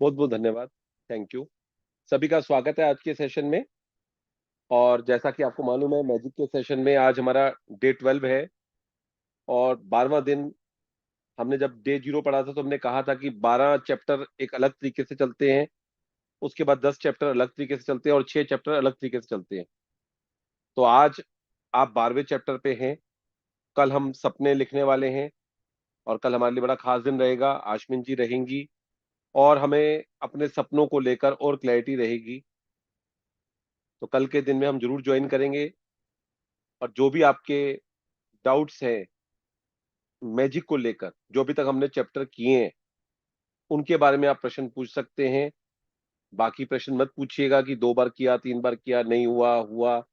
बहुत बहुत धन्यवाद। Thank you. सभी का स्वागत है आज के सेशन में। और जैसा कि आपको मालूम है, मैजिक के सेशन में आज हमारा डे 12 है और 12वां दिन। हमने जब डे 0 पढ़ा था तो हमने कहा था कि 12 चैप्टर एक अलग तरीके से चलते हैं, उसके बाद 10 चैप्टर अलग तरीके से चलते हैं और 6 चैप्टर अलग तरीके से चलते हैं। तो आज आप 12वें चैप्टर पे हैं। कल हम सपने लिखने वाले हैं और कल हमारे लिए बड़ा खास दिन रहेगा। आशमिन जी रहेंगी और हमें अपने सपनों को लेकर और क्लैरिटी रहेगी। तो कल के दिन में हम जरूर ज्वाइन करेंगे। और जो भी आपके डाउट्स हैं मैजिक को लेकर, जो अभी तक हमने चैप्टर किए हैं, उनके बारे में आप प्रश्न पूछ सकते हैं। बाकी प्रश्न मत पूछिएगा कि 2 बार किया, 3 बार किया, नहीं हुआ हुआ।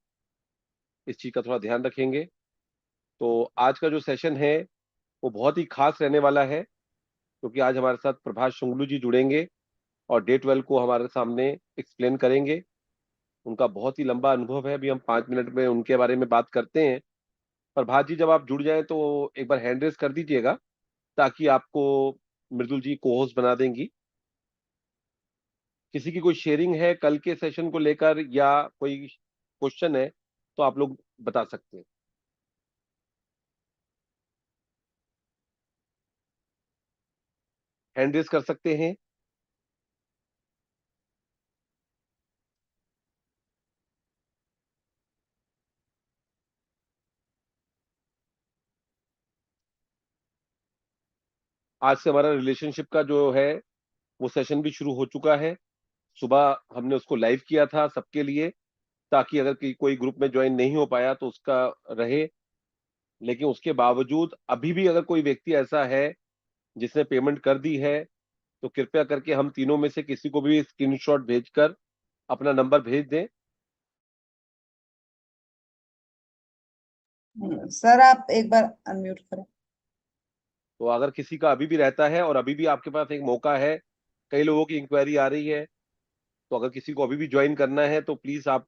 इस चीज का थोड़ा ध्यान रखेंगे। तो आज का जो सेशन है वो बहुत ही खास रहने वाला है, क्योंकि आज हमारे साथ प्रभाष शुंगलू जी जुड़ेंगे और डे 12 को हमारे सामने एक्सप्लेन करेंगे। उनका बहुत ही लंबा अनुभव है। अभी हम 5 मिनट में उनके बारे में बात करते हैं। प्रभाष जी, जब आप जुड़ जाएं तो एक बार हैंड रेस कर दीजिएगा, ताकि आपको मृदुल जी को होस्ट बना देंगी। किसी की कोई शेयरिंग है कल के सेशन को लेकर या कोई क्वेश्चन है तो आप लोग बता सकते हैं। हैंड रेस कर सकते हैं। आज से हमारा रिलेशनशिप का जो है वो सेशन भी शुरू हो चुका है। सुबह हमने उसको लाइव किया था सबके लिए, ताकि अगर कोई ग्रुप में ज्वाइन नहीं हो पाया तो उसका रहे। लेकिन उसके बावजूद अभी भी अगर कोई व्यक्ति ऐसा है जिसने पेमेंट कर दी है, तो कृपया करके हम तीनों में से किसी को भी स्क्रीनशॉट भेजकर अपना नंबर भेज दें। सर आप एक बार अनम्यूट करें। तो अगर किसी का अभी भी रहता है और अभी भी आपके पास एक मौका है, कई लोगों की इंक्वायरी आ रही है, तो अगर किसी को अभी भी ज्वाइन करना है तो प्लीज आप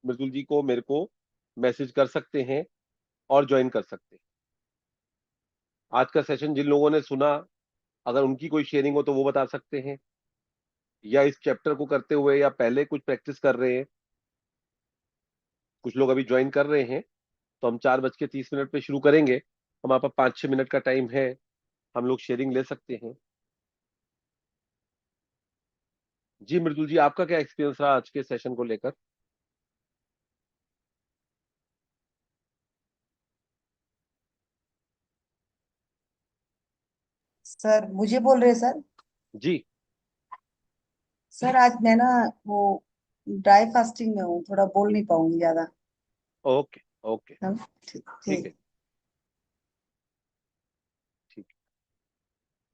मृदुल जी को, मेरे को मैसेज कर सकते हैं और ज्वाइन कर सकते हैं। आज का सेशन जिन लोगों ने सुना, अगर उनकी कोई शेयरिंग हो तो वो बता सकते हैं, या इस चैप्टर को करते हुए या पहले कुछ प्रैक्टिस कर रहे हैं। कुछ लोग अभी ज्वाइन कर रहे हैं। तो हम 4:30 पे शुरू करेंगे। हमारे पास 5-6 मिनट का टाइम है, हम लोग शेयरिंग ले सकते हैं। जी मृदुल जी, आपका क्या एक्सपीरियंस रहा आज के सेशन को लेकर? सर मुझे बोल रहे हैं सर। जी। सर आज मैं ना वो ड्राई फास्टिंग में हूँ, थोड़ा बोल नहीं पाऊंगी ज्यादा। ओके। ओके। हाँ, ठीक ठीक है। ठीक। ठीक।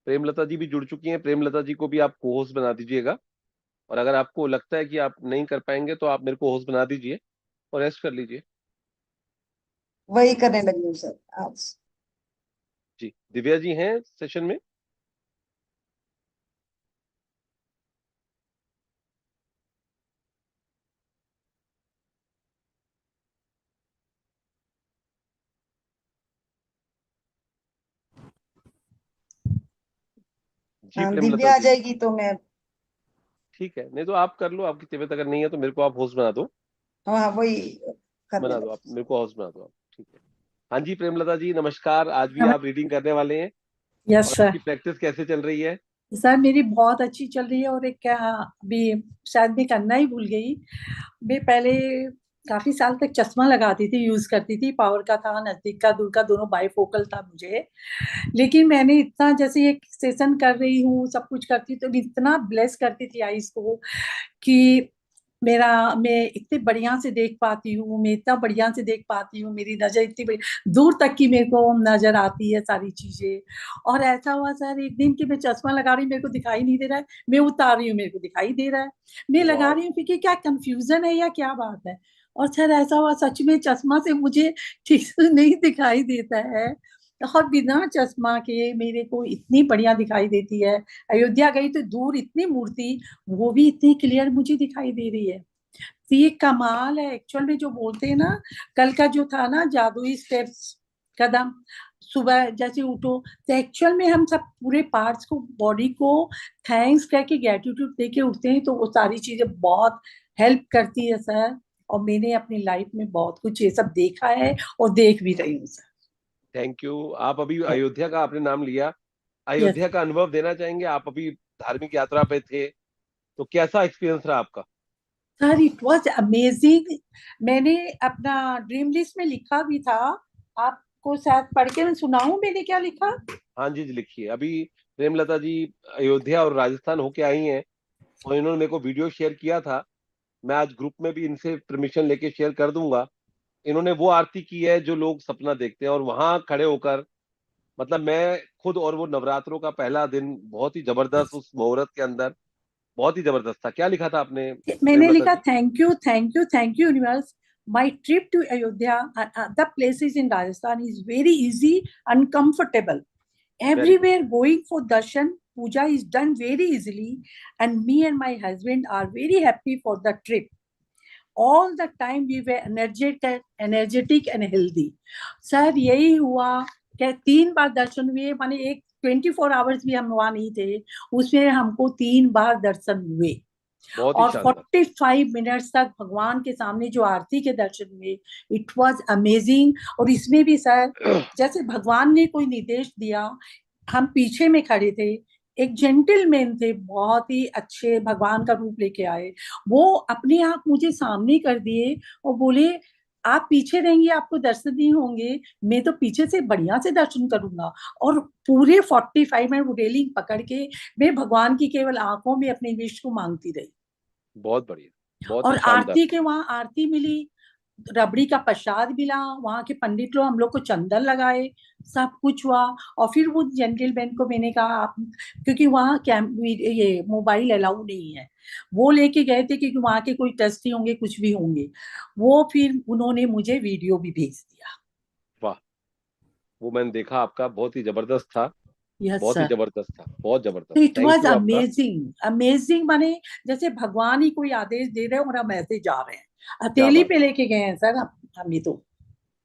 प्रेमलता जी भी जुड़ चुकी हैं। प्रेमलता जी को भी आप को होस्ट बना दीजिएगा। और अगर आपको लगता है कि आप नहीं कर पाएंगे तो आप मेरे को होस्ट बना दीजिए और रेस्ट कर लीजिए। वही करने लगी हूँ सर आज। जी, दिव्या जी हैं सेशन में। जी हाँ प्रेमलता दिव्या आ जी। जाएगी तो मैं। ठीक है, नहीं तो आप कर लो। आपकी तबीयत अगर नहीं है तो मेरे को आप होस्ट बना दो। हाँ वही करने बना दो, आप लगी। मेरे को होस्ट बना दो आप। ठीक है। हाँ जी प्रेमलता जी, नमस्कार। आज भी आप रीडिंग करने वाले हैं। यस और सर। आपकी प्रैक्टिस कैसे चल रही है? सर मेरी बहुत अच्छी चल रही है और एक क्या अभी शायद मैं करना ही भूल गई। मैं पहले काफी साल तक चश्मा लगाती थी, यूज करती थी, पावर का था, नजदीक का, दूर का, दोनों बाइफोकल था मुझे। लेकिन मैंने इतना जैसे ये सेशन कर रही हूँ, सब कुछ करती हूँ, तो मैं इतना ब्लेस करती थी आईज को कि मेरा मैं इतने बढ़िया से देख पाती हूँ, मैं इतना बढ़िया से देख पाती हूँ, मेरी नजर इतनी बड़ी दूर तक की मेरे को नजर आती है सारी चीजें। और ऐसा हुआ सर एक दिन कि मैं चश्मा लगा रही हूँ, मेरे को दिखाई नहीं दे रहा है, मैं उतार रही हूँ, मेरे को दिखाई दे रहा है, मैं लगा वाह। रही हूँ, फिर क्या कंफ्यूजन है या क्या बात है। और सर ऐसा हुआ सच में चश्मा से मुझे ठीक से नहीं दिखाई देता है, और बिना चश्मा के मेरे को इतनी बढ़िया दिखाई देती है। अयोध्या गई तो दूर इतनी मूर्ति, वो भी इतनी क्लियर मुझे दिखाई दे रही है। तो ये कमाल है एक्चुअल में जो बोलते हैं ना, कल का जो था ना जादुई स्टेप्स, कदम, सुबह जैसे उठो तो एक्चुअल में हम सब पूरे पार्ट्स को, बॉडी को थैंक्स कह के, ग्रेटिट्यूड दे के उठते हैं, तो वो सारी चीजें बहुत हेल्प करती है सर। और मैंने अपनी लाइफ में बहुत कुछ ये सब देखा है और देख भी रही हूँ सर। Thank you. आप अभी अयोध्या का आपने नाम लिया, यस अयोध्या का अनुभव देना चाहेंगे? आप अभी धार्मिक यात्रा पे थे, तो कैसा एक्सपीरियंस रहा आपका? Sir, it was amazing. मैंने अपना ड्रीम लिस्ट में लिखा भी था, आपको शायद पढ़ के मैं सुनाऊं मैंने क्या लिखा। हाँ जी, जी लिखिए। अभी प्रेमलता जी अयोध्या और राजस्थान होके आई हैं, और इन्होंने मेरे को वीडियो शेयर किया था। मैं आज ग्रुप में भी इनसे परमिशन लेके शेयर कर दूंगा। इन्होंने वो आरती की है जो लोग सपना देखते हैं, और वहां खड़े होकर, मतलब मैं खुद, और वो नवरात्रों का पहला दिन बहुत ही जबरदस्त, उस मुहूर्त के अंदर बहुत ही जबरदस्त था। क्या लिखा था आपने मैंने प्रेमलता लिखा, जी? Thank you thank you thank you universe, my trip to Ayodhya the places in Rajasthan is very easy and comfortable. Very good. Everywhere going for darshan, puja is done very easily, and me and my husband are very happy for the trip. All the time we were energetic and healthy. Sir यही हुआ कि 3 बार दर्शन हुए, माने एक 24 hours भी हम वहां नहीं थे, उसमें हमको 3 बार दर्शन हुए। बहुत ही और शानदार। 45 मिनट्स तक भगवान के सामने जो आरती के दर्शन हुए, इट वाज अमेजिंग। और इसमें भी सर, जैसे भगवान ने कोई निर्देश दिया, हम पीछे में खड़े थे, एक जेंटलमैन थे, बहुत ही अच्छे, भगवान का रूप लेके आए, वो अपने आप मुझे सामने कर दिए और बोले, आप पीछे रहेंगे, आपको दर्शन नहीं होंगे, मैं तो पीछे से बढ़िया से दर्शन करूंगा। और पूरे 45 मिनट वो रेलिंग पकड़ के मैं भगवान की केवल आंखों में अपने विश को मांगती रही। बहुत बढ़िया, बहुत ही और शानदार। आरती के वहां आरती मिली, रबड़ी का प्रसाद मिला, वहां के पंडित लोग हम लोग को चंदन लगाए, सब कुछ हुआ। और फिर वो जेंटलमैन को मैंने कहा, आप, क्योंकि वहाँ ये मोबाइल अलाउ नहीं है, वो लेके गए थे क्योंकि वहाँ के कोई टेस्ट ही होंगे, कुछ भी होंगे। वो फिर उन्होंने मुझे वीडियो भी भेज दिया। वाह, वो मैंने देखा, आपका बहुत ही जबरदस्त था। यस बहुत ही सर। जबरदस्त था, बहुत तो जबरदस्त। इट थैंक वाज यू आपका। अमेजिंग अमेजिंग, माने जैसे भगवान ही कोई आदेश दे रहे हैं और हम ऐसे जा रहे हैं, क्या हथेली बात पे है। लेके गए हैं सर हम ही तो।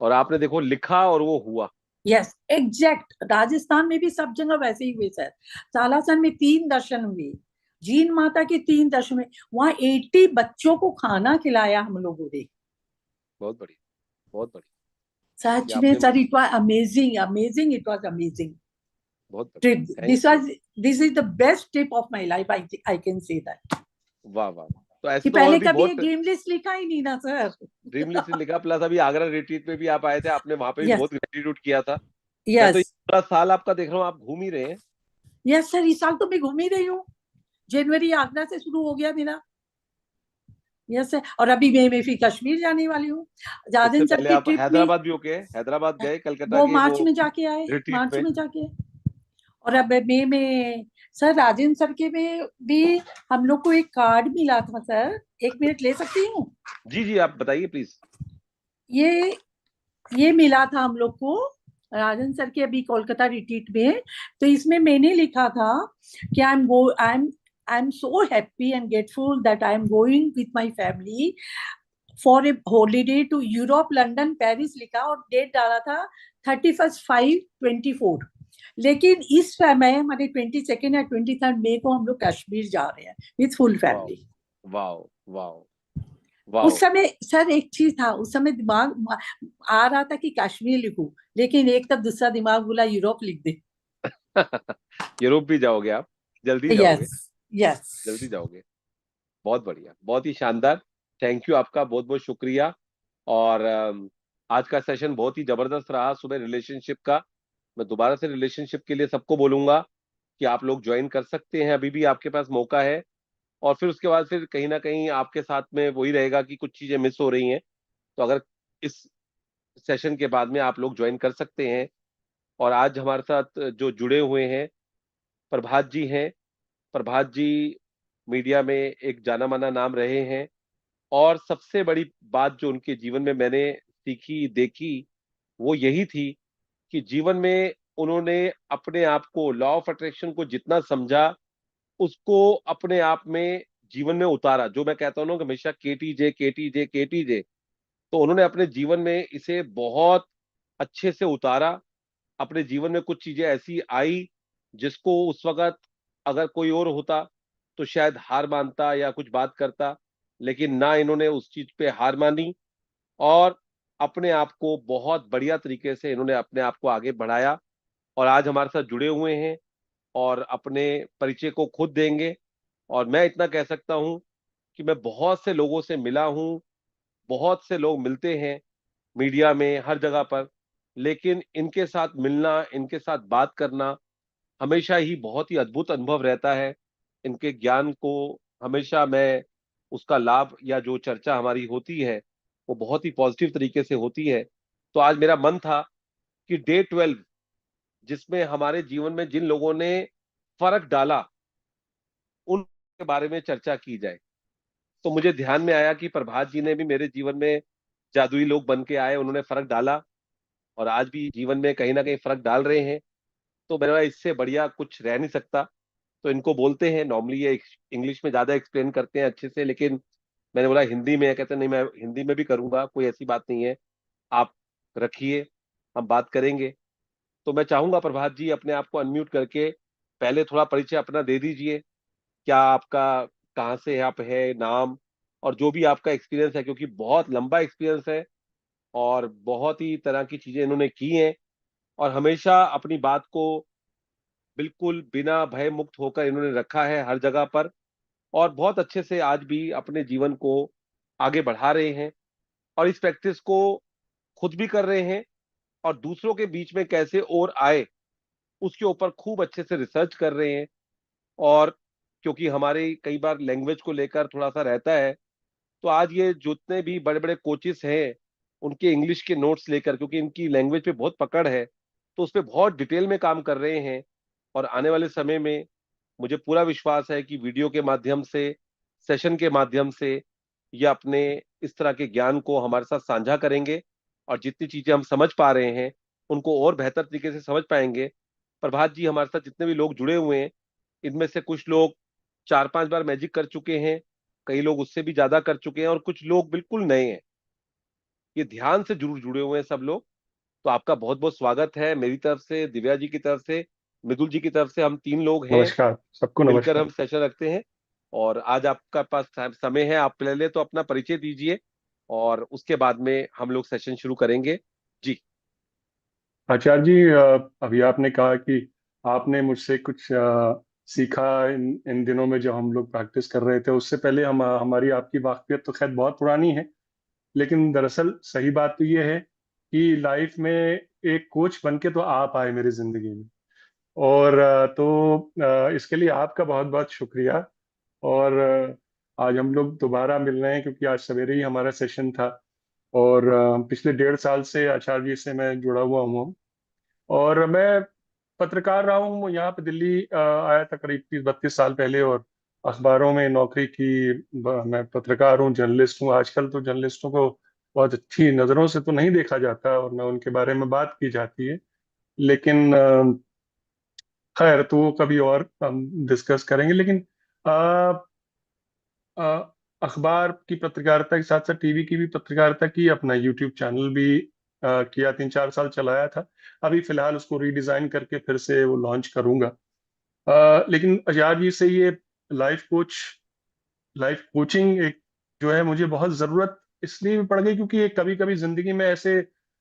और आपने देखो लिखा और वो हुआ। यस एग्जैक्ट, राजस्थान में भी सब जगह वैसे ही हुए सर। सालासर में 3 दर्शन हुए, जीन माता के 3 दर्शन हुए, वहां 80 बच्चों को खाना खिलाया हम लोगों ने। बहुत बढ़िया, बहुत बढ़िया। सच ये में आपने, sir, it was amazing amazing, it was amazing बहुत बढ़िया। Trip. Thank you. This is the best trip of my life, I can say that. वाह वाह। तो कि ऐसे तो और पहले भी कभी ये बहुत। ड्रीम लिस्ट लिखा ही नहीं ना सर। ड्रीम लिस्ट लिखा, प्लस अभी आगरा रिट्रीट में भी आप आए थे, आपने वहां पे भी यस बहुत ग्रेटिट्यूड किया था। मैं तो ये यस पूरा साल आपका देख रहा हूँ, आप घूम ही रहे हैं। यस सर, इस साल तो मैं घूम ही रही हूँ। जनवरी आगरा से शुरू हो गया मेरा। यस, और अभी मैं फिर कश्मीर जाने वाली हूँ, उससे जाजिन सर पहले की आप ट्रिप में। हैदराबाद भी होके, हैदराबाद गए, कलकत्ता वो के वो मार्च में जाके आए, रिट्रीट मार्च में। में जाके। और अब मई में सर, राजेंद्र सर के में भी हम लोग को एक कार्ड मिला था सर, 1 मिनट ले सकती हूँ? जी जी, आप बताइए प्लीज। ये ये मिला था हम लोग को राजेंद्र सर के अभी कोलकाता रिट्रीट में। तो इसमें मैंने लिखा था कि I am so happy and grateful that I am going with my family for a holiday to Europe, London, Paris लिखा, और डेट डाला था 31/5/24। लेकिन इस समय हमारे 22 या 23 मई को हम लोग कश्मीर जा रहे हैं विथ फुल वाह फैमिली। वाह वाह उस वाह। समय सर एक चीज था, उस समय दिमाग आ रहा था कि कश्मीर लिखूं, लेकिन एक तब दूसरा दिमाग बोला यूरोप लिख दे। यूरोप भी जाओगे आप? जल्दी जाओगे? Yes yes. जल्दी जाओगे। बहुत बढ़िया, बहुत ही शानदार। थैंक यू आपका, बहुत बहुत शुक्रिया। और आज का सेशन बहुत ही जबरदस्त रहा सुबह रिलेशनशिप का। मैं दोबारा से रिलेशनशिप के लिए सबको बोलूंगा कि आप लोग ज्वाइन कर सकते हैं, अभी भी आपके पास मौका है। और फिर उसके बाद फिर कहीं ना कहीं आपके साथ में वही रहेगा कि कुछ चीजें मिस हो रही हैं, तो अगर इस सेशन के बाद में आप लोग ज्वाइन कर सकते हैं। और आज हमारे साथ जो जुड़े हुए हैं, प्रभात जी हैं। प्रभात जी मीडिया में एक जाना माना नाम रहे हैं, और सबसे बड़ी बात जो उनके जीवन में मैंने सीखी देखी, वो यही थी कि जीवन में उन्होंने अपने आप को, लॉ ऑफ अट्रैक्शन को जितना समझा, उसको अपने आप में जीवन में उतारा। जो मैं कहता हूँ ना कि हमेशा केटीजे केटीजे केटीजे, तो उन्होंने अपने जीवन में इसे बहुत अच्छे से उतारा, अपने जीवन में कुछ चीजें ऐसी आई जिसको उस वक्त अगर कोई और होता तो शायद हार मानता या कुछ बात करता, लेकिन ना इन्होंने उस चीज पे हार मानी और अपने आप को बहुत बढ़िया तरीके से इन्होंने अपने आप को आगे बढ़ाया और आज हमारे साथ जुड़े हुए हैं और अपने परिचय को खुद देंगे। और मैं इतना कह सकता हूं कि मैं बहुत से लोगों से मिला हूं, बहुत से लोग मिलते हैं मीडिया में हर जगह पर, लेकिन इनके साथ मिलना, इनके साथ बात करना हमेशा ही बहुत ही अद्भुत अनुभव रहता है। इनके ज्ञान को हमेशा मैं उसका लाभ या जो चर्चा हमारी होती है वो बहुत ही पॉजिटिव तरीके से होती है। तो आज मेरा मन था कि डे 12 जिसमें हमारे जीवन में जिन लोगों ने फर्क डाला उनके बारे में चर्चा की जाए। तो मुझे ध्यान में आया कि प्रभात जी ने भी मेरे जीवन में जादुई लोग बन के आए, उन्होंने फर्क डाला और आज भी जीवन में कहीं ना कहीं फर्क डाल रहे हैं। तो मेरा इससे बढ़िया कुछ रह नहीं सकता। तो इनको बोलते हैं, नॉर्मली ये इंग्लिश में ज्यादा एक्सप्लेन करते हैं अच्छे से, लेकिन मैंने बोला हिंदी में, कहते नहीं मैं हिंदी में भी करूंगा, कोई ऐसी बात नहीं है, आप रखिए, हम बात करेंगे। तो मैं चाहूंगा प्रभात जी अपने आप को अनम्यूट करके पहले थोड़ा परिचय अपना दे दीजिए। क्या आपका, कहाँ से आप है, नाम और जो भी आपका एक्सपीरियंस है, क्योंकि बहुत लंबा एक्सपीरियंस है और बहुत ही तरह की चीजें इन्होंने की हैं और हमेशा अपनी बात को बिल्कुल बिना भय मुक्त होकर इन्होंने रखा है हर जगह पर और बहुत अच्छे से आज भी अपने जीवन को आगे बढ़ा रहे हैं और इस प्रैक्टिस को खुद भी कर रहे हैं और दूसरों के बीच में कैसे और आए उसके ऊपर खूब अच्छे से रिसर्च कर रहे हैं। और क्योंकि हमारे कई बार लैंग्वेज को लेकर थोड़ा सा रहता है, तो आज ये जितने भी बड़े बड़े कोचेस हैं उनके इंग्लिश के नोट्स लेकर, क्योंकि इनकी लैंग्वेज पे बहुत पकड़ है, तो उस पर बहुत डिटेल में काम कर रहे हैं। और आने वाले समय में मुझे पूरा विश्वास है कि वीडियो के माध्यम से, सेशन के माध्यम से ये अपने इस तरह के ज्ञान को हमारे साथ साझा करेंगे और जितनी चीजें हम समझ पा रहे हैं उनको और बेहतर तरीके से समझ पाएंगे। प्रभात जी हमारे साथ जितने भी लोग जुड़े हुए हैं, इनमें से कुछ लोग 4-5 बार मैजिक कर चुके हैं, कई लोग उससे भी ज्यादा कर चुके हैं और कुछ लोग बिल्कुल नए हैं। ये ध्यान से जरूर जुड़े हुए हैं सब लोग। तो आपका बहुत बहुत स्वागत है मेरी तरफ से, दिव्या जी की तरफ से, मृदुल जी की तरफ से। हम 3 लोग हैं, नमस्कार सबको, मिलकर नमस्कार। हम सेशन रखते हैं। और आज आपका पास समय है, आप पहले तो अपना परिचय दीजिए और उसके बाद में हम लोग सेशन शुरू करेंगे। जी। आचार्य जी, अभी आपने कहा कि आपने मुझसे कुछ सीखा इन इन दिनों में जो हम लोग प्रैक्टिस कर रहे थे। उससे पहले हमारी आपकी वाकफियत तो खैर बहुत पुरानी है, लेकिन दरअसल सही बात तो ये है कि लाइफ में एक कोच बन के तो आप आए मेरी जिंदगी में। और इसके लिए आपका बहुत बहुत शुक्रिया। और आज हम लोग दोबारा मिल रहे हैं क्योंकि आज सवेरे ही हमारा सेशन था। और पिछले 1.5 साल से आचार्य जी से मैं जुड़ा हुआ हूँ। और मैं पत्रकार रहा हूँ, यहाँ पे दिल्ली आया था करीब 30-32 साल पहले और अखबारों में नौकरी की। मैं पत्रकार हूँ, जर्नलिस्ट हूँ। आजकल तो जर्नलिस्टों को बहुत अच्छी नज़रों से तो नहीं देखा जाता और न उनके बारे में बात की जाती है, लेकिन खैर तो वो कभी और हम डिस्कस करेंगे। लेकिन अ, अ, अखबार की पत्रकारिता के साथ साथ टीवी की भी पत्रकारिता की, अपना यूट्यूब चैनल भी किया, 3-4 साल चलाया था। अभी फिलहाल उसको रीडिजाइन करके फिर से वो लॉन्च करूंगा। लेकिन आचार्य जी से ये लाइफ कोच लाइफ कोचिंग एक जो है मुझे बहुत जरूरत इसलिए भी पड़ गई क्योंकि कभी कभी जिंदगी में ऐसे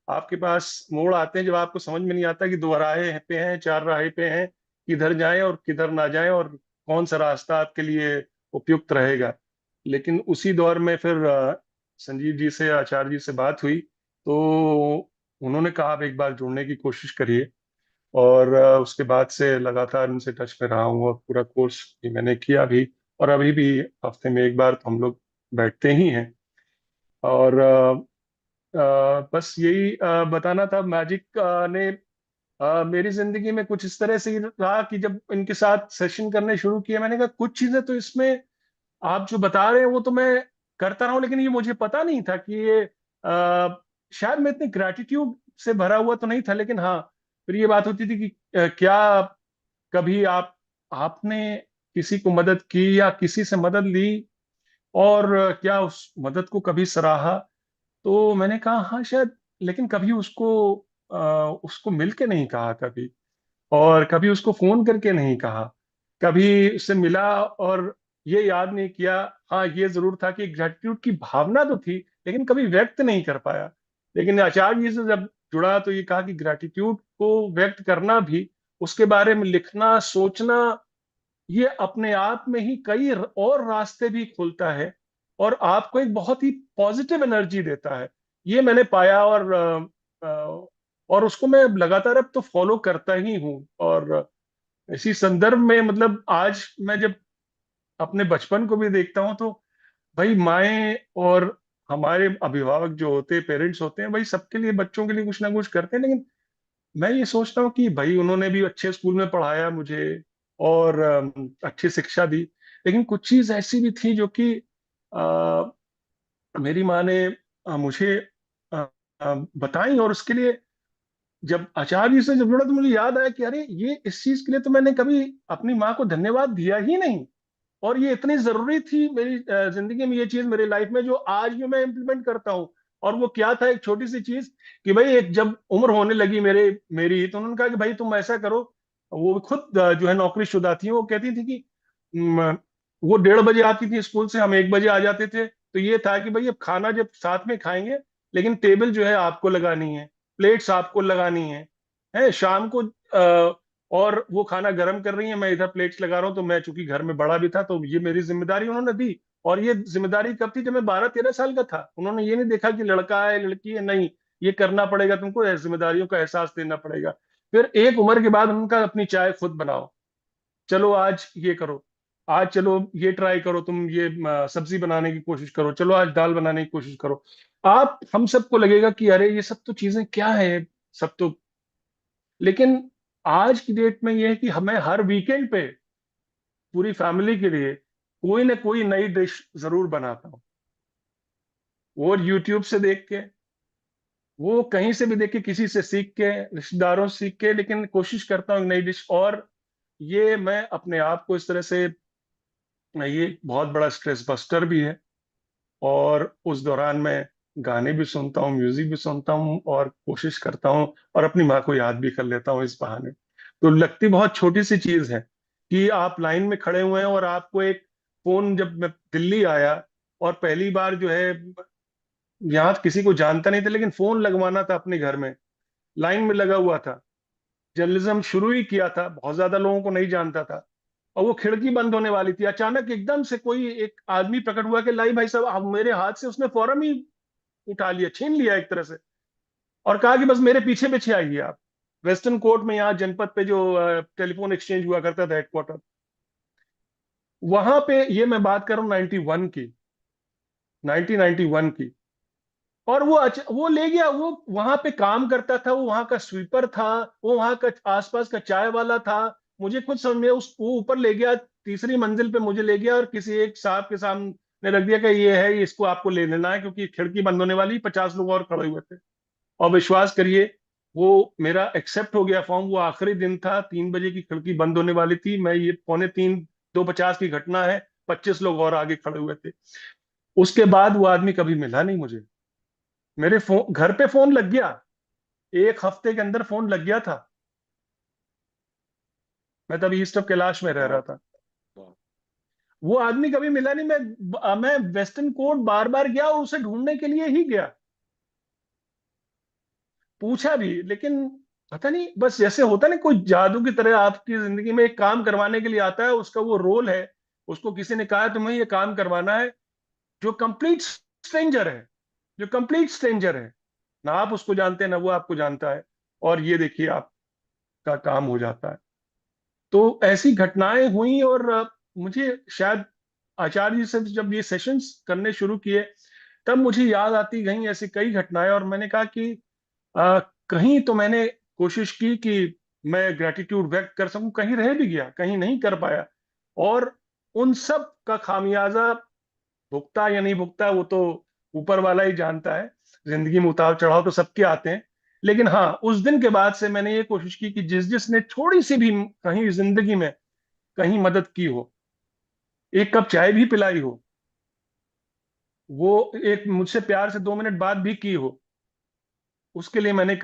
आपके पास मोड़ आते हैं जब आपको समझ में नहीं आता कि 2 राहें पे हैं, 4 राहें पे हैं, किधर जाएं और किधर ना जाएं और कौन सा रास्ता आपके लिए उपयुक्त रहेगा। लेकिन उसी दौर में फिर संजीव जी से, आचार्य जी से बात हुई तो उन्होंने कहा आप एक बार जुड़ने की कोशिश करिए। और उसके बाद से लगातार उनसे टच में रहा हूँ और पूरा कोर्स भी मैंने किया भी। और अभी भी हफ्ते में एक बार तो हम लोग बैठते ही हैं। और बस यही बताना था। मैजिक ने मेरी जिंदगी में कुछ इस तरह से ही रहा कि जब इनके साथ सेशन करने शुरू किए, मैंने कहा कुछ चीजें तो इसमें आप जो बता रहे हैं वो तो मैं करता रहा हूँ, लेकिन ये मुझे पता नहीं था कि ये शायद मैं इतनी ग्रैटिट्यूड से भरा हुआ तो नहीं था। लेकिन हाँ, फिर ये बात होती थी कि क्या कभी आपने किसी को मदद की या किसी से मदद ली और क्या उस मदद को कभी सराहा। तो मैंने कहा हाँ शायद, लेकिन कभी उसको उसको मिल के नहीं कहा कभी, और कभी उसको फोन करके नहीं कहा, कभी उससे मिला और ये याद नहीं किया। हाँ, ये जरूर था कि ग्रेटिट्यूड की भावना तो थी, लेकिन कभी व्यक्त नहीं कर पाया। लेकिन आचार्य जी से जब जुड़ा तो ये कहा कि ग्रेटिट्यूड को व्यक्त करना भी, उसके बारे में लिखना, सोचना, ये अपने आप में ही कई और रास्ते भी खोलता है और आपको एक बहुत ही पॉजिटिव एनर्जी देता है। ये मैंने पाया, और उसको मैं लगातार अब तो फॉलो करता ही हूँ। और इसी संदर्भ में मतलब आज मैं जब अपने बचपन को भी देखता हूँ तो भाई, माएँ और हमारे अभिभावक जो होते हैं, पेरेंट्स होते हैं, भाई सबके लिए, बच्चों के लिए कुछ ना कुछ करते हैं। लेकिन मैं ये सोचता हूँ कि भाई उन्होंने भी अच्छे स्कूल में पढ़ाया मुझे और अच्छी शिक्षा दी, लेकिन कुछ चीज ऐसी भी थी जो कि अ, मेरी माँ ने मुझे अ, बताई, और उसके लिए जब आचार्य जी से जब जुड़ा तो मुझे याद आया कि अरे, ये इस चीज के लिए तो मैंने कभी अपनी माँ को धन्यवाद दिया ही नहीं, और ये इतनी जरूरी थी मेरी जिंदगी में, ये चीज मेरी लाइफ में जो आज भी मैं इम्प्लीमेंट करता हूँ। और वो क्या था, एक छोटी सी चीज कि भाई, एक जब उम्र होने लगी मेरी, तो उन्होंने कहा कि भाई तुम ऐसा करो। वो खुद जो है नौकरीशुदा थी, वो कहती थी कि "म, वो 1:30 बजे आती थी स्कूल से, हम 1 बजे आ जाते थे, तो ये था कि भाई अब खाना जब साथ में खाएंगे, लेकिन टेबल जो है आपको लगानी है, प्लेट्स आपको लगानी है शाम को। और वो खाना गर्म कर रही है, मैं इधर प्लेट्स लगा रहा हूँ, तो मैं चूंकि घर में बड़ा भी था तो ये मेरी जिम्मेदारी उन्होंने दी। और ये जिम्मेदारी कब थी, जब मैं 12-13 साल का था। उन्होंने ये नहीं देखा कि लड़का है लड़की है, नहीं, ये करना पड़ेगा तुमको, जिम्मेदारियों का एहसास देना पड़ेगा। फिर एक उम्र के बाद उनका, अपनी चाय खुद बनाओ, चलो आज ये करो, आज चलो ये ट्राई करो, तुम ये सब्जी बनाने की कोशिश करो, चलो आज दाल बनाने की कोशिश करो। आप हम सबको लगेगा कि अरे ये सब तो चीजें क्या है, सब तो, लेकिन आज की डेट में ये है कि हमें हर वीकेंड पे पूरी फैमिली के लिए कोई ना कोई नई डिश जरूर बनाता हूँ। वो यूट्यूब से देख के, वो कहीं से भी देख के, किसी से सीख के, रिश्तेदारों से सीख के, लेकिन कोशिश करता हूँ नई डिश। और ये मैं अपने आप को इस तरह से, ये बहुत बड़ा स्ट्रेस बस्टर भी है। और उस दौरान मैं गाने भी सुनता हूँ, म्यूजिक भी सुनता हूँ, और कोशिश करता हूँ और अपनी माँ को याद भी कर लेता हूँ इस बहाने। तो लगती बहुत छोटी सी चीज है कि आप लाइन में खड़े हुए हैं और आपको एक फोन, जब मैं दिल्ली आया और पहली बार जो है, यहाँ किसी को जानता नहीं था, लेकिन फोन लगवाना था अपने घर में, लाइन में लगा हुआ था, जर्नलिज्म शुरू ही किया था, बहुत ज्यादा लोगों को नहीं जानता था। और वो खिड़की बंद होने वाली थी, अचानक एकदम से कोई एक आदमी प्रकट हुआ कि लाई भाई साहब, आप मेरे हाथ से, उसने फौरन ही उठा लिया, छीन लिया एक तरह से, और कहा कि बस मेरे पीछे पीछे आइए आप। वेस्टर्न कोर्ट में, यहाँ जनपद पे जो टेलीफोन एक्सचेंज हुआ करता था, हेडक्वार्टर, वहां पे, ये मैं बात कर रहा हूँ 91 की, 1991 की। और वो ले गया, वो वहां पे काम करता था, वो वहां का स्वीपर था, वो वहां का आसपास का चाय वाला था। मुझे खुद समझ में, उस वो ऊपर ले गया, तीसरी मंजिल पे मुझे ले गया और किसी एक साहब के सामने रख दिया कि ये है, इसको आपको ले लेना है, क्योंकि खिड़की बंद होने वाली, 50 लोग और खड़े हुए थे। और विश्वास करिए, वो मेरा एक्सेप्ट हो गया फॉर्म। वो आखिरी दिन था, 3 बजे की खिड़की बंद होने वाली थी, मैं ये पौने 3, 2:50 की घटना है, 25 लोग और आगे खड़े हुए थे। उसके बाद वो आदमी कभी मिला नहीं मुझे। मेरे फोन, घर पे फोन लग गया, 1 हफ्ते के अंदर फोन लग गया था। मैं तब ईस्ट ऑफ कैलाश में रह रहा था। वाह। वो आदमी कभी मिला नहीं। मैं वेस्टर्न कोर्ट बार बार गया और उसे ढूंढने के लिए ही गया, पूछा भी, लेकिन पता नहीं, बस जैसे होता नहीं, कोई जादू की तरह आपकी जिंदगी में एक काम करवाने के लिए आता है, उसका वो रोल है, उसको किसी ने कहा है तुम्हें ये काम करवाना है, जो कंप्लीट स्ट्रेंजर है, जो कंप्लीट स्ट्रेंजर है, ना आप उसको जानते हैं ना वो आपको जानता है, और ये देखिए आपका काम हो जाता है। तो ऐसी घटनाएं हुई, और मुझे शायद आचार्य जी से जब ये सेशंस करने शुरू किए, तब मुझे याद आती गई ऐसी कई घटनाएं, और मैंने कहा कि कहीं तो मैंने कोशिश की कि मैं ग्रेटिट्यूड व्यक्त कर सकूं, कहीं रह भी गया, कहीं नहीं कर पाया। और उन सब का खामियाजा भुगता या नहीं भुगता, वो तो ऊपर वाला ही जानता है। जिंदगी में उतार चढ़ाव तो सबके आते हैं। लेकिन हाँ, उस दिन के बाद से मैंने ये कोशिश की कि जिसने थोड़ी सी भी कहीं जिंदगी में कहीं मदद की हो, एक कप चाय भी पिलाई हो, वो एक मुझसे प्यार से 2 मिनट बात भी की हो, उसके लिए मैंने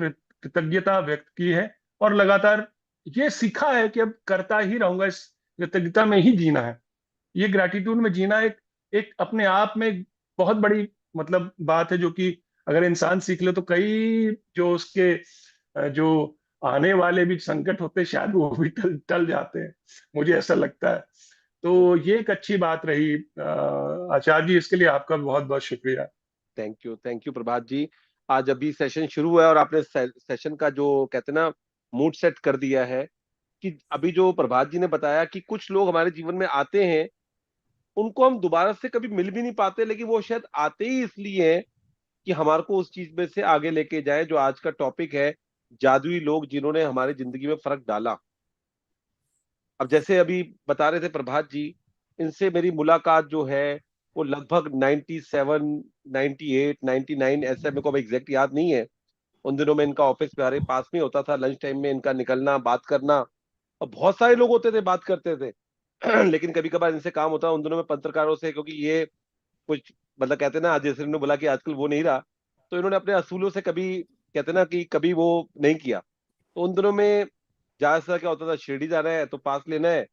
कृतज्ञता व्यक्त की है और लगातार ये सीखा है कि अब करता ही रहूंगा, इस कृतज्ञता में ही जीना है। ये ग्रैटिट्यूड में जीना एक एक अपने आप में एक बहुत बड़ी मतलब बात है, जो कि अगर इंसान सीख ले तो कई जो उसके जो आने वाले भी संकट होते हैं शायद वो भी टल टल जाते हैं, मुझे ऐसा लगता है। तो ये एक अच्छी बात रही। आचार्य जी, इसके लिए आपका बहुत बहुत शुक्रिया। थैंक यू प्रभात जी। आज अभी सेशन शुरू हुआ है और आपने सेशन का जो कहते हैं ना मूड सेट कर दिया है कि अभी जो प्रभात जी ने बताया कि कुछ लोग हमारे जीवन में आते हैं, उनको हम दोबारा से कभी मिल भी नहीं पाते, लेकिन वो शायद आते ही इसलिए हैं कि हमारे को उस चीज में से आगे लेके जाए, जो आज का टॉपिक है, जादुई लोग जिन्होंने हमारी जिंदगी में फर्क डाला। अब जैसे अभी बता रहे थे प्रभात जी, इनसे मेरी मुलाकात जो है वो लगभग 97, 98, 99, ऐसे मेरे को अब एग्जैक्ट याद नहीं है। उन दिनों में इनका ऑफिस हमारे पास में होता था, लंच टाइम में इनका निकलना, बात करना, और बहुत सारे लोग होते थे, बात करते थे। लेकिन कभी कभार इनसे काम होता उन दिनों में पत्रकारों से, क्योंकि ये कुछ मतलब कहते हैं ना, आज जैसे इन्होंने बोला कि आजकल वो नहीं रहा, तो इन्होंने अपने असूलों से कभी कहते हैं ना कि कभी वो नहीं किया। तो उन दिनों में ज्यादा क्या होता था, शिरडी जाना है तो पास लेना है,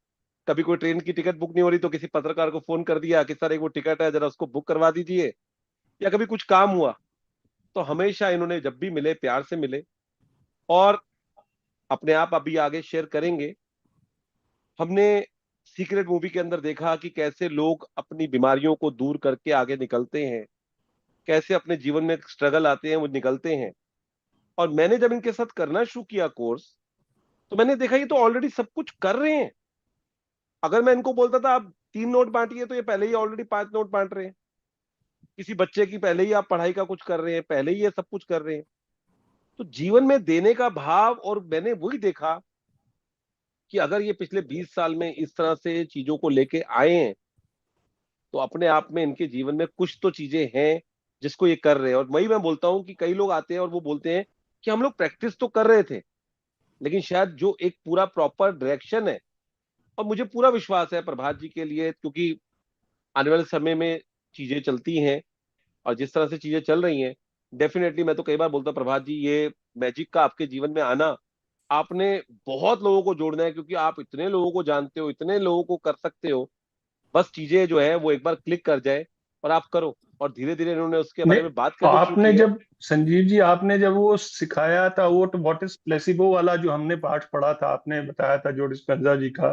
कभी कोई ट्रेन की टिकट बुक नहीं हो रही तो किसी पत्रकार को फोन कर दिया कि सर एक वो टिकट है, जरा उसको बुक करवा दीजिए, या कभी कुछ काम हुआ, तो हमेशा इन्होंने जब भी मिले प्यार से मिले। और अपने आप अभी आगे शेयर करेंगे। हमने सीक्रेट मूवी के अंदर देखा कि कैसे लोग अपनी बीमारियों को दूर करके आगे निकलते हैं, कैसे अपने जीवन में स्ट्रगल आते हैं वो निकलते हैं। और मैंने जब इनके साथ करना शुरू किया कोर्स, तो मैंने देखा ये तो ऑलरेडी सब कुछ कर रहे हैं। अगर मैं इनको बोलता था आप 3 नोट बांटिए, तो ये पहले ही ऑलरेडी 5 नोट बांट रहे हैं। किसी बच्चे की पहले ही आप पढ़ाई का कुछ कर रहे हैं, पहले ही ये सब कुछ कर रहे हैं। तो जीवन में देने का भाव, और मैंने वही देखा कि अगर ये पिछले 20 साल में इस तरह से चीजों को लेके आए हैं, तो अपने आप में इनके जीवन में कुछ तो चीजें हैं जिसको ये कर रहे हैं। और वही मैं बोलता हूं कि कई लोग आते हैं और वो बोलते हैं कि हम लोग प्रैक्टिस तो कर रहे थे, लेकिन शायद जो एक पूरा प्रॉपर डायरेक्शन है। और मुझे पूरा विश्वास है प्रभात जी के लिए, क्योंकि आने वाले समय में चीजें चलती हैं, और जिस तरह से चीजें चल रही हैं, डेफिनेटली मैं तो कई बार बोलता हूं प्रभात जी, ये मैजिक का आपके जीवन में आना, आपने बहुत लोगों को जोड़ना है, क्योंकि आप इतने लोगों को जानते हो, इतने लोगों को कर सकते हो। बस चीजें जो है वो एक बार क्लिक कर जाए और आप करो। और धीरे धीरे इन्होंने उसके नहीं, बारे में बात करनी शुरू आपने की है। जब संजीव जी आपने जब वो सिखाया था, वो तो व्हाट इज प्लेसिबो वाला जो हमने पाठ पढ़ा था, आपने बताया था जो डिस्पेंजा जी का,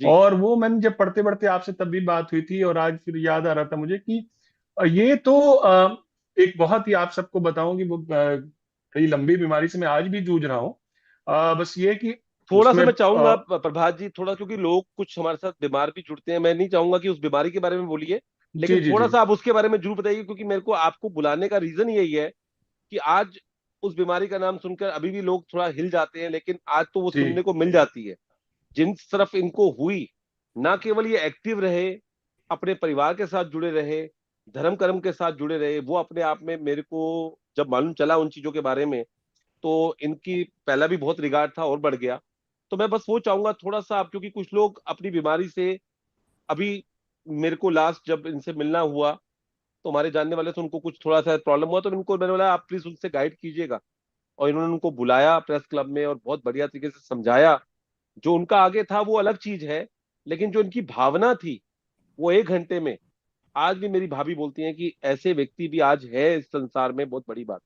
जी। और वो मैंने जब पढ़ते पढ़ते आपसे तब भी बात हुई थी, और आज फिर याद आ रहा था मुझे कि ये तो एक बहुत ही, आप सबको बताऊं कि वो बड़ी लंबी बीमारी से मैं आज भी जूझ रहा हूँ। बस ये कि थोड़ा सा उसमें मैं चाहूंगा प्रभात जी, थोड़ा, क्योंकि लोग कुछ हमारे साथ बीमार भी जुड़ते हैं, मैं नहीं चाहूंगा कि उस बीमारी के बारे में बोलिए, लेकिन जी जी थोड़ा जी सा आप उसके बारे में जरूर बताइए, क्योंकि मेरे को आपको बुलाने का रीजन यही है कि आज उस बीमारी का नाम सुनकर अभी भी लोग थोड़ा हिल जाते हैं, लेकिन आज तो वो जी सुनने को मिल जाती है। जिन तरफ इनको हुई, ना केवल ये एक्टिव रहे, अपने परिवार के साथ जुड़े रहे, धर्म कर्म के साथ जुड़े रहे, वो अपने आप में मेरे को जब मालूम चला उन चीजों के बारे में, तो इनकी पहला भी बहुत रिगार्ड था और बढ़ गया। तो मैं बस वो चाहूंगा थोड़ा सा आप, क्योंकि कुछ लोग अपनी बीमारी से अभी, मेरे को लास्ट जब इनसे मिलना हुआ तो हमारे जानने वाले थे, उनको कुछ थोड़ा सा प्रॉब्लम हुआ, तो इनको मैंने बोला आप प्लीज उनसे गाइड कीजिएगा। और इन्होंने उनको बुलाया प्रेस क्लब में और बहुत बढ़िया तरीके से समझाया। जो उनका आगे था वो अलग चीज है, लेकिन जो इनकी भावना थी वो 1 घंटे में, आज भी मेरी भाभी बोलती हैं कि ऐसे व्यक्ति भी आज है इस संसार में, बहुत बड़ी बात।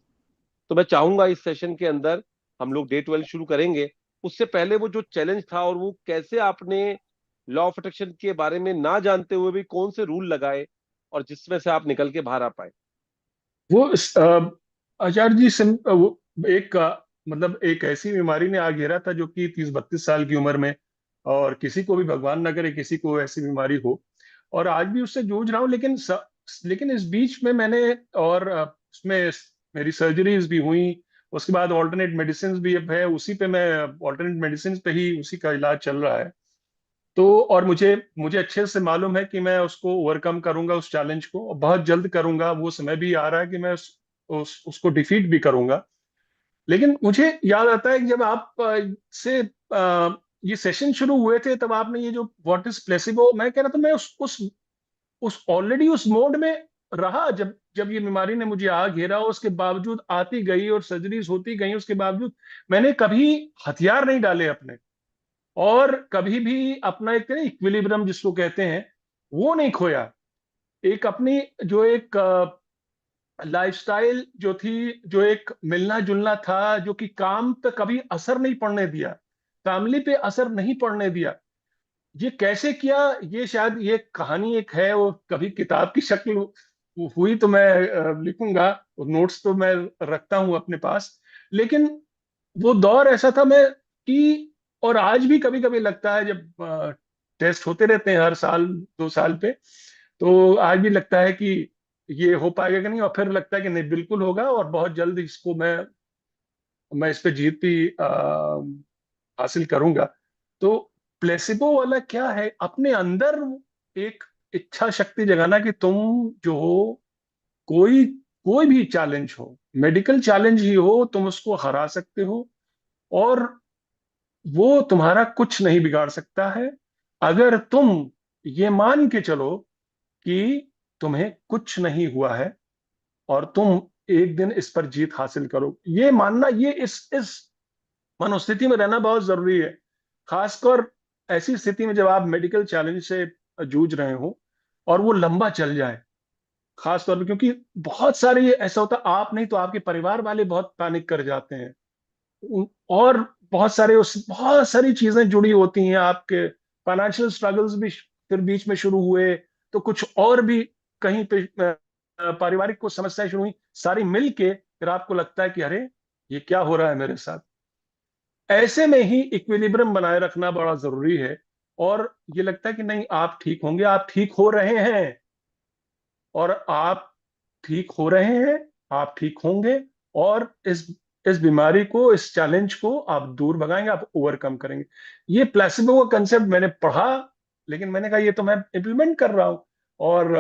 तो मैं चाहूंगा इस सेशन के अंदर हम लोग डे 12 शुरू करेंगे। उससे पहले वो जो चैलेंज था, और वो कैसे आपने लॉ ऑफ अट्रैक्शन के बारे में ना जानते हुए भी कौन से रूल लगाए, और जिसमें से आप निकल के बाहर आ पाए। वो आचार्य जी वो एक मतलब एक ऐसी बीमारी ने आ घेरा था जो कि 30-32 साल की उम्र में, और किसी को भी भगवान ना करे किसी को ऐसी बीमारी हो, और आज भी उससे जूझ रहा हूँ। लेकिन इस बीच में मैंने, और उसमें मेरी सर्जरीज भी हुई, उसके बाद ऑल्टरनेट मेडिसिन भी अब है, उसी पे मैं ऑल्टरनेट मेडिसिन पे ही उसी का इलाज चल रहा है। तो और मुझे मुझे अच्छे से मालूम है कि मैं उसको ओवरकम करूंगा, उस चैलेंज को, और बहुत जल्द करूंगा। वो समय भी आ रहा है कि मैं उसको डिफीट भी करूंगा। लेकिन मुझे याद आता है कि जब आप ये सेशन शुरू हुए थे, तब आपने ये जो व्हाट इज प्लेसिबो, मैं कह रहा था मैं उस ऑलरेडी उस मोड में रहा, जब जब ये बीमारी ने मुझे आ घेरा, उसके बावजूद आती गई और सर्जरीज होती गई, उसके बावजूद मैंने कभी हथियार नहीं डाले अपने, और कभी भी अपना एक इक्विलिब्रियम जिसको कहते हैं वो नहीं खोया। एक अपनी जो एक लाइफस्टाइल जो थी, जो एक मिलना जुलना था, जो कि काम पे कभी असर नहीं पड़ने दिया, फैमिली पे असर नहीं पड़ने दिया, ये कैसे किया, ये शायद ये कहानी एक है, वो कभी किताब की शक्ल हुई तो मैं लिखूंगा, और नोट्स तो मैं रखता हूं अपने पास। लेकिन वो दौर ऐसा था मैं कि, और आज भी कभी कभी लगता है जब टेस्ट होते रहते हैं हर साल 2 साल पे, तो आज भी लगता है कि ये हो पाएगा कि नहीं, और फिर लगता है कि नहीं, बिल्कुल होगा, और बहुत जल्द इसको मैं इस पे जीत भी हासिल करूंगा। तो प्लेसिबो वाला क्या है, अपने अंदर एक इच्छा शक्ति जगाना कि तुम जो हो, कोई कोई भी चैलेंज हो, मेडिकल चैलेंज ही हो, तुम उसको हरा सकते हो, और वो तुम्हारा कुछ नहीं बिगाड़ सकता है, अगर तुम ये मान के चलो कि तुम्हें कुछ नहीं हुआ है, और तुम एक दिन इस पर जीत हासिल करो। ये मानना, ये इस मनोस्थिति में रहना बहुत जरूरी है, खासकर ऐसी स्थिति में जब आप मेडिकल चैलेंज से जूझ रहे हो और वो लंबा चल जाए, खास तौर पे क्योंकि बहुत सारे ये ऐसा होता है, आप नहीं तो आपके परिवार वाले बहुत पैनिक कर जाते हैं, और बहुत सारे उस बहुत सारी चीजें जुड़ी होती हैं, आपके फाइनेंशियल स्ट्रगल्स भी फिर बीच में शुरू हुए, तो कुछ और भी कहीं पे पारिवारिक कुछ समस्याएं शुरू हुई, सारी मिल के फिर आपको लगता है कि अरे ये क्या हो रहा है मेरे साथ। ऐसे में ही इक्विलिब्रियम बनाए रखना बड़ा जरूरी है, और ये लगता है कि नहीं, आप ठीक होंगे, आप ठीक हो रहे हैं, और आप ठीक हो रहे हैं, आप ठीक होंगे, और इस बीमारी को, इस चैलेंज को आप दूर भगाएंगे, आप ओवरकम करेंगे। ये प्लेसिबो का कंसेप्ट मैंने पढ़ा, लेकिन मैंने कहा ये तो मैं इम्प्लीमेंट कर रहा हूं, और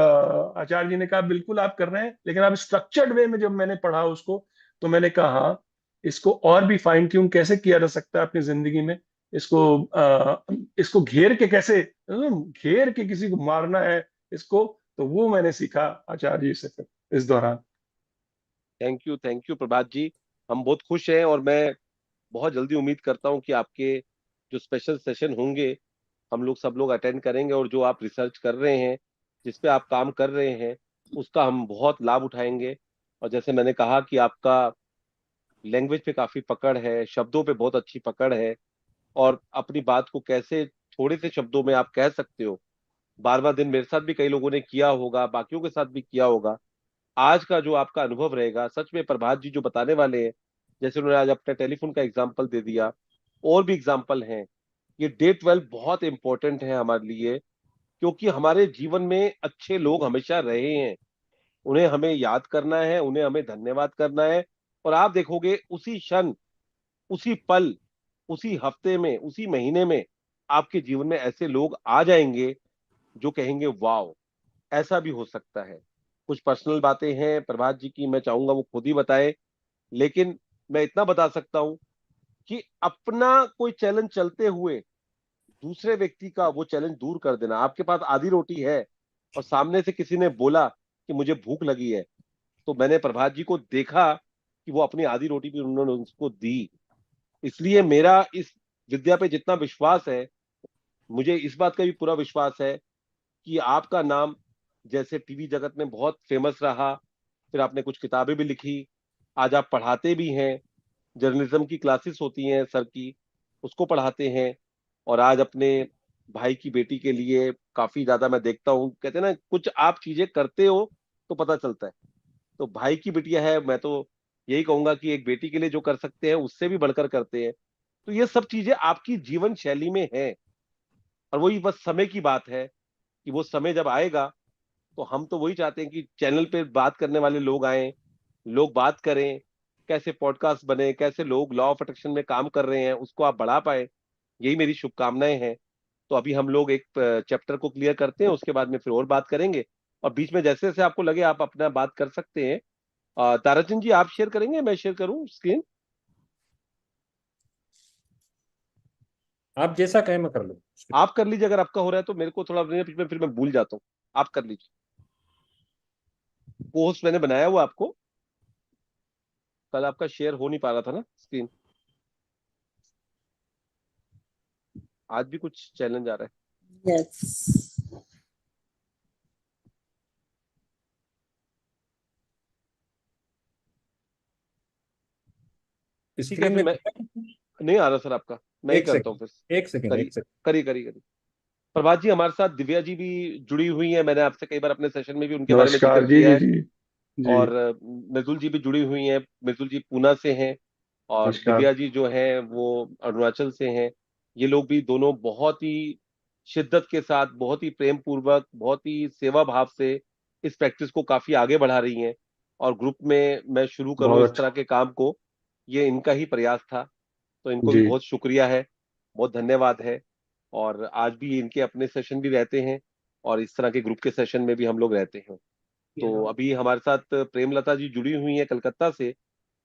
आचार्य जी ने कहा बिल्कुल आप कर रहे हैं, लेकिन अब स्ट्रक्चर्ड वे में जब मैंने पढ़ा उसको, तो मैंने कहा हाँ, इसको और भी फाइन ट्यून कैसे किया जा सकता है अपनी जिंदगी में, इसको घेर के कैसे, घेर के किसी को मारना है इसको, तो वो मैंने सीखा आचार्य जी से फिर इस दौरान। थैंक यू प्रभात जी। हम बहुत खुश हैं, और मैं बहुत जल्दी उम्मीद करता हूं कि आपके जो स्पेशल सेशन होंगे हम लोग सब लोग अटेंड करेंगे, और जो आप रिसर्च कर रहे हैं, जिस पे आप काम कर रहे हैं, उसका हम बहुत लाभ उठाएंगे। और जैसे मैंने कहा कि आपका लैंग्वेज पे काफी पकड़ है, शब्दों पे बहुत अच्छी पकड़ है, और अपनी बात को कैसे थोड़े से शब्दों में आप कह सकते हो। बार बार दिन मेरे साथ भी कई लोगों ने किया होगा, बाकियों के साथ भी किया होगा। आज का जो आपका अनुभव रहेगा, सच में प्रभात जी जो बताने वाले हैं, जैसे उन्होंने आज अपने टेलीफोन का एग्जाम्पल दे दिया, और भी एग्जाम्पल हैं। ये डे 12 बहुत इंपॉर्टेंट है हमारे लिए, क्योंकि हमारे जीवन में अच्छे लोग हमेशा रहे हैं, उन्हें हमें याद करना है, उन्हें हमें धन्यवाद करना है। और आप देखोगे उसी क्षण, उसी पल, उसी हफ्ते में, उसी महीने में आपके जीवन में ऐसे लोग आ जाएंगे जो कहेंगे वाओ, ऐसा भी हो सकता है। कुछ पर्सनल बातें हैं प्रभात जी की, मैं चाहूंगा वो खुद ही बताए, लेकिन मैं इतना बता सकता हूं कि अपना कोई चैलेंज चलते हुए दूसरे व्यक्ति का वो चैलेंज दूर कर देना। आपके पास आधी रोटी है, और सामने से किसी ने बोला कि मुझे भूख लगी है, तो मैंने प्रभात जी को देखा कि वो अपनी आधी रोटी भी उन्होंने उसको दी। इसलिए मेरा इस विद्या पे जितना विश्वास है, मुझे इस बात का भी पूरा विश्वास है कि आपका नाम जैसे टीवी जगत में बहुत फेमस रहा, फिर आपने कुछ किताबें भी लिखी, आज आप पढ़ाते भी हैं, जर्नलिज्म की क्लासेस होती हैं सर की, उसको पढ़ाते हैं, और आज अपने भाई की बेटी के लिए काफी ज्यादा मैं देखता हूँ, कहते हैं ना कुछ आप चीजें करते हो तो पता चलता है। तो भाई की बिटिया है, मैं तो यही कहूंगा कि एक बेटी के लिए जो कर सकते हैं उससे भी बढ़कर करते हैं। तो ये सब चीजें आपकी जीवन शैली में है, और वही बस समय की बात है कि वो समय जब आएगा, तो हम तो वही चाहते हैं कि चैनल पे बात करने वाले लोग आए, लोग बात करें, कैसे पॉडकास्ट बने, कैसे लोग लॉ ऑफ अट्रैक्शन में काम कर रहे हैं उसको आप बढ़ा पाए। यही मेरी शुभकामनाएं हैं। तो अभी हम लोग एक चैप्टर को क्लियर करते हैं, उसके बाद में फिर और बात करेंगे, और बीच में जैसे जैसे आपको लगे आप अपना बात कर सकते हैं। ताराचंद जी आप शेयर करेंगे, मैं शेयर करूं स्क्रीन? आप जैसा कहें मैं कर लूँ। आप कर लीजिए, अगर आपका हो रहा है तो। मेरे को थोड़ा बीच में फिर मैं भूल जाता हूँ, आप कर लीजिए। को होस्ट मैंने बनाया हुआ आपको, कल आपका शेयर हो नहीं पा रहा था ना स्क्रीन, आज भी कुछ चैलेंज आ रहा है। यस, ठीक है, स्क्रीन फिर में मैं, नहीं आ रहा सर आपका, मैं ही एक करता हूँ सेकंड फिर। एक सेकंड करिए एक सेकंड करिए करिए करिए। प्रभात जी हमारे साथ दिव्या जी भी जुड़ी हुई हैं, मैंने आपसे कई बार अपने सेशन में भी उनके बारे में जिक्र नमस्कार जी। किया जी है। जी जी। और मृदुल जी भी जुड़ी हुई हैं, मृदुल जी पूना से हैं, और नमस्कार। दिव्या जी जो हैं वो अरुणाचल से हैं। ये लोग भी दोनों बहुत ही शिद्दत के साथ, बहुत ही प्रेम पूर्वक, बहुत ही सेवा भाव से इस प्रैक्टिस को काफी आगे बढ़ा रही हैं। और ग्रुप में मैं शुरू करूं बहुत इस तरह के काम को, ये इनका ही प्रयास था, तो इनको भी जी बहुत शुक्रिया है, बहुत धन्यवाद है। और आज भी इनके अपने सेशन भी रहते हैं, और इस तरह के ग्रुप के सेशन में भी हम लोग रहते हैं। तो अभी हमारे साथ प्रेमलता जी जुड़ी हुई हैं कलकत्ता से,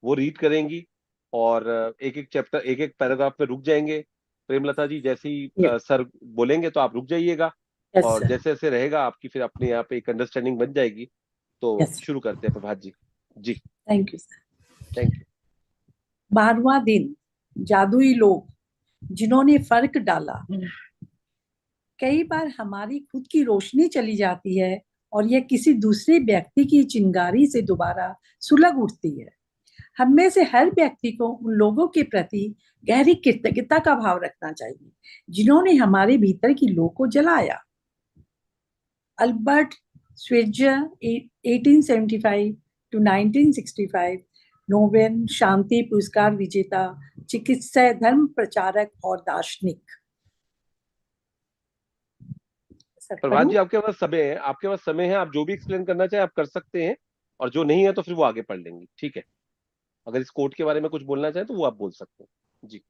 वो रीड करेंगी, और एक एक चैप्टर, एक एक पैराग्राफ पे रुक जाएंगे। प्रेमलता जी जैसे ही सर बोलेंगे तो आप रुक जाइएगा, यस और सर, जैसे जैसे रहेगा आपकी फिर अपने यहाँ पे एक अंडरस्टैंडिंग बन जाएगी। तो यस, शुरू करते हैं प्रभात जी। जी, thank you sir. Thank you. 12वां दिन, जादुई लोग जिन्होंने फर्क डाला। कई बार हमारी खुद की रोशनी चली जाती है और यह किसी दूसरे व्यक्ति की चिंगारी से दोबारा सुलग उठती है। हम में से हर व्यक्ति को उन लोगों के प्रति गहरी कृतज्ञता का भाव रखना चाहिए जिन्होंने हमारे भीतर की लौ को जलाया। अल्बर्ट स्विट्जर 1875 टू 1965 नोबेल शांति पुरस्कार विजेता, चिकित्सक, धर्म प्रचारक और दार्शनिक। प्रभात जी आपके पास समय है, आपके पास समय है, आप जो भी एक्सप्लेन करना चाहे आप कर सकते हैं, और जो नहीं है तो फिर वो आगे पढ़ लेंगे, ठीक है। अगर इस कोर्ट के बारे में कुछ बोलना चाहें तो वो आप बोल सकते हैं। जी,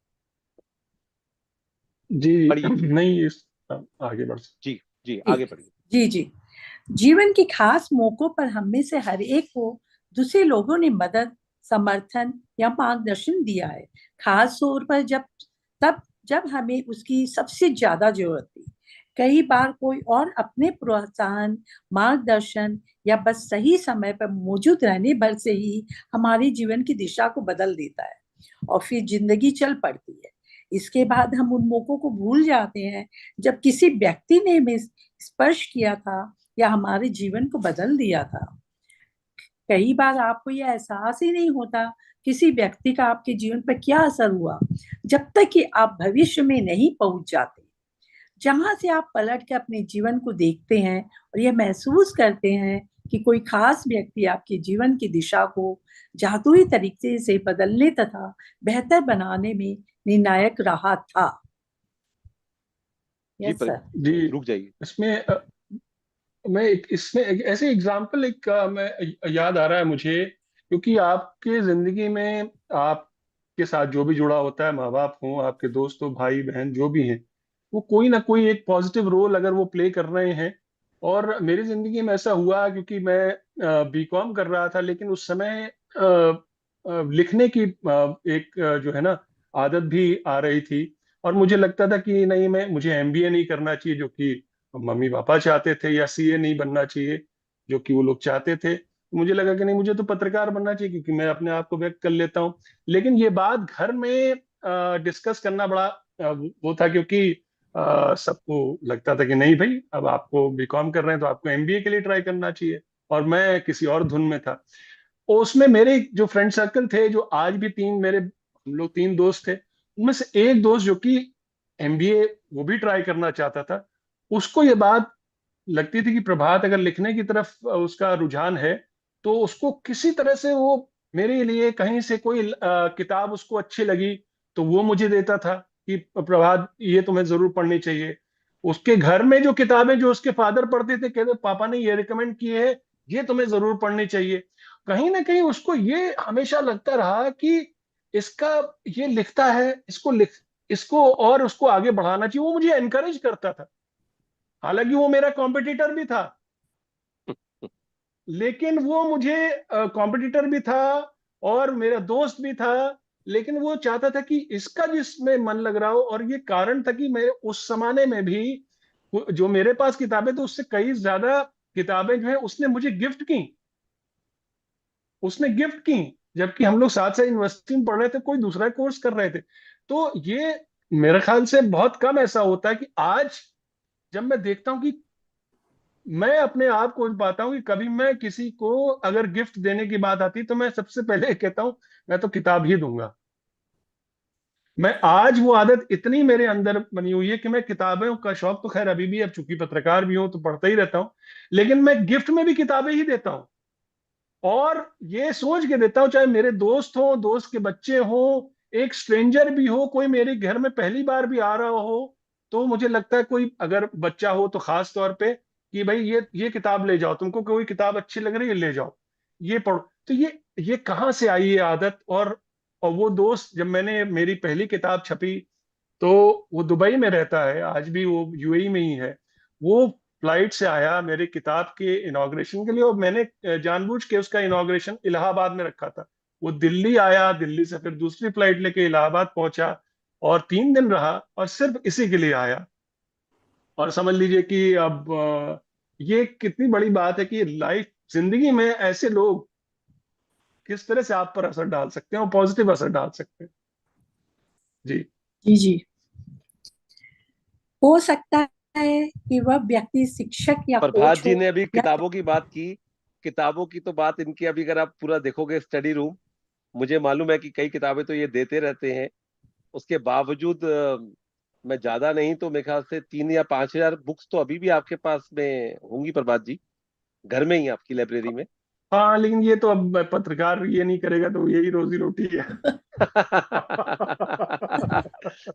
जी। पढ़िए। नहीं आगे बढ़ सकते। जी जी, जी आगे पढ़िए। जी जी। जीवन के खास मौकों पर हम में से हर एक को दूसरे लोगों ने मदद, समर्थन या मार्गदर्शन दिया है, खास तौर पर जब हमें उसकी सबसे ज्यादा जरूरत थी। कई बार कोई और अपने प्रोत्साहन, मार्गदर्शन या बस सही समय पर मौजूद रहने भर से ही हमारे जीवन की दिशा को बदल देता है, और फिर जिंदगी चल पड़ती है। इसके बाद हम उन मौकों को भूल जाते हैं जब किसी व्यक्ति ने हमें स्पर्श किया था या हमारे जीवन को बदल दिया था। कई बार आपको यह एहसास ही नहीं होता किसी व्यक्ति का आपके जीवन पर क्या असर हुआ, जब तक कि आप भविष्य में नहीं पहुंच जाते, जहां से आप पलट के अपने जीवन को देखते हैं और यह महसूस करते हैं कि कोई खास व्यक्ति आपके जीवन की दिशा को जादुई तरीके से बदलने तथा बेहतर बनाने में निर्णायक रहा था। जी यस सर। जी। रुक जाइए। इसमें इसमें ऐसे एग्जाम्पल मैं याद आ रहा है मुझे, क्योंकि आपके जिंदगी में आपके साथ जो भी जुड़ा होता है, माँ बाप हो, आपके दोस्त हो, भाई बहन जो भी हैं, वो कोई ना कोई एक पॉजिटिव रोल अगर वो प्ले कर रहे हैं। और मेरी जिंदगी में ऐसा हुआ, क्योंकि मैं बीकॉम कर रहा था, लेकिन उस समय लिखने की एक जो है ना आदत भी आ रही थी। और मुझे लगता था कि नहीं, मुझे एमबीए नहीं करना चाहिए जो कि मम्मी पापा चाहते थे, या सीए नहीं बनना चाहिए जो कि वो लोग चाहते थे। मुझे लगा कि नहीं, मुझे तो पत्रकार बनना चाहिए क्योंकि मैं अपने आप को व्यक्त कर लेता हूँ। लेकिन ये बात घर में डिस्कस करना बड़ा वो था, क्योंकि सबको लगता था कि नहीं भाई, अब आपको बीकॉम कर रहे हैं तो आपको एमबीए के लिए ट्राई करना चाहिए, और मैं किसी और धुन में था। उसमें मेरे जो फ्रेंड सर्कल थे, जो आज भी हम लोग तीन दोस्त थे, उनमें से एक दोस्त जो कि एमबीए वो भी ट्राई करना चाहता था। उसको ये बात लगती थी कि प्रभात अगर लिखने की तरफ उसका रुझान है, तो उसको किसी तरह से वो मेरे लिए कहीं से कोई किताब उसको अच्छी लगी तो वो मुझे देता था कि प्रभात ये तुम्हें जरूर पढ़नी चाहिए। उसके घर में जो किताबें जो उसके फादर पढ़ते थे, कहते पापा ने ये रिकमेंड किए है, ये तुम्हें जरूर पढ़नी चाहिए। कहीं ना कहीं उसको ये हमेशा लगता रहा कि इसका ये लिखता है, इसको और उसको आगे बढ़ाना चाहिए। वो मुझे एनकरेज करता था, हालांकि वो मेरा कॉम्पिटिटर भी था, लेकिन वो मुझे कॉम्पिटिटर भी था और मेरा दोस्त भी था। लेकिन वो चाहता था कि इसका जिसमें मन लग रहा हो, और ये कारण था कि मैं उस जमाने में भी जो मेरे पास किताबें, तो उससे कई ज्यादा किताबें जो है उसने मुझे गिफ्ट की। उसने गिफ्ट की, जबकि हम लोग साथ साथ यूनिवर्सिटी में पढ़ रहे थे, कोई दूसरा कोर्स कर रहे थे। तो ये मेरे ख्याल से बहुत कम ऐसा होता है कि आज जब मैं देखता हूँ कि मैं अपने आप को पाता हूँ कि कभी मैं किसी को अगर गिफ्ट देने की बात आती तो मैं सबसे पहले कहता हूँ मैं तो किताब ही दूंगा। मैं आज वो आदत इतनी मेरे अंदर बनी हुई है कि मैं किताबों का शौक तो खैर अभी भी, अब चूंकि पत्रकार भी हूं तो पढ़ता ही रहता हूँ, लेकिन मैं गिफ्ट में भी किताबें ही देता हूँ। और ये सोच के देता हूँ, चाहे मेरे दोस्त हो, दोस्त के बच्चे हो, एक स्ट्रेंजर भी हो, कोई मेरे घर में पहली बार भी आ रहा हो, तो मुझे लगता है कोई अगर बच्चा हो तो खास तौर पे कि भाई ये किताब ले जाओ, तुमको कोई किताब अच्छी लग रही है ले जाओ, ये पढ़ो। तो ये कहाँ से आई ये आदत? और वो दोस्त, जब मैंने मेरी पहली किताब छपी तो वो दुबई में रहता है, आज भी वो यूएई में ही है। वो फ्लाइट से आया मेरे किताब के इनॉग्रेशन के लिए, और मैंने जानबूझ के उसका इनॉग्रेशन इलाहाबाद में रखा था। वो दिल्ली आया, दिल्ली से फिर दूसरी फ्लाइट लेके इलाहाबाद पहुंचा और 3 दिन रहा, और सिर्फ इसी के लिए आया। और समझ लीजिए कि अब ये कितनी बड़ी बात है कि लाइफ, जिंदगी में ऐसे लोग किस तरह से आप पर असर डाल सकते हैं और पॉजिटिव असर डाल सकते हैं। जी। जी जी। हो सकता है कि वह व्यक्ति शिक्षक या प्रभात कोच जी हो ने अभी या किताबों की बात की। किताबों की तो बात इनकी, अभी अगर आप पूरा देखोगे स्टडी रूम, मुझे मालूम है कि कई किताबें तो ये देते रहते हैं। उसके बावजूद मैं ज्यादा नहीं तो मेरे ख्याल से 3 या 5 हजार बुक्स तो अभी भी आपके पास में होंगी प्रभात जी, घर में ही आपकी लाइब्रेरी में। हाँ, लेकिन ये तो अब पत्रकार ये नहीं करेगा तो यही रोजी रोटी है।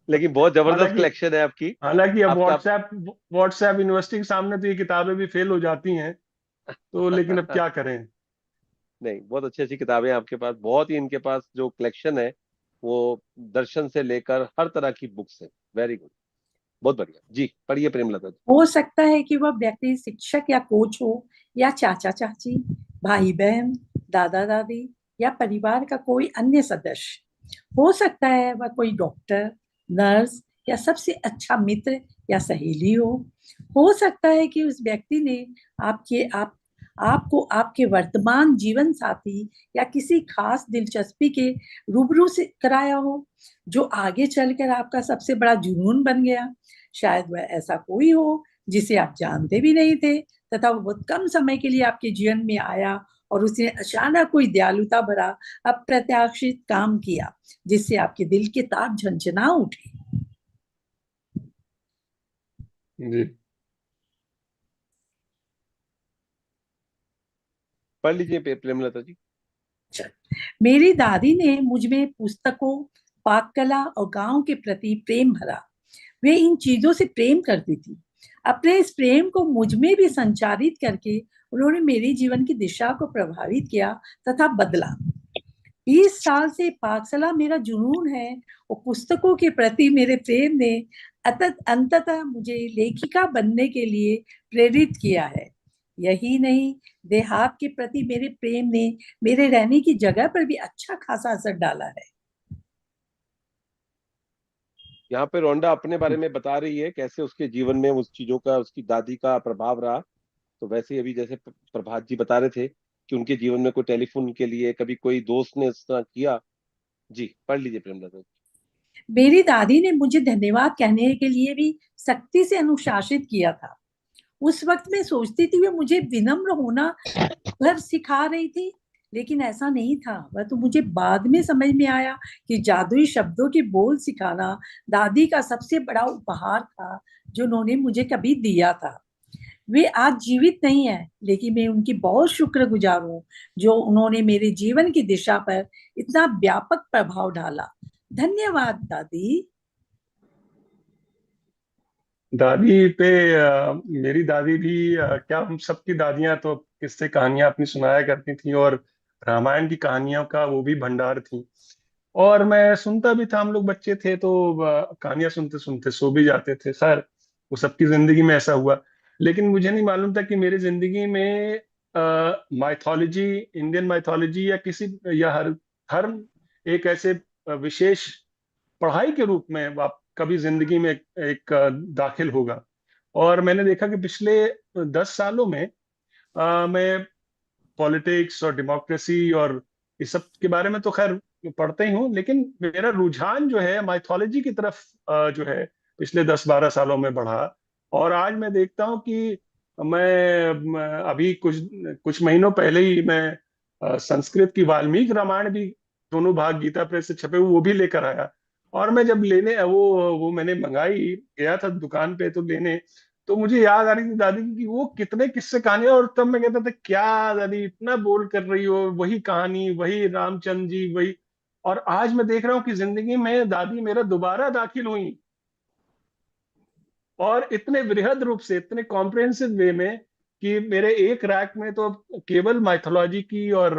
लेकिन बहुत जबरदस्त हालांकि कलेक्शन है आपकी। हालांकि अब आपका व्हाट्सएप व्हाट्सएप यूनिवर्सिटी के सामने तो ये किताबें भी फेल हो जाती हैं, तो लेकिन अब क्या करें। नहीं, बहुत अच्छी अच्छी किताबें हैं आपके पास। बहुत ही इनके पास जो कलेक्शन है वो दर्शन से लेकर हर तरह की बुक्स है। वेरी गुड, बहुत बढ़िया जी। पढ़िए प्रेमलता जी। हो सकता है कि वह व्यक्ति शिक्षक या कोच हो या चाचा चाची, भाई बहन, दादा दादी या परिवार का कोई अन्य सदस्य। हो सकता है वह कोई डॉक्टर, नर्स या सबसे अच्छा मित्र या सहेली हो सकता है कि उस व्यक्ति ने आपको आपके वर्तमान जीवन साथी या किसी खास दिलचस्पी के रूबरू से कराया हो, जो आगे चलकर आपका सबसे बड़ा जुनून बन गया। शायद वह ऐसा कोई हो जिसे आप जानते भी नहीं थे, तथा वो बहुत कम समय के लिए आपके जीवन में आया और उसने अचानक कोई दयालुता भरा अप्रत्याशित काम किया, जिससे आपके दिल के तार झंझना उठे। जी। पढ़ लीजिए प्रेमलता जी। मेरी दादी ने मुझ में पुस्तकों, पाक कला और गांव के प्रति प्रेम भरा। वे इन चीजों से प्रेम करती थी। अपने इस प्रेम को मुझ में भी संचारित करके उन्होंने मेरे जीवन की दिशा को प्रभावित किया तथा बदला। 20 साल से पाकशाला मेरा जुनून है और पुस्तकों के प्रति मेरे प्रेम ने अंततः मुझे लेखिका बनने के लिए प्रेरित किया है। यही नहीं, देहात के प्रति मेरे प्रेम ने मेरे रहने की जगह पर भी अच्छा खासा असर डाला है। यहाँ पे रोंडा अपने बारे में बता रही है कैसे उसके जीवन में उस चीजों का, उसकी दादी का प्रभाव रहा। तो वैसे ही अभी जैसे प्रभात जी बता रहे थे कि उनके जीवन में कोई टेलीफोन के लिए कभी कोई दोस्त ने इस तरह किया। जी, पढ़ लीजिए प्रेमलता जी। मेरी दादी ने मुझे धन्यवाद कहने के लिए भी सख्ती से अनुशासित किया था। उस वक्त मैं सोचती थी वे मुझे विनम्र होना भर सिखा रही थी, लेकिन ऐसा नहीं था। वह तो मुझे बाद में समझ में आया कि जादुई शब्दों के बोल सिखाना दादी का सबसे बड़ा उपहार था जो उन्होंने मुझे कभी दिया था। वे आज जीवित नहीं है, लेकिन मैं उनकी बहुत शुक्रगुजार हूँ जो उन्होंने मेरे जीवन की दिशा पर इतना व्यापक प्रभाव डाला। धन्यवाद दादी। दादी पे मेरी दादी भी क्या, हम सबकी दादियां तो किस्से कहानियां अपनी सुनाया करती थी, और रामायण की कहानियों का वो भी भंडार थी। और मैं सुनता भी था, हम लोग बच्चे थे तो कहानियां सुनते सुनते सो भी जाते थे। खैर, वो सबकी जिंदगी में ऐसा हुआ, लेकिन मुझे नहीं मालूम था कि मेरी जिंदगी में माइथोलॉजी, इंडियन माइथोलॉजी या किसी, या हर हर एक ऐसे विशेष पढ़ाई के रूप में आप कभी जिंदगी में एक दाखिल होगा। और मैंने देखा कि पिछले 10 सालों में मैं पॉलिटिक्स और डेमोक्रेसी और इस सब के बारे में तो खैर पढ़ते ही हूँ, लेकिन मेरा रुझान जो है माइथोलॉजी की तरफ जो है पिछले 10-12 सालों में बढ़ा। और आज मैं देखता हूँ कि अभी कुछ कुछ महीनों पहले ही मैं संस्कृत की वाल्मीकि रामायण भी दोनों भाग गीता प्रेस से छपे हुए वो भी लेकर आया। और मैं जब लेने वो मैंने मंगाई, गया था दुकान पे तो लेने, तो मुझे याद आ रही थी दादी की कि वो कितने किस्से कहानियां, और तब मैं कहता था क्या दादी इतना बोल कर रही हो, वही कहानी, वही रामचंद्र जी, वही। और आज मैं देख रहा हूँ कि जिंदगी में दादी मेरा दोबारा दाखिल हुई, और इतने वृहद रूप से, इतने कॉम्प्रिहेंसिव वे में कि मेरे एक रैक में तो अब केवल माइथोलॉजी की और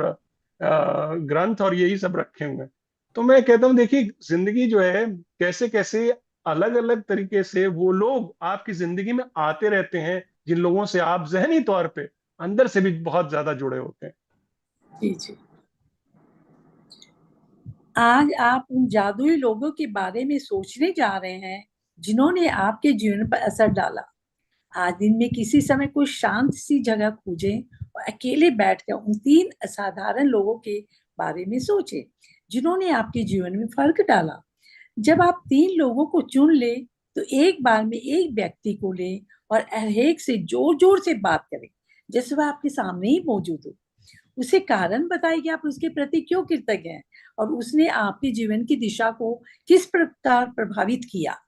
ग्रंथ और यही सब रखे हुए हैं। तो मैं कहता हूँ देखिए जिंदगी जो है कैसे कैसे अलग अलग तरीके से वो लोग आपकी जिंदगी में आते रहते हैं, जिन लोगों से आप जहनी तौर पे अंदर से भी बहुत ज्यादा जुड़े होते हैं। जी जी। आज आप उन जादुई लोगों के बारे में सोचने जा रहे हैं जिन्होंने आपके जीवन पर असर डाला। आज दिन में किसी समय कोई शांत सी जगह खोजें और अकेले बैठकर उन 3 असाधारण लोगों के बारे में सोचें जिन्होंने आपके जीवन में फर्क डाला। जब आप 3 लोगों को चुन ले तो एक बार में एक व्यक्ति को ले और हर एक से जोर जोर से बात करें जैसे वह आपके सामने ही मौजूद हो। उसे कारण बताइए कि आप उसके प्रति क्यों कृतज्ञ हैं और उसने आपके जीवन की दिशा को किस प्रकार प्रभावित किया।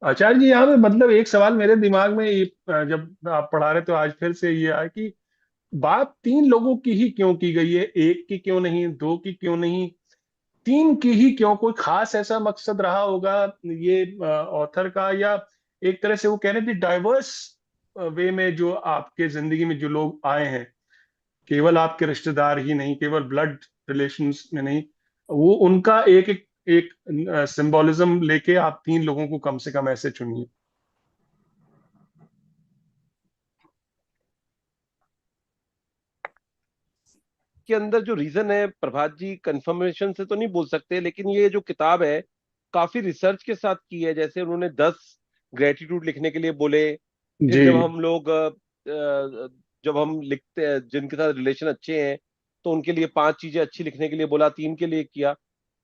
आचार्य जी, यहाँ पे मतलब एक सवाल मेरे दिमाग में जब आप पढ़ा रहे तो आज फिर से ये आया कि बात 3 लोगों की ही क्यों की गई है, एक की क्यों नहीं, 2 की क्यों नहीं, 3 की ही क्यों? कोई खास ऐसा मकसद रहा होगा ये ऑथर का, या एक तरह से वो कह रहे थे डाइवर्स वे में जो आपके जिंदगी में जो लोग आए हैं, केवल आपके रिश्तेदार ही नहीं, केवल ब्लड रिलेशंस में नहीं, वो उनका एक एक एक सिंबोलिज्म लेके आप 3 लोगों को कम से कम ऐसे चुनिए। के अंदर जो रीजन है प्रभात जी, कंफर्मेशन से तो नहीं बोल सकते, लेकिन ये जो किताब है काफी रिसर्च के साथ की है। जैसे उन्होंने 10 ग्रेटिट्यूड लिखने के लिए बोले, फिर जी जब हम लोग जब हम लिखते हैं जिनके साथ रिलेशन अच्छे हैं तो उनके लिए 5 चीजें अच्छी लिखने के लिए बोला, 3 के लिए किया।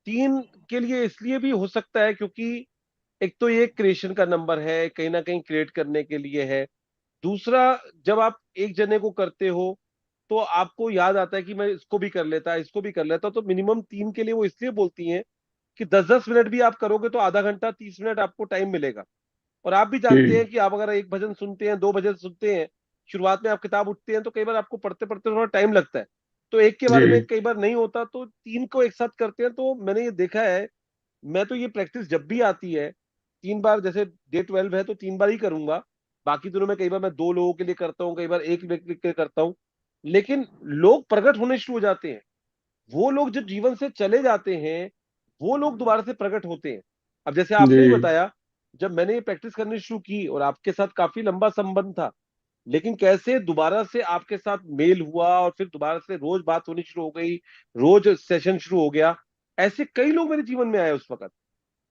3 के लिए इसलिए भी हो सकता है क्योंकि एक तो ये क्रिएशन का नंबर है, कहीं ना कहीं क्रिएट करने के लिए है। दूसरा, जब आप एक जने को करते हो तो आपको याद आता है कि मैं इसको भी कर लेता, इसको भी कर लेता, तो मिनिमम 3 के लिए वो इसलिए बोलती हैं कि 10-10 मिनट भी आप करोगे तो आधा घंटा 30 मिनट आपको टाइम मिलेगा। और आप भी जानते जी हैं कि आप अगर एक भजन सुनते हैं, 2 भजन सुनते हैं, शुरुआत में आप किताब उठते हैं तो कई बार आपको पढ़ते पढ़ते थोड़ा टाइम लगता है, तो एक के जी बारे में कई बार नहीं होता, तो 3 को एक साथ करते हैं। तो मैंने ये देखा है, मैं तो ये प्रैक्टिस जब भी आती है 3 बार, जैसे डे 12 है तो 3 बार ही करूंगा। बाकी दिनों में कई बार मैं 2 लोगों के लिए करता हूँ, कई बार एक व्यक्ति के लिए करता हूँ। लेकिन लोग प्रकट होने शुरू हो जाते हैं। वो लोग जब जीवन से चले जाते हैं वो लोग दोबारा से प्रकट होते हैं। अब जैसे जी आपने ही बताया, जब मैंने ये प्रैक्टिस करनी शुरू की और आपके साथ काफी लंबा संबंध था, लेकिन कैसे दोबारा से आपके साथ मेल हुआ और फिर दोबारा से रोज बात होनी शुरू हो गई, रोज सेशन शुरू हो गया। ऐसे कई लोग मेरे जीवन में आए उस वक्त।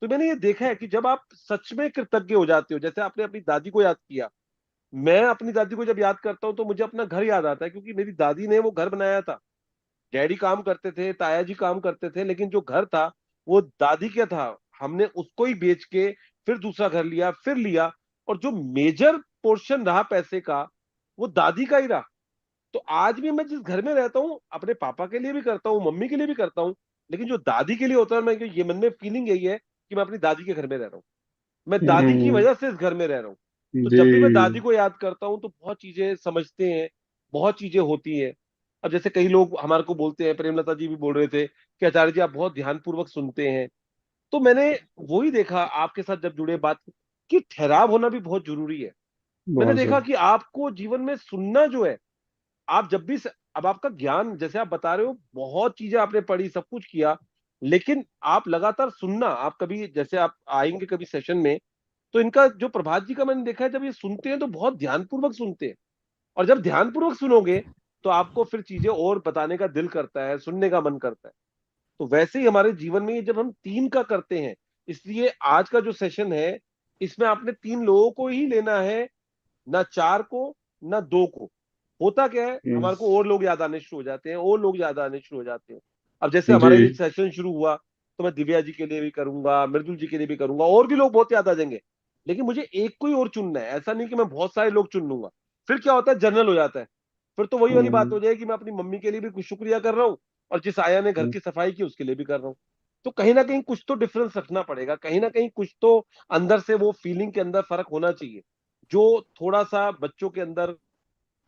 तो मैंने ये देखा है कि जब आप सच में कृतज्ञ हो जाते हो, जैसे आपने अपनी दादी को याद किया, मैं अपनी दादी को जब याद करता हूँ तो मुझे अपना घर याद आता है, क्योंकि मेरी दादी ने वो घर बनाया था। डैडी काम करते थे, ताया जी काम करते थे, लेकिन जो घर था वो दादी का था। हमने उसको ही बेच के फिर दूसरा घर लिया, फिर लिया, और जो मेजर पोर्शन रहा पैसे का वो दादी का ही रहा। तो आज भी मैं जिस घर में रहता हूँ अपने पापा के लिए भी करता हूँ, मम्मी के लिए भी करता हूँ, लेकिन जो दादी के लिए होता है, मैं ये मन में फीलिंग यही है कि मैं अपनी दादी के घर में रह रहा हूँ, मैं दादी की हम्म, वजह से इस घर में रह रहा हूँ। तो जी जब भी मैं दादी को याद करता हूँ तो बहुत चीजें समझते हैं, बहुत चीजें होती हैं। अब जैसे कई लोग हमारे को बोलते हैं, प्रेमलता जी भी बोल रहे थे कि आचार्य जी आप बहुत ध्यानपूर्वक सुनते हैं। तो मैंने वही देखा आपके साथ जब जुड़े बात कि ठहराव होना भी बहुत जरूरी है। मैंने बहुत देखा जरूरी। कि आपको जीवन में सुनना जो है, आप जब भी अब आपका ज्ञान, जैसे आप बता रहे हो, बहुत चीजें आपने पढ़ी, सब कुछ किया, लेकिन आप लगातार सुनना, आप कभी जैसे आप आएंगे कभी सेशन में तो इनका जो प्रभात जी का मैंने देखा है, जब ये सुनते हैं तो बहुत ध्यानपूर्वक सुनते हैं। और जब ध्यानपूर्वक सुनोगे तो आपको फिर चीजें और बताने का दिल करता है, सुनने का मन करता है। तो वैसे ही हमारे जीवन में ये जब हम 3 का करते हैं, इसलिए आज का जो सेशन है इसमें आपने 3 लोगों को ही लेना है ना 4 को ना 2 को। होता क्या है, हमारे को और लोग याद आने शुरू हो जाते हैं, और लोग याद आने शुरू हो जाते हैं। अब जैसे हमारा ये जी। सेशन शुरू हुआ तो मैं दिव्या जी के लिए भी करूंगा, मृदुल जी के लिए भी करूंगा, और भी लोग बहुत याद आ जाएंगे। लेकिन मुझे एक को ही और चुनना है, ऐसा नहीं कि मैं बहुत सारे लोग चुन लूंगा। फिर क्या होता है, जनरल हो जाता है। फिर तो वही वाली बात हो जाएगी कि मैं अपनी मम्मी के लिए भी कुछ शुक्रिया कर रहा हूँ, और जिस आया ने घर की सफाई की उसके लिए भी कर रहा हूँ। तो कहीं ना कहीं कुछ तो डिफरेंस रखना पड़ेगा, कहीं ना कहीं कुछ तो अंदर से वो फीलिंग के अंदर फर्क होना चाहिए, जो थोड़ा सा बच्चों के अंदर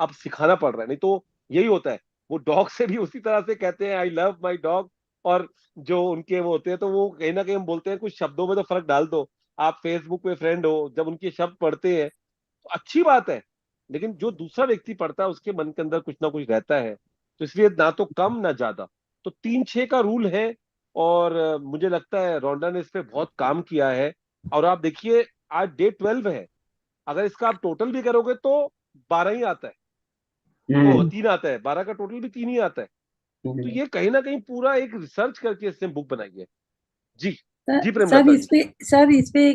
अब सिखाना पड़ रहा है। नहीं तो यही होता है, वो डॉग से भी उसी तरह से कहते हैं आई लव माई डॉग, और जो उनके वो होते हैं तो वो कहीं ना कहीं हम बोलते हैं कुछ शब्दों में तो फर्क डाल दो। आप फेसबुक पे फ्रेंड हो, जब उनके शब्द पढ़ते हैं तो अच्छी बात है, लेकिन जो दूसरा व्यक्ति पढ़ता है उसके मन के अंदर कुछ ना कुछ रहता है। तो इसलिए ना तो कम ना ज्यादा, तो 3-6 का रूल है। और मुझे लगता है रोंडा ने इस पे बहुत काम किया है। और आप देखिए, आज डे 12 है, अगर इसका आप टोटल भी करोगे तो 12 ही आता है, वो 3 आता है, 12 का टोटल भी 3 ही आता है। तो ये कहीं ना कहीं पूरा एक रिसर्च करके इसने बुक बनाई है। जी। जी सर प्रेमलता जी। इस पे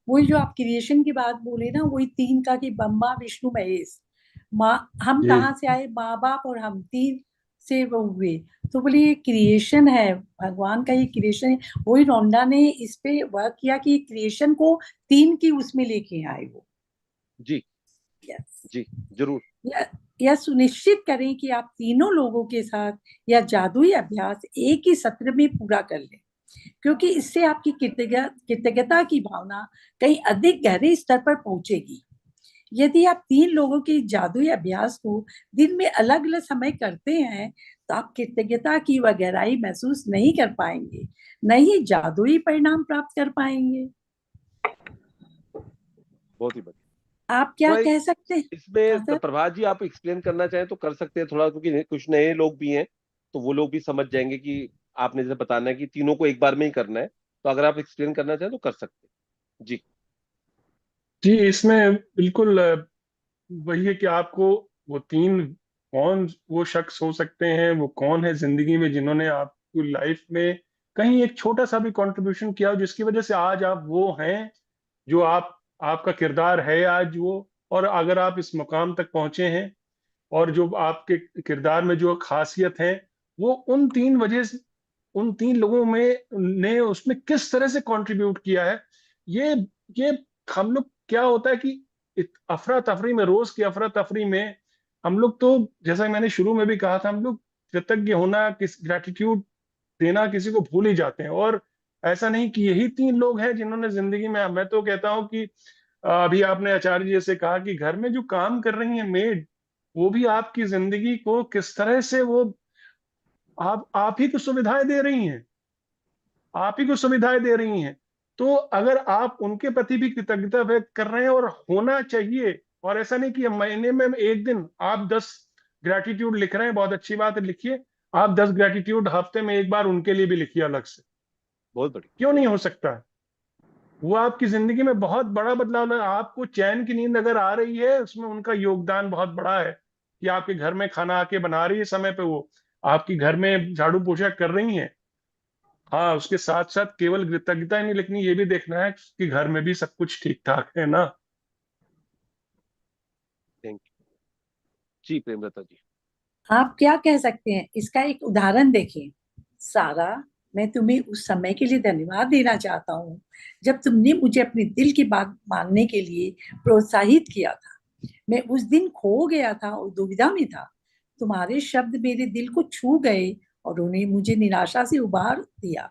वही जो आप क्रिएशन की बात बोले ना, वही तीन का कि ब्रह्मा विष्णु महेश, माँ हम जी। कहाँ से आए, माँ बाप और हम तीन से वो हुए। तो बोले ये क्रिएशन है, भगवान का ये क्रिएशन है। वही रोंडा ने इस पे वर्क किया कि क्रिएशन को तीन की उसमें लेके आए वो। जी। यस। जी जरूर। यह सुनिश्चित करें कि आप तीनों लोगों के साथ यह जादुई अभ्यास एक ही सत्र में पूरा कर लें, क्योंकि इससे आपकी कृतज्ञता की भावना कहीं अधिक गहरे स्तर पर पहुंचेगी। यदि आप तीन लोगों के जादुई अभ्यास को दिन में अलग अलग समय करते हैं तो आप कृतज्ञता की वह गहराई महसूस नहीं कर पाएंगे, न ही जादुई परिणाम प्राप्त कर पाएंगे। बहुत ही बढ़िया। आप क्या तो कह सकते हैं? हाँ इसमें सर। प्रभात जी आप एक्सप्लेन करना चाहें तो कर सकते हैं थोड़ा, क्योंकि कुछ नए लोग भी हैं, तो वो लोग भी समझ जाएंगे कि आपने जैसे बताना है कि तीनों को एक बार में ही करना है। तो अगर आप एक्सप्लेन करना चाहें तो कर सकते हैं। जी। जी, इसमें बिल्कुल वही है कि आपको वो तीन, कौन वो शख्स हो सकते हैं, वो कौन है जिंदगी में जिन्होंने आपकी लाइफ में कहीं एक छोटा सा भी कंट्रीब्यूशन किया हो, जिसकी वजह से आज आप वो हैं जो आपका किरदार है आज वो। और अगर आप इस मुकाम तक पहुंचे हैं, और जो आपके किरदार में जो खासियत है, वो उन तीन वजह से, उन तीन लोगों में ने उसमें किस तरह से कंट्रीब्यूट किया है। ये ये हम लोग क्या होता है कि अफरा तफरी में, रोज की अफरा तफरी में हम लोग तो, जैसा मैंने शुरू में भी कहा था, हम लोग कृतज्ञ होना, किस ग्रेटिट्यूड देना किसी को भूल ही जाते हैं। और ऐसा नहीं कि यही तीन लोग हैं जिन्होंने जिंदगी में, मैं तो कहता हूं कि अभी आपने आचार्य जी से कहा कि घर में जो काम कर रही है मेड, वो भी आपकी जिंदगी को किस तरह से वो आप ही को सुविधाएं दे रही हैं, आप ही को सुविधाएं दे रही हैं। तो अगर आप उनके प्रति भी कृतज्ञता व्यक्त कर रहे हैं, और होना चाहिए, और ऐसा नहीं कि महीने में एक दिन आप 10 ग्रेटिट्यूड लिख रहे हैं, बहुत अच्छी बात है, लिखिए। आप 10 ग्रेटिट्यूड हफ्ते में एक बार उनके लिए भी लिखिए अलग से। बहुत बढ़िया। क्यों नहीं हो सकता है? वो आपकी जिंदगी में बहुत बड़ा बदलाव है। आपको चैन की नींद अगर आ रही है, उसमें उनका योगदान बहुत बड़ा है कि आपके घर में खाना आके बना रही है समय पे, वो आपकी घर में झाड़ू पोछा कर रही हैं। हाँ, उसके साथ साथ केवल कृतज्ञता ही नहीं लिखनी, ये भी देखना है कि घर में भी सब कुछ ठीक ठाक है ना। Thank you. जी प्रेमलता जी। आप क्या कह सकते हैं, इसका एक उदाहरण देखिए। सारा, मैं तुम्हें उस समय के लिए धन्यवाद देना चाहता हूँ जब तुमने मुझे अपने दिल की बात मानने के लिए प्रोत्साहित किया था। मैं उस दिन खो गया था और दुविधा में था। तुम्हारे शब्द मेरे दिल को छू गए और उन्हें मुझे निराशा से उबार दिया।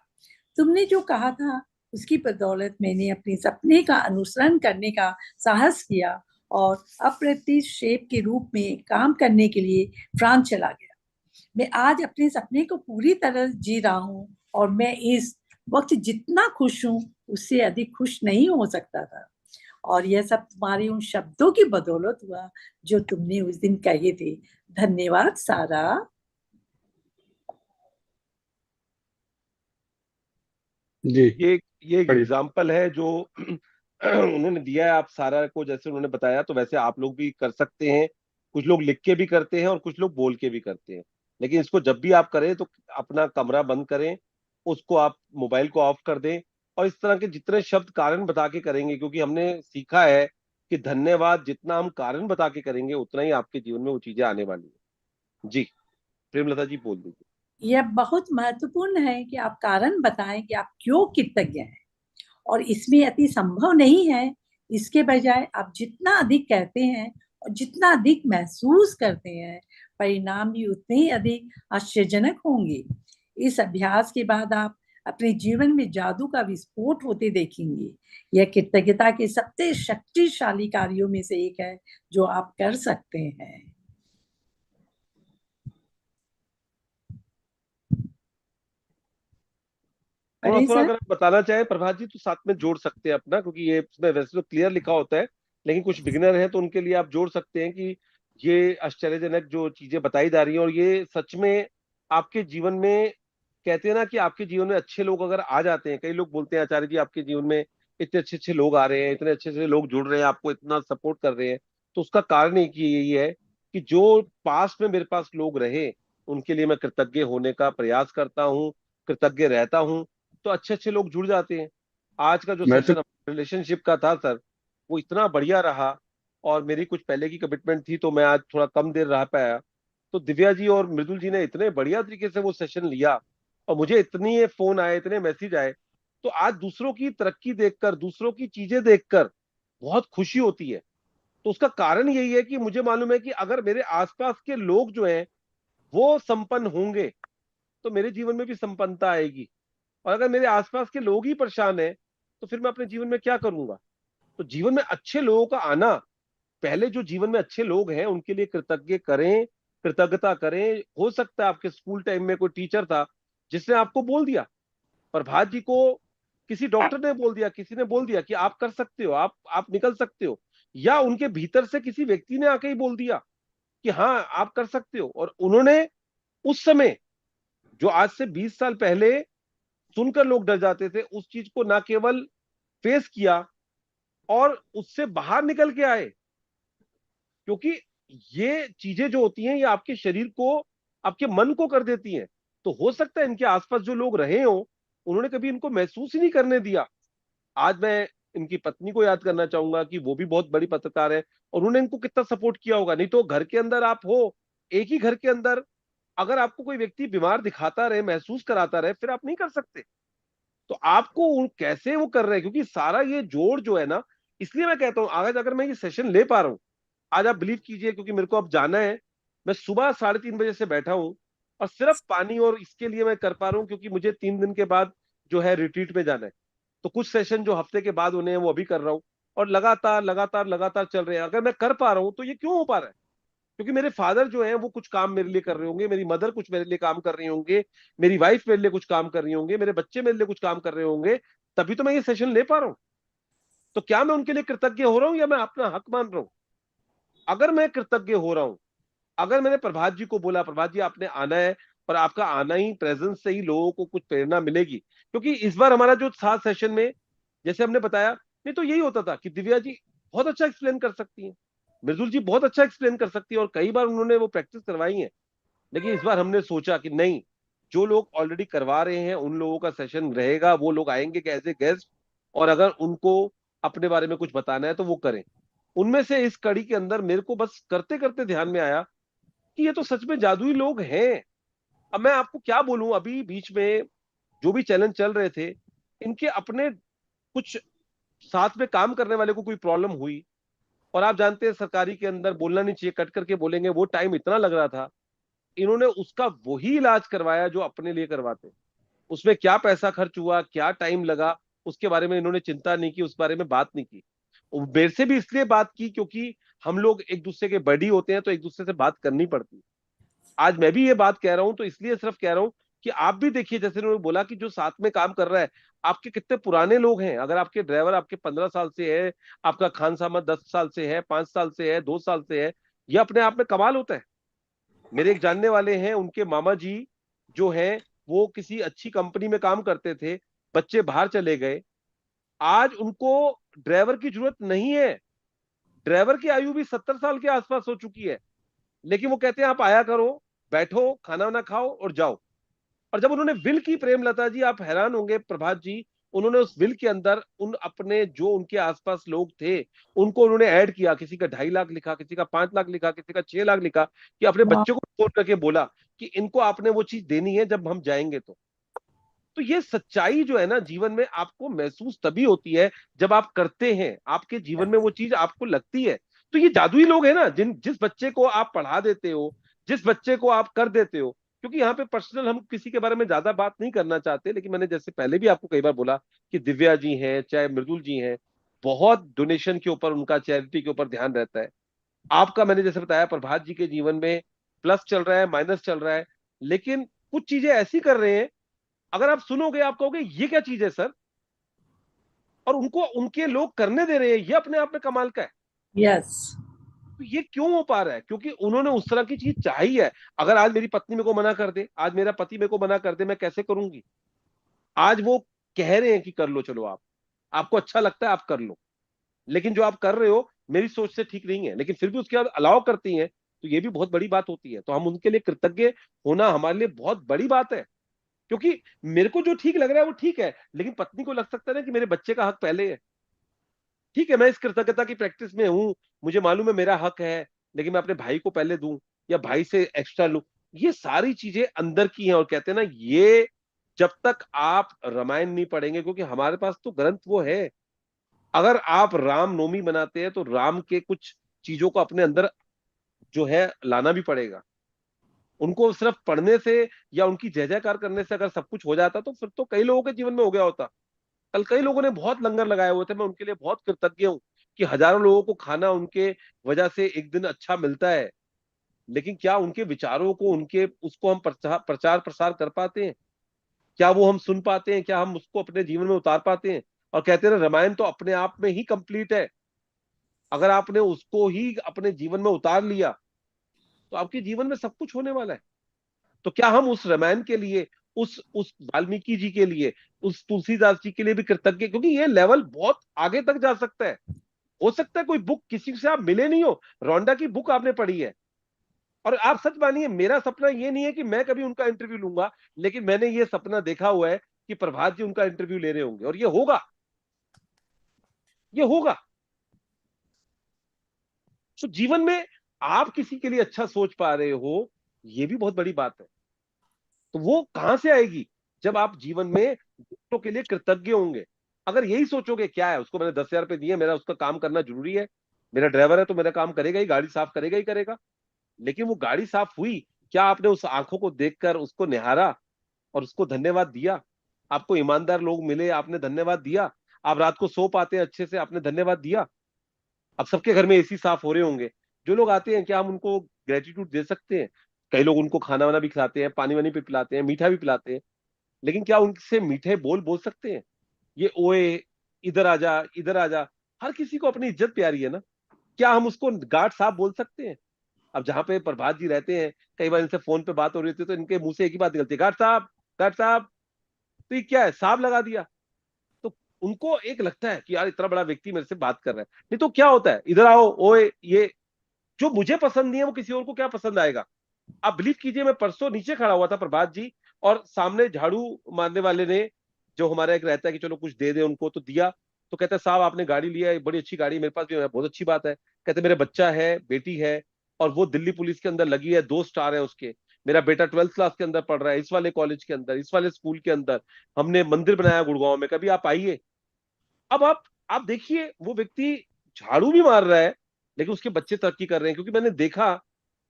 तुमने जो कहा था उसकी बदौलत मैंने अपने सपने का अनुसरण करने का साहस किया और अप्रतिक्षेप के रूप में काम करने के लिए फ्रांस चला गया। मैं आज अपने सपने को पूरी तरह जी रहा हूँ और मैं इस वक्त जितना खुश हूँ उससे अधिक खुश नहीं हो सकता था। और यह सब तुम्हारे उन शब्दों की बदौलत हुआ जो तुमने उस दिन कहे थे। धन्यवाद सारा। जी। ये एक बढ़िया। एग्जाम्पल है जो उन्होंने दिया है आप सारा को, जैसे उन्होंने बताया, तो वैसे आप लोग भी कर सकते हैं। कुछ लोग लिख के भी करते हैं और कुछ लोग बोल के भी करते हैं। लेकिन इसको जब भी आप करें तो अपना कमरा बंद करें, उसको आप मोबाइल को ऑफ कर दें, और इस तरह के जितने शब्द कारण बता के करेंगे, क्योंकि हमने सीखा है कि धन्यवाद जितना हम कारण बता के करेंगे उतना ही आपके जीवन में वो चीजें आने वाली है। जी, प्रेमलता जी बोल दीजिए। यह बहुत महत्वपूर्ण है कि आप कारण बताएं कि आप क्यों कृतज्ञ हैं, और इसमें अति संभव नहीं है। इसके बजाय आप जितना अधिक कहते हैं और जितना अधिक महसूस करते हैं, परिणाम भी उतने ही अधिक आश्चर्यजनक होंगे। इस अभ्यास के बाद आप अपने जीवन में जादू का विस्फोट होते देखेंगे। यह कृतज्ञता के सबसे शक्तिशाली कार्यों में से एक है जो आप कर सकते हैं। थोड़ा अरे थोड़ा सर, अगर आप बताना चाहें प्रभात जी तो साथ में जोड़ सकते हैं अपना, क्योंकि ये इसमें वैसे तो क्लियर लिखा होता है, लेकिन कुछ बिगिनर हैं तो उनके लिए आप जोड़ सकते हैं कि ये आश्चर्यजनक जो चीजें बताई जा रही हैं और ये सच में आपके जीवन में, कहते हैं ना कि आपके जीवन में अच्छे लोग अगर आ जाते हैं, कई लोग बोलते हैं आचार्य जी आपके जीवन में इतने अच्छे अच्छे लोग आ रहे हैं, इतने अच्छे अच्छे लोग जुड़ रहे हैं, आपको इतना सपोर्ट कर रहे हैं, तो उसका कारण एक ही यही है कि जो पास्ट में मेरे पास लोग रहे उनके लिए मैं कृतज्ञ होने का प्रयास करता हूँ, कृतज्ञ रहता हूँ, तो अच्छे अच्छे लोग जुड़ जाते हैं। आज का जो मैं तो सेशन रिलेशनशिप का था सर, वो इतना बढ़िया रहा, और मेरी कुछ पहले की कमिटमेंट थी तो मैं आज थोड़ा कम देर रह पाया, तो दिव्या जी और मृदुल जी ने इतने बढ़िया तरीके से वो सेशन लिया, और मुझे इतनी ये फोन आए, इतने मैसेज आए, तो आज दूसरों की तरक्की देखकर, दूसरों की चीजें देखकर बहुत खुशी होती है। तो उसका कारण यही है कि मुझे मालूम है कि अगर मेरे आसपास के लोग जो हैं वो संपन्न होंगे तो मेरे जीवन में भी संपन्नता आएगी, और अगर मेरे आसपास के लोग ही परेशान हैं तो फिर मैं अपने जीवन में क्या करूंगा। तो जीवन में अच्छे लोगों का आना, पहले जो जीवन में अच्छे लोग हैं उनके लिए कृतज्ञ करें, कृतज्ञता करें। हो सकता है आपके स्कूल टाइम में कोई टीचर था जिसने आपको बोल दिया, प्रभात जी को किसी डॉक्टर ने बोल दिया, किसी ने बोल दिया कि आप कर सकते हो, आप निकल सकते हो, या उनके भीतर से किसी व्यक्ति ने आके ही बोल दिया कि हाँ आप कर सकते हो, और उन्होंने उस समय, जो आज से 20 साल पहले सुनकर लोग डर जाते थे, उस चीज को ना केवल फेस किया और उससे बाहर निकल के आए। क्योंकि ये चीजें जो होती हैं ये आपके शरीर को, आपके मन को कर देती हैं। तो हो सकता है इनके आसपास जो लोग रहे हो उन्होंने कभी इनको महसूस ही नहीं करने दिया। आज मैं इनकी पत्नी को याद करना चाहूंगा कि वो भी बहुत बड़ी पत्रकार है, और उन्होंने इनको कितना सपोर्ट किया होगा। नहीं तो घर के अंदर आप हो, एक ही घर के अंदर अगर आपको कोई व्यक्ति बीमार दिखाता रहे, महसूस कराता रहे, फिर आप नहीं कर सकते। तो आपको कैसे वो कर रहे हैं, क्योंकि सारा ये जोड़ जो है ना, इसलिए मैं कहता हूं आज अगर मैं ये सेशन ले पा रहा हूं, आज आप बिलीव कीजिए, क्योंकि मेरे को अब जाना है, मैं सुबह 3:30 बजे से बैठा हूं और सिर्फ पानी और इसके लिए मैं कर पा रहा हूं, क्योंकि मुझे 3 दिन के बाद जो है रिट्रीट में जाना है। तो कुछ सेशन जो हफ्ते के बाद होने हैं वो अभी कर रहा हूं, और लगातार लगातार लगातार चल रहे हैं। अगर मैं कर पा रहा हूं तो ये क्यों हो पा रहा है? क्योंकि मेरे फादर जो हैं वो कुछ काम मेरे लिए कर रहे होंगे, मेरी मदर कुछ मेरे लिए काम कर रही होंगे, मेरी वाइफ मेरे लिए कुछ काम कर रही होंगे, मेरे बच्चे मेरे लिए कुछ काम कर रहे होंगे, तभी तो मैं ये सेशन ले पा रहा हूं। तो क्या मैं उनके लिए कृतज्ञ हो रहा हूं या मैं अपना हक मान रहा हूं? अगर मैं कृतज्ञ हो रहा हूं, अगर मैंने प्रभात जी को बोला प्रभात जी आपने आना है, और आपका आना ही, प्रेजेंस से ही लोगों को कुछ प्रेरणा मिलेगी। क्योंकि इस बार हमारा जो था सेशन में, जैसे हमने बताया, नहीं तो यही होता था कि दिव्या जी बहुत अच्छा एक्सप्लेन कर सकती हैं, मृदुल जी बहुत अच्छा एक्सप्लेन कर सकती है, और कई बार उन्होंने वो प्रैक्टिस करवाई है। लेकिन इस बार हमने सोचा कि नहीं, जो लोग ऑलरेडी करवा रहे हैं उन लोगों का सेशन रहेगा, वो लोग आएंगे एज ए गेस्ट, और अगर उनको अपने बारे में कुछ बताना है तो वो करें। उनमें से इस कड़ी के अंदर मेरे को बस करते करते ध्यान में आया कि ये तो सच में जादुई लोग हैं। अब मैं आपको क्या बोलूं, अभी बीच में जो भी चैलेंज चल रहे थे, इनके अपने कुछ साथ में काम करने वाले को कोई प्रॉब्लम हुई, और आप जानते हैं सरकारी के अंदर बोलना नहीं चाहिए, कट करके बोलेंगे, वो टाइम इतना लग रहा था, इन्होंने उसका वही इलाज करवाया जो अपने लिए करवाते। उसमें क्या पैसा खर्च हुआ, क्या टाइम लगा, उसके बारे में इन्होंने चिंता नहीं की, उस बारे में बात नहीं की। और मेरे से भी इसलिए बात की क्योंकि हम लोग एक दूसरे के बडी होते हैं, तो एक दूसरे से बात करनी पड़ती है। आज मैं भी ये बात कह रहा हूं तो इसलिए सिर्फ कह रहा हूं कि आप भी देखिए, जैसे उन्होंने बोला कि जो साथ में काम कर रहा है, आपके कितने पुराने लोग हैं। अगर आपके ड्राइवर आपके 15 साल से है, आपका खान सामा 10 साल से है, 5 साल से है, 2 साल से है, ये अपने आप में कमाल होता है। मेरे एक जानने वाले हैं, उनके मामा जी जो हैं वो किसी अच्छी कंपनी में काम करते थे, बच्चे बाहर चले गए, आज उनको ड्राइवर की जरूरत नहीं है। ड्राइवर की आयु भी 70 साल के आसपास हो चुकी है, लेकिन वो कहते हैं आप आया करो, बैठो, खाना वाना खाओ और जाओ। और जब उन्होंने विल की, प्रेमलता जी आप हैरान होंगे प्रभात जी, उन्होंने उस विल के अंदर उन अपने जो उनके आसपास लोग थे उनको उन्होंने ऐड किया, किसी का 2.5 लाख लिखा, किसी का 5 लाख लिखा, किसी का 6 लाख लिखा, कि अपने वाह। बच्चों को फोन करके बोला कि इनको आपने वो चीज देनी है जब हम जाएंगे। तो ये सच्चाई जो है ना जीवन में आपको महसूस तभी होती है जब आप करते हैं, आपके जीवन में वो चीज आपको लगती है। तो ये जादुई लोग हैं ना, जिस बच्चे को आप पढ़ा देते हो, जिस बच्चे को आप कर देते हो। क्योंकि यहाँ पे पर्सनल हम किसी के बारे में ज्यादा बात नहीं करना चाहते, लेकिन मैंने जैसे पहले भी आपको कई बार बोला कि दिव्या जी हैं चाहे मृदुल जी हैं, बहुत डोनेशन के ऊपर, उनका चैरिटी के ऊपर ध्यान रहता है। आपका मैंने जैसे बताया प्रभात जी के जीवन में प्लस चल रहा है, माइनस चल रहा है, लेकिन कुछ चीजें ऐसी कर रहे हैं, अगर आप सुनोगे आप कहोगे ये क्या चीज है सर, और उनको उनके लोग करने दे रहे हैं, ये अपने आप में कमाल का है। यस। तो ये क्यों हो पा रहा है? क्योंकि उन्होंने उस तरह की चीज चाही है। अगर आज मेरी पत्नी मेरे को मना कर दे, आज मेरा पति मेरे को मना कर दे, मैं कैसे करूंगी? आज वो कह रहे हैं कि कर लो, चलो आप, आपको अच्छा लगता है आप कर लो, लेकिन जो आप कर रहे हो मेरी सोच से ठीक नहीं है, लेकिन फिर भी उसके बाद अलाउ करती हैं, तो ये भी बहुत बड़ी बात होती है। तो हम उनके लिए कृतज्ञ होना हमारे लिए बहुत बड़ी बात है। क्योंकि मेरे को जो ठीक लग रहा है वो ठीक है, लेकिन पत्नी को लग सकता है ना कि मेरे बच्चे का हक पहले है। ठीक है, मैं इस कृतज्ञता की प्रैक्टिस में हूं, मुझे मालूम है मेरा हक है, लेकिन मैं अपने भाई को पहले दूं या भाई से एक्स्ट्रा लूं। ये सारी चीजें अंदर की हैं, और कहते हैं ना ये जब तक आप रामायण नहीं पढ़ेंगे, क्योंकि हमारे पास तो ग्रंथ वो है। अगर आप रामनवमी मनाते हैं तो राम के कुछ चीजों को अपने अंदर जो है लाना भी पड़ेगा। उनको सिर्फ पढ़ने से या उनकी जय जयकार करने से अगर सब कुछ हो जाता तो फिर तो कई लोगों के जीवन में हो गया होता। कल कई लोगों ने बहुत लंगर लगाए हुए थे, मैं उनके लिए बहुत कृतज्ञ हूँ कि हजारों लोगों को खाना उनके वजह से एक दिन अच्छा मिलता है। लेकिन क्या उनके विचारों को, उनके उसको हम प्रचार प्रसार कर पाते हैं? क्या वो हम सुन पाते हैं? क्या हम उसको अपने जीवन में उतार पाते हैं? और कहते हैं ना, रामायण तो अपने आप में ही कंप्लीट है। अगर आपने उसको ही अपने जीवन में उतार लिया तो आपके जीवन में सब कुछ होने वाला है। तो क्या हम उस रामायण के लिए, उस वाल्मीकि जी के लिए, उस तुलसीदास जी के लिए भी कृतज्ञ? क्योंकि ये लेवल बहुत आगे तक जा सकता है। हो सकता है कोई बुक किसी से आप मिले नहीं हो, रोंडा की बुक आपने पढ़ी है, और आप सच मानिए मेरा सपना ये नहीं है कि मैं कभी उनका इंटरव्यू लूंगा, लेकिन मैंने ये सपना देखा हुआ है कि प्रभात जी उनका इंटरव्यू ले रहे होंगे, और ये होगा, ये होगा। तो जीवन में आप किसी के लिए अच्छा सोच पा रहे हो, ये भी बहुत बड़ी बात है। तो वो कहां से आएगी? जब आप जीवन में दूसरों के लिए कृतज्ञ होंगे। अगर यही सोचोगे क्या है, उसको मैंने 10,000 रुपए दिए, मेरा उसका काम करना जरूरी है, मेरा ड्राइवर है तो मेरा काम करेगा ही, गाड़ी साफ करेगा ही करेगा। लेकिन वो गाड़ी साफ हुई, क्या आपने उस आंखों को देखकर उसको निहारा और उसको धन्यवाद दिया? आपको ईमानदार लोग मिले, आपने धन्यवाद दिया? आप रात को सो पाते हैं अच्छे से, आपने धन्यवाद दिया? अब सबके घर में एसी साफ हो रहे होंगे, जो लोग आते हैं क्या हम उनको ग्रेटिट्यूड दे सकते हैं? कई लोग उनको खाना वाना भी खिलाते हैं, पानी वानी भी पिलाते हैं, मीठा भी पिलाते हैं, लेकिन क्या उनसे मीठे बोल बोल सकते हैं? ये ओए, इधर आजा, इधर आजा। हर किसी को अपनी इज्जत प्यारी है ना, क्या हम उसको गार्ड साहब बोल सकते हैं? अब जहां पे प्रभात जी रहते हैं, कई बार इनसे फोन पे बात हो रही होती है तो इनके मुंह से एक ही बात निकलती है, गार्ड साहब, गार्ड साहब। तो ये क्या है, साहब लगा दिया। तो उनको एक लगता है कि यार इतना बड़ा व्यक्ति मेरे से बात कर रहा है, नहीं तो क्या होता है, इधर आओ ओए, ये जो मुझे पसंद नहीं है वो किसी और को क्या पसंद आएगा? आप बिलीव कीजिए, मैं परसों नीचे खड़ा हुआ था प्रभात जी, और सामने झाड़ू मारने वाले ने, जो हमारा एक रहता है कि चलो कुछ दे दे उनको, तो दिया। तो कहता है साहब आपने गाड़ी लिया है, बड़ी अच्छी गाड़ी, मेरे पास भी है, बहुत अच्छी बात है। कहते मेरे बच्चा है, बेटी है, और वो दिल्ली पुलिस के अंदर लगी है, 2 स्टार है उसके। मेरा बेटा 12th क्लास के अंदर पढ़ रहा है, इस वाले कॉलेज के अंदर, इस वाले स्कूल के अंदर। हमने मंदिर बनाया गुड़गांव में, कभी आप आइए। अब आप देखिए, वो व्यक्ति झाड़ू भी मार रहा है, लेकिन उसके बच्चे तरक्की कर रहे हैं, क्योंकि मैंने देखा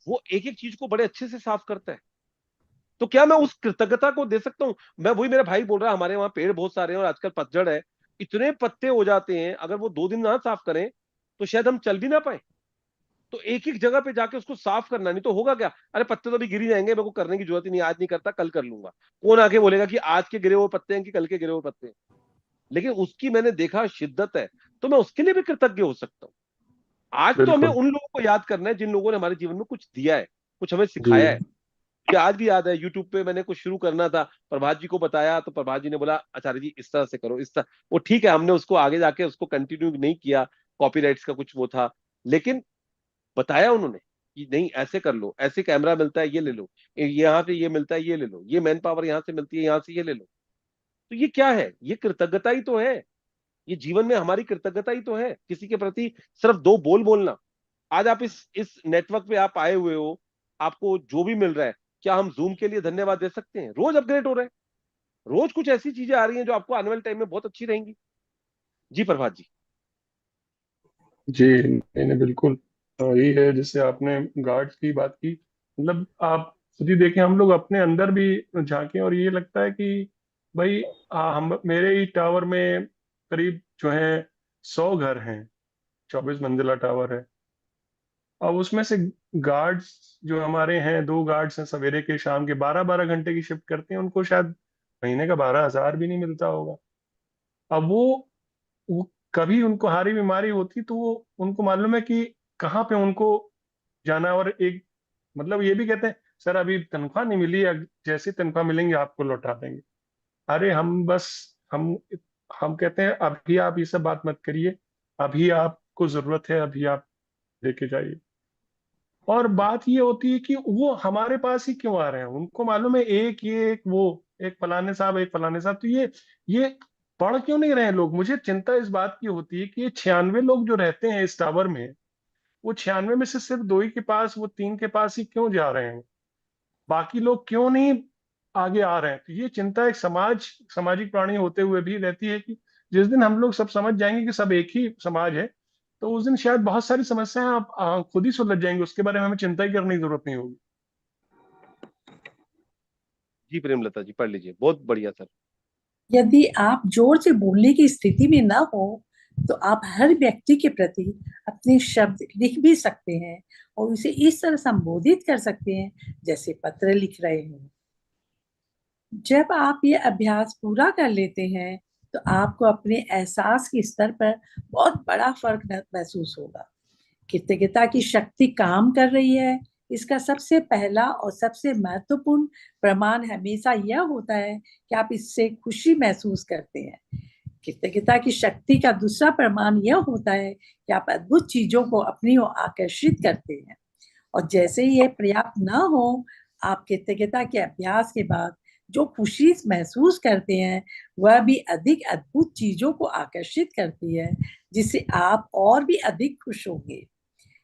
वो एक एक चीज को बड़े अच्छे से साफ करता है। तो क्या मैं उस कृतज्ञता को दे सकता हूं? मैं वही, मेरा भाई बोल रहा है हमारे वहां पेड़ बहुत सारे हैं और आजकल पतझड़ है, इतने पत्ते हो जाते हैं, अगर वो 2 दिन ना साफ करें तो शायद हम चल भी ना पाए। तो एक एक जगह पे जाके उसको साफ करना, नहीं तो होगा क्या, अरे पत्ते तो अभी गिर ही जाएंगे, मेरे को करने की जरूरत ही नहीं, आज नहीं करता कल कर लूंगा। कौन आके बोलेगा कि आज के गिरे हुए पत्ते हैं कि कल के गिरे हुए पत्ते हैं? लेकिन उसकी मैंने देखा शिद्दत है, तो मैं उसके लिए भी कृतज्ञ हो सकता हूँ। आज तो हमें बिल्कुल। उन लोगों को याद करना है जिन लोगों ने हमारे जीवन में कुछ दिया है, कुछ हमें जी। सिखाया है। कि आज भी याद है, यूट्यूब पे मैंने कुछ शुरू करना था, प्रभात जी को बताया तो प्रभात जी ने बोला आचार्य जी इस तरह से करो, इस तरह। वो ठीक है, हमने उसको आगे जाके उसको कंटिन्यू नहीं किया, कॉपीराइट्स का कुछ वो था, लेकिन बताया उन्होंने कि नहीं ऐसे कर लो, ऐसे कैमरा मिलता है ये ले लो, यहाँ से ये मिलता है ये ले लो, ये मैन पावर यहाँ से मिलती है यहाँ से ये ले लो। तो ये क्या है? ये कृतज्ञता ही तो है। ये जीवन में हमारी कृतज्ञता ही तो है, किसी के प्रति सिर्फ दो बोल बोलना। आज आप इस नेटवर्क पे आप आए हुए हो, आपको जो भी मिल रहा है, क्या हम जूम के लिए धन्यवाद दे सकते हैं? रोज अपग्रेड हो रहे हैं, रोज कुछ ऐसी चीजें आ रही हैं जो आपको आने वाले टाइम में बहुत अच्छी रहेंगी। जी प्रभात जी। जी नहीं नहीं बिल्कुल। यही है, जैसे आपने गार्ड्स की बात की, मतलब आप खुद ही देखें, हम लोग अपने अंदर भी झांकें और ये लगता है कि भाई हम मेरे ही टावर में करीब जो है 100 घर हैं, 24 मंजिला टावर है। अब उसमें से गार्ड्स जो हमारे हैं, 2 गार्ड्स हैं, सवेरे के शाम के 12-12 घंटे की शिफ्ट करते हैं, उनको शायद महीने का 12,000 भी नहीं मिलता होगा। अब वो कभी उनको हारी बीमारी होती तो वो उनको मालूम है कि कहाँ पे उनको जाना है। और एक मतलब ये भी कहते हैं, सर अभी तनख्वाह नहीं मिली, जैसे तनख्वाह मिलेंगे आपको लौटा देंगे। अरे हम बस हम कहते हैं अभी आप ये सब बात मत करिए, अभी आपको जरूरत है, अभी आप लेके जाइए। और बात ये होती है कि वो हमारे पास ही क्यों आ रहे हैं, उनको मालूम है एक ये एक वो, एक फलाने साहब एक फलाने साहब, तो ये पढ़ क्यों नहीं रहे हैं लोग। मुझे चिंता इस बात की होती है कि ये 96 लोग जो रहते हैं इस टावर में, वो 96 में से सिर्फ 2 ही के पास, वो 3 के पास ही क्यों जा रहे हैं, बाकी लोग क्यों नहीं आगे आ रहे हैं। तो ये चिंता एक सामाजिक प्राणी होते हुए भी रहती है कि जिस दिन हम लोग सब समझ जाएंगे कि सब एक ही समाज है, तो उस दिन शायद बहुत सारी समस्याएं आप खुद ही सुलझ जाएंगे, उसके बारे में हमें चिंता ही करने की जरूरत नहीं होगी। जी प्रेमलता जी पढ़ लीजिए, बहुत बढ़िया सर। यदि आप जोर से बोलने की स्थिति में ना हो तो आप हर व्यक्ति के प्रति अपने शब्द लिख भी सकते हैं और उसे इस तरह संबोधित कर सकते हैं जैसे पत्र लिख रहे हो। जब आप ये अभ्यास पूरा कर लेते हैं तो आपको अपने एहसास के स्तर पर बहुत बड़ा फर्क महसूस होगा। कृतज्ञता की शक्ति काम कर रही है, इसका सबसे पहला और सबसे महत्वपूर्ण प्रमाण हमेशा यह होता है कि आप इससे खुशी महसूस करते हैं। कृतज्ञता की शक्ति का दूसरा प्रमाण यह होता है कि आप अद्भुत चीजों को अपनी ओर आकर्षित करते हैं, और जैसे ही ये पर्याप्त ना हो, आप कृतज्ञता के अभ्यास के बाद जो खुशी महसूस करते हैं वह भी अधिक अद्भुत चीजों को आकर्षित करती है, जिससे आप और भी अधिक खुश होंगे।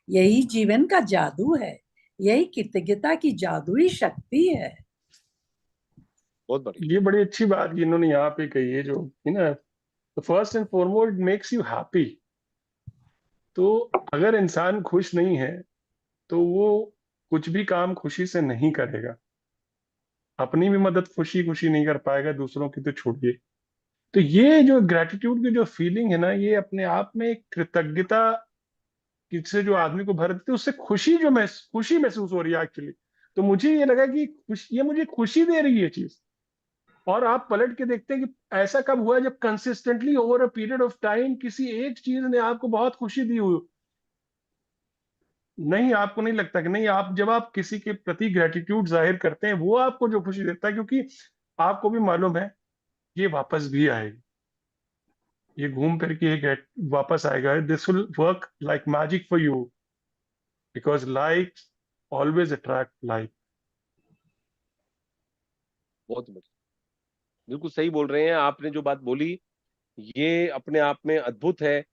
यही जीवन का जादू है, यही कृतज्ञता की जादुई शक्ति है। बहुत बढ़िया। ये बड़ी अच्छी बात कि इन्होंने यहाँ पे कही है, जो है ना, तो first and foremost makes you happy. तो अगर इंसान खुश नहीं है तो वो कुछ भी काम खुशी से नहीं करेगा, अपनी भी मदद खुशी खुशी नहीं कर पाएगा, दूसरों की तो छोड़िए। तो ये जो ग्रेटिट्यूड की जो फीलिंग है ना, ये अपने आप में एक कृतज्ञता से जो आदमी को भर देती है, उससे खुशी महसूस हो रही है एक्चुअली। तो मुझे ये लगा कि ये मुझे खुशी दे रही है चीज। और आप पलट के देखते हैं कि ऐसा कब हुआ है जब consistently over a period of time किसी एक चीज ने आपको बहुत खुशी दी हुई। नहीं, आपको नहीं लगता कि नहीं, आप जब आप किसी के प्रति ग्रेटिट्यूड जाहिर करते हैं, वो आपको जो खुशी देता है, क्योंकि आपको भी मालूम है ये वापस भी आएगी, ये घूम फिर के वापस आएगा। This will work like magic for you, because like always attract like. बहुत बढ़िया, बिल्कुल सही बोल रहे हैं आपने। जो बात बोली ये अपने आप में अद्भुत है।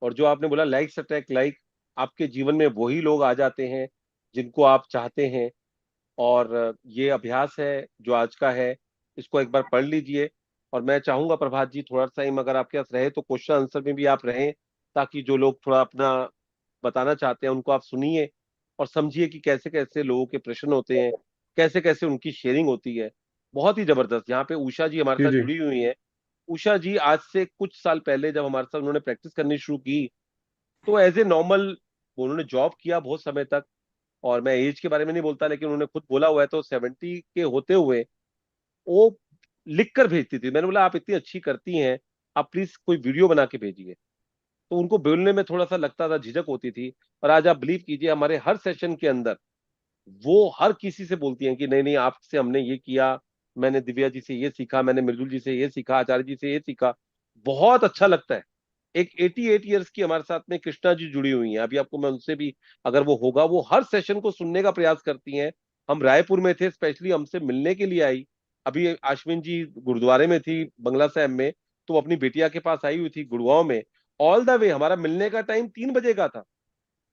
और जो आपने बोला लाइक्स अट्रैक्ट लाइक, आपके जीवन में वही लोग आ जाते हैं जिनको आप चाहते हैं। और ये अभ्यास है जो आज का है, इसको एक बार पढ़ लीजिए। और मैं चाहूंगा प्रभात जी थोड़ा सा टाइम अगर आपके पास रहे तो क्वेश्चन आंसर में भी आप रहें, ताकि जो लोग थोड़ा अपना बताना चाहते हैं उनको आप सुनिए और समझिए कि कैसे कैसे लोगों के प्रश्न होते हैं, कैसे कैसे उनकी शेयरिंग होती है। बहुत ही जबरदस्त। यहाँ पे उषा जी हमारे जी साथ जी जुड़ी हुई हैं। उषा जी आज से कुछ साल पहले जब हमारे साथ उन्होंने प्रैक्टिस करनी शुरू की, तो एज ए नॉर्मल उन्होंने जॉब किया बहुत समय तक। और मैं एज के बारे में नहीं बोलता, लेकिन उन्होंने खुद बोला हुआ है, तो 70 के होते हुए वो लिख कर भेजती थी। मैंने बोला आप इतनी अच्छी करती हैं, आप प्लीज कोई वीडियो बना के भेजिए। तो उनको बोलने में थोड़ा सा लगता था, झिझक होती थी। और आज आप बिलीव कीजिए हमारे हर सेशन के अंदर वो हर किसी से बोलती हैं कि नहीं नहीं आपसे हमने ये किया, मैंने दिव्या जी से ये सीखा, मैंने मृदुल जी से ये सीखा, आचार्य जी से ये सीखा। बहुत अच्छा लगता है। एक 88 ईयर्स की हमारे साथ में कृष्णा जी जुड़ी हुई हैं। अभी आपको मैं उनसे भी, अगर वो होगा, वो हर सेशन को सुनने का प्रयास करती हैं। हम रायपुर में थे, स्पेशली हमसे मिलने के लिए आई। अभी आश्विन जी गुरुद्वारे में थी बंगला साहब में, तो वो अपनी बिटिया के पास आई हुई थी गुड़गांव में। ऑल द वे हमारा मिलने का टाइम 3 बजे का था,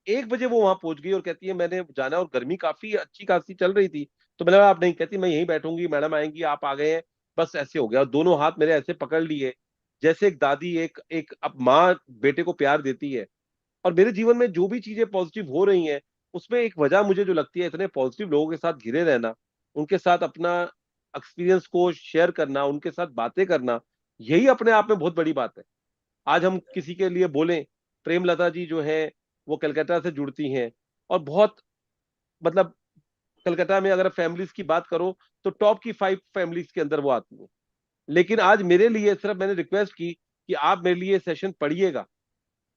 1 बजे वो वहां पहुंच गई और कहती है मैंने जाना, और गर्मी काफी अच्छी खासी चल रही थी। तो मैंने कहा आप नहीं, कहती मैं यहीं बैठूंगी, मैडम आएंगी, आप आ गए हैं। बस ऐसे हो गया, और दोनों हाथ मेरे ऐसे पकड़ लिए जैसे एक दादी एक एक अब माँ बेटे को प्यार देती है। और मेरे जीवन में जो भी चीजें पॉजिटिव हो रही हैं, उसमें एक वजह मुझे जो लगती है, इतने पॉजिटिव लोगों के साथ घिरे रहना, उनके साथ अपना एक्सपीरियंस को शेयर करना, उनके साथ बातें करना, यही अपने आप में बहुत बड़ी बात है। आज हम किसी के लिए बोलें, प्रेमलता जी जो है वो कलकत्ता से जुड़ती हैं, और बहुत मतलब कलकत्ता में अगर फैमिलीज की बात करो तो टॉप की 5 फैमिलीज के अंदर वो आती है। लेकिन आज मेरे लिए सिर्फ मैंने रिक्वेस्ट की कि आप मेरे लिए सेशन पढ़िएगा।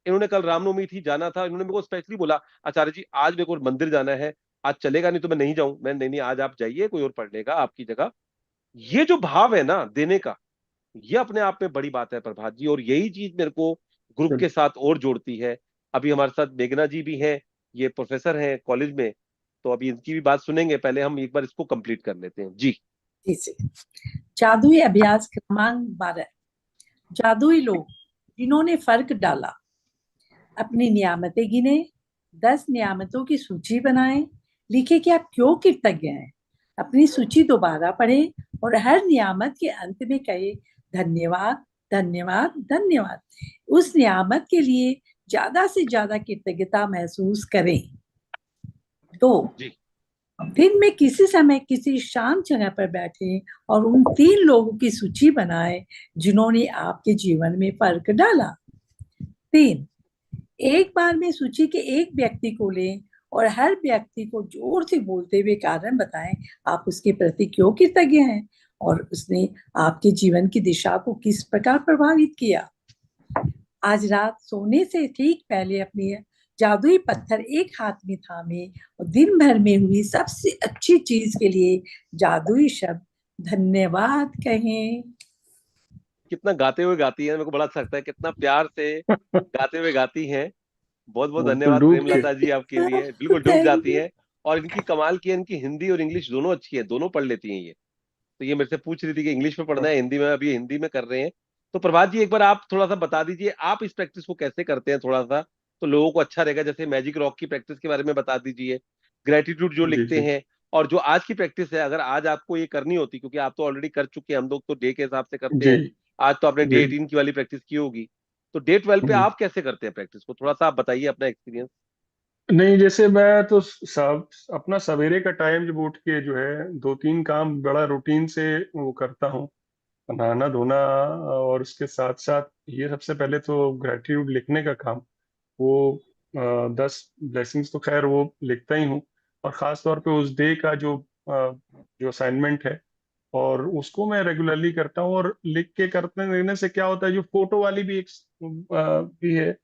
इन्होंने कल रामनवमी थी, जाना था, इन्होंने मेरे को स्पेशली बोला आचार्य जी आज मेरे को मंदिर जाना है, आज चलेगा नहीं तो मैं नहीं जाऊं। मैं नहीं नहीं, आज आप जाइए, कोई और पढ़ लेगा आपकी जगह। ये जो भाव है ना देने का, ये अपने आप में बड़ी बात है प्रभात जी, और यही चीज मेरे को ग्रुप के साथ और जोड़ती है। अभी हमारे साथ मेघना जी भी हैं, ये प्रोफेसर हैं कॉलेज में, तो अभी इनकी भी बात सुनेंगे। पहले हम एक बार इसको कंप्लीट कर लेते हैं जी। जादुई अभ्यास क्रमांक 12। जादुई लोग जिन्होंने फर्क डाला। अपनी नियामतें गिने, 10 नियामतों की सूची बनाएं, लिखे कि आप क्यों कृतज्ञ हैं। अपनी सूची दोबारा पढ़ें और हर नियामत के अंत में कहे धन्यवाद धन्यवाद धन्यवाद। उस नियामत के लिए ज्यादा से ज्यादा कृतज्ञता महसूस करें। तो जी दिन में किसी समय किसी शांत जगह पर बैठे और उन 3 लोगों की सूची बनाए जिन्होंने आपके जीवन में फर्क डाला। 3, एक बार में सूची के एक व्यक्ति को लें और हर व्यक्ति को जोर से बोलते हुए कारण बताएं आप उसके प्रति क्यों कृतज्ञ हैं और उसने आपके जीवन की दिशा को किस प्रकार प्रभावित किया। आज रात सोने से ठीक पहले अपनी जादुई पत्थर एक हाथ में थामे और दिन भर में हुई सबसे अच्छी चीज के लिए जादुई शब्द धन्यवाद कहें। कितना गाते हुए गाती है, मेरे को बड़ा अच्छा लगता है, कितना प्यार से गाते हुए गाती हैं। बहुत बहुत बिल्कुल धन्यवाद डूब के। प्रेमलता जी आपके लिए, बिल्कुल डूब थैंक जाती यू। हैं। और इनकी कमाल की है, इनकी हिंदी और इंग्लिश दोनों अच्छी है, दोनों पढ़ लेती हैं ये। तो ये मेरे से पूछ रही थी कि इंग्लिश में पढ़ना है हिंदी में, अभी हिंदी में कर रहे हैं। तो प्रभात जी एक बार आप थोड़ा सा बता दीजिए आप इस प्रैक्टिस को कैसे करते हैं थोड़ा सा, तो लोगों को अच्छा रहेगा। जैसे मैजिक रॉक की प्रैक्टिस के बारे में बता दीजिए, ग्रेटिट्यूड जो जी लिखते जी हैं, और जो आज की प्रैक्टिस है अगर आज आपको ये करनी होती, क्योंकि आप तो ऑलरेडी कर चुके हैं, हम लोग तो डे के हिसाब से करते जी हैं। आज तो आपने डे जी 18 की वाली प्रैक्टिस की होगी, तो डे 12 पे जी। आप कैसे करते हैं प्रैक्टिस को, थोड़ा सा आप बताइए अपना एक्सपीरियंस। नहीं, जैसे मैं तो सब अपना सवेरे का टाइम जब उठ के जो है 2-3 काम बड़ा रूटीन से वो करता हूँ। नहाना धोना, और उसके साथ साथ ये सबसे पहले तो ग्रेटिट्यूड लिखने का काम, वो 10 ब्लेसिंग्स तो खैर वो लिखता ही हूँ। और ख़ास तौर पे उस डे का जो असाइनमेंट है, और उसको मैं रेगुलरली करता हूँ। और लिख के करते रहने से क्या होता है, जो फोटो वाली भी एक भी है,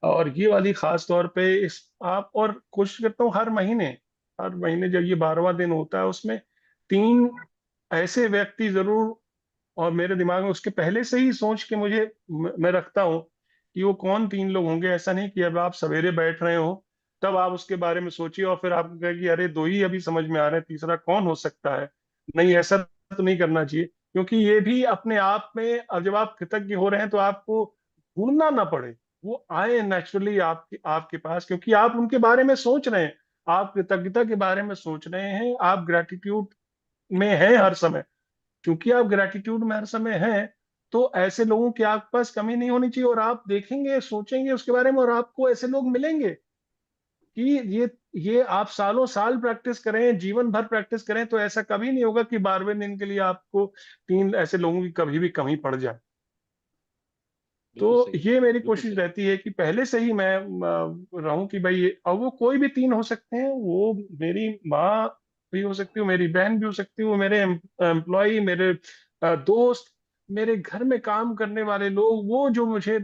और ये वाली खास तौर पे इस आप, और कोशिश करता हूँ हर महीने जब ये 12वां दिन होता है उसमें 3 ऐसे व्यक्ति जरूर, और मेरे दिमाग में उसके पहले से ही सोच के मैं रखता हूँ कि वो कौन 3 लोग होंगे। ऐसा नहीं कि अब आप सवेरे बैठ रहे हो तब आप उसके बारे में सोचिए और फिर आपको कहे कि अरे 2 ही अभी समझ में आ रहे हैं, तीसरा कौन हो सकता है। नहीं, ऐसा तो नहीं करना चाहिए, क्योंकि ये भी अपने आप में, अब जब आप कृतज्ञ हो रहे हैं तो आपको ढूंढना ना पड़े, वो आए नेचुरली आपके आपके पास, क्योंकि आप उनके बारे में सोच रहे हैं, आप कृतज्ञता के बारे में सोच रहे हैं, आप ग्रेटिट्यूड में हैं हर समय। क्योंकि आप ग्रेटिट्यूड में हर समय हैं, तो ऐसे लोगों की आपके पास कमी नहीं होनी चाहिए। और आप देखेंगे, सोचेंगे उसके बारे में, और आपको ऐसे लोग मिलेंगे कि ये आप सालों साल प्रैक्टिस करें, जीवन भर प्रैक्टिस करें, तो ऐसा कभी नहीं होगा कि 12वें दिन के लिए आपको 3 ऐसे लोगों की कभी भी कमी पड़ जाए। तो बिल्कुल सही, ये मेरी बिल्कुल कोशिश सही। रहती है कि पहले से ही मैं रहूं कि भाई और वो कोई भी 3 हो सकते हैं, वो मेरी माँ भी हो सकती है, मेरी बहन भी हो सकती है, वो मेरे एम्प्लॉय, मेरे दोस्त, मेरे घर में काम करने वाले लोग, वो जो मुझे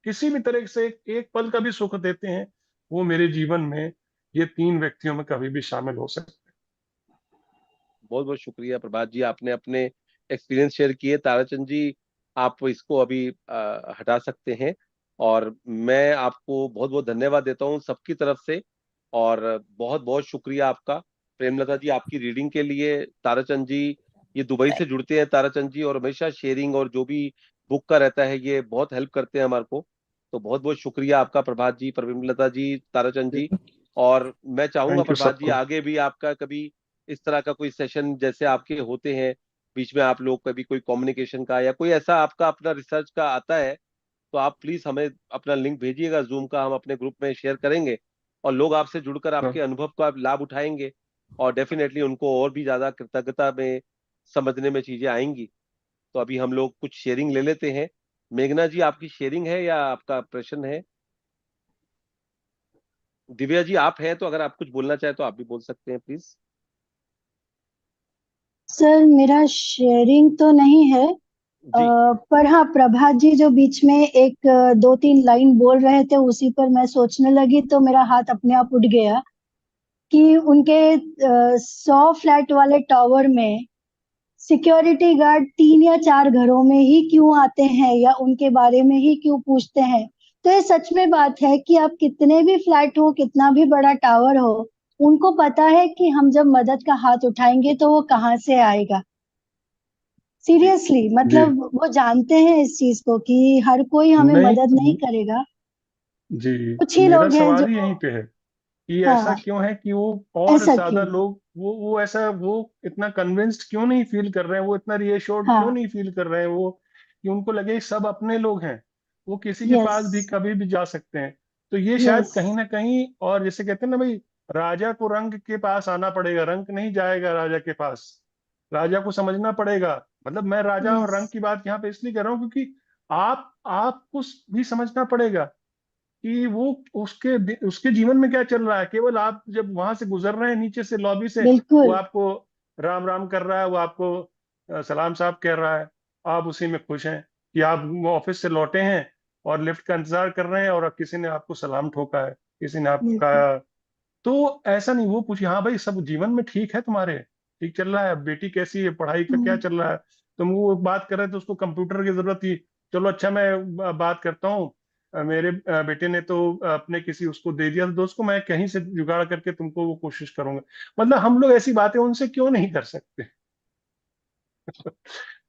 किसी भी तरह से एक पल का भी सुख देते हैं, वो मेरे जीवन में ये 3 व्यक्तियों में कभी भी शामिल हो सकते बहुत बहुत शुक्रिया प्रभात जी, आपने अपने एक्सपीरियंस शेयर किए। ताराचंद जी आप इसको अभी हटा सकते हैं, और मैं आपको बहुत बहुत धन्यवाद देता हूँ सबकी तरफ से। और बहुत बहुत शुक्रिया आपका प्रेमलता जी आपकी रीडिंग के लिए, ताराचंद जी ये दुबई से जुड़ते हैं ताराचंद जी, और हमेशा शेयरिंग और जो भी बुक का रहता है ये बहुत हेल्प करते हैं हमारे को। तो बहुत बहुत शुक्रिया आपका प्रभात जी, प्रवीणलता जी, ताराचंद जी। और मैं चाहूंगा थैंक यू प्रभात जी सबको। आगे भी आपका कभी इस तरह का कोई सेशन जैसे आपके होते हैं, बीच में आप लोग कभी कोई कम्युनिकेशन का या कोई ऐसा आपका अपना रिसर्च का आता है, तो आप प्लीज हमें अपना लिंक भेजिएगा जूम का, हम अपने ग्रुप में शेयर करेंगे और लोग आपसे जुड़कर आपके अनुभव का लाभ उठाएंगे और डेफिनेटली उनको और भी ज्यादा कृतज्ञता में समझने में चीजें आएंगी। तो अभी हम लोग कुछ शेयरिंग ले लेते हैं। मेघना जी आपकी शेयरिंग है या आपका प्रश्न है? दिव्या जी आप हैं तो अगर आप कुछ बोलना चाहें तो आप भी बोल सकते हैं प्लीज। सर मेरा शेयरिंग तो नहीं है, जी पर हाँ प्रभात जी जो बीच में एक दो तीन लाइन बोल रहे थे उसी पर मैं सोचने लगी तो मेरा हाथ अपने आप उठ गया कि उनके 100 फ्लैट वाले टावर में सिक्योरिटी गार्ड 3 या 4 घरों में ही क्यों आते हैं या उनके बारे में ही क्यों पूछते हैं। तो ये सच में बात है कि आप कितने भी फ्लैट हो, कितना भी बड़ा टावर हो, उनको पता है कि हम जब मदद का हाथ उठाएंगे तो वो कहाँ से आएगा। सीरियसली जी मतलब वो जानते हैं इस चीज को कि हर कोई हमें मदद नहीं नहीं करेगा, जी, कुछ ही मेरा लोग हैं जो। सवाल ही यहीं पे है कि ऐसा हाँ, क्यों है कि वो और ऐसा ज्यादा क्यों। लोग वो ऐसा वो इतना कन्विंस्ड क्यों नहीं फील कर रहे हैं, वो इतना रिएश्योर्ड क्यों हाँ, नहीं फील कर रहे हैं वो, कि उनको लगे सब अपने लोग हैं, वो किसी के यस, पास भी कभी भी जा सकते हैं। तो ये शायद यस, कहीं ना कहीं, और जैसे कहते हैं ना भाई, राजा को रंक के पास आना पड़ेगा, रंक नहीं जाएगा राजा के पास, राजा को समझना पड़ेगा। मतलब मैं राजा और यस, रंक की बात यहाँ पे इसलिए कर रहा हूँ क्योंकि आपको भी समझना पड़ेगा कि वो उसके उसके जीवन में क्या चल रहा है। केवल आप जब वहां से गुजर रहे हैं नीचे से लॉबी से, वो बिल्कुल, आपको राम राम कर रहा है, वो आपको सलाम साहब कह रहा है, आप उसी में खुश हैं कि आप ऑफिस से लौटे हैं और लिफ्ट का इंतजार कर रहे हैं और किसी ने आपको सलाम ठोका है, किसी ने आपका। बिल्कुल। तो ऐसा नहीं, वो पूछे हाँ भाई सब जीवन में ठीक है तुम्हारे, ठीक चल रहा है, बेटी कैसी है, पढ़ाई का क्या हम्म, चल रहा है। तुम वो बात कर रहे थे उसको कंप्यूटर की जरूरत थी, चलो अच्छा मैं बात करता हूँ, मेरे बेटे ने तो अपने किसी उसको दे दिया दोस्त को, मैं कहीं से जुगाड़ करके तुमको वो कोशिश करूंगा। मतलब हम लोग ऐसी बातें उनसे क्यों नहीं कर सकते।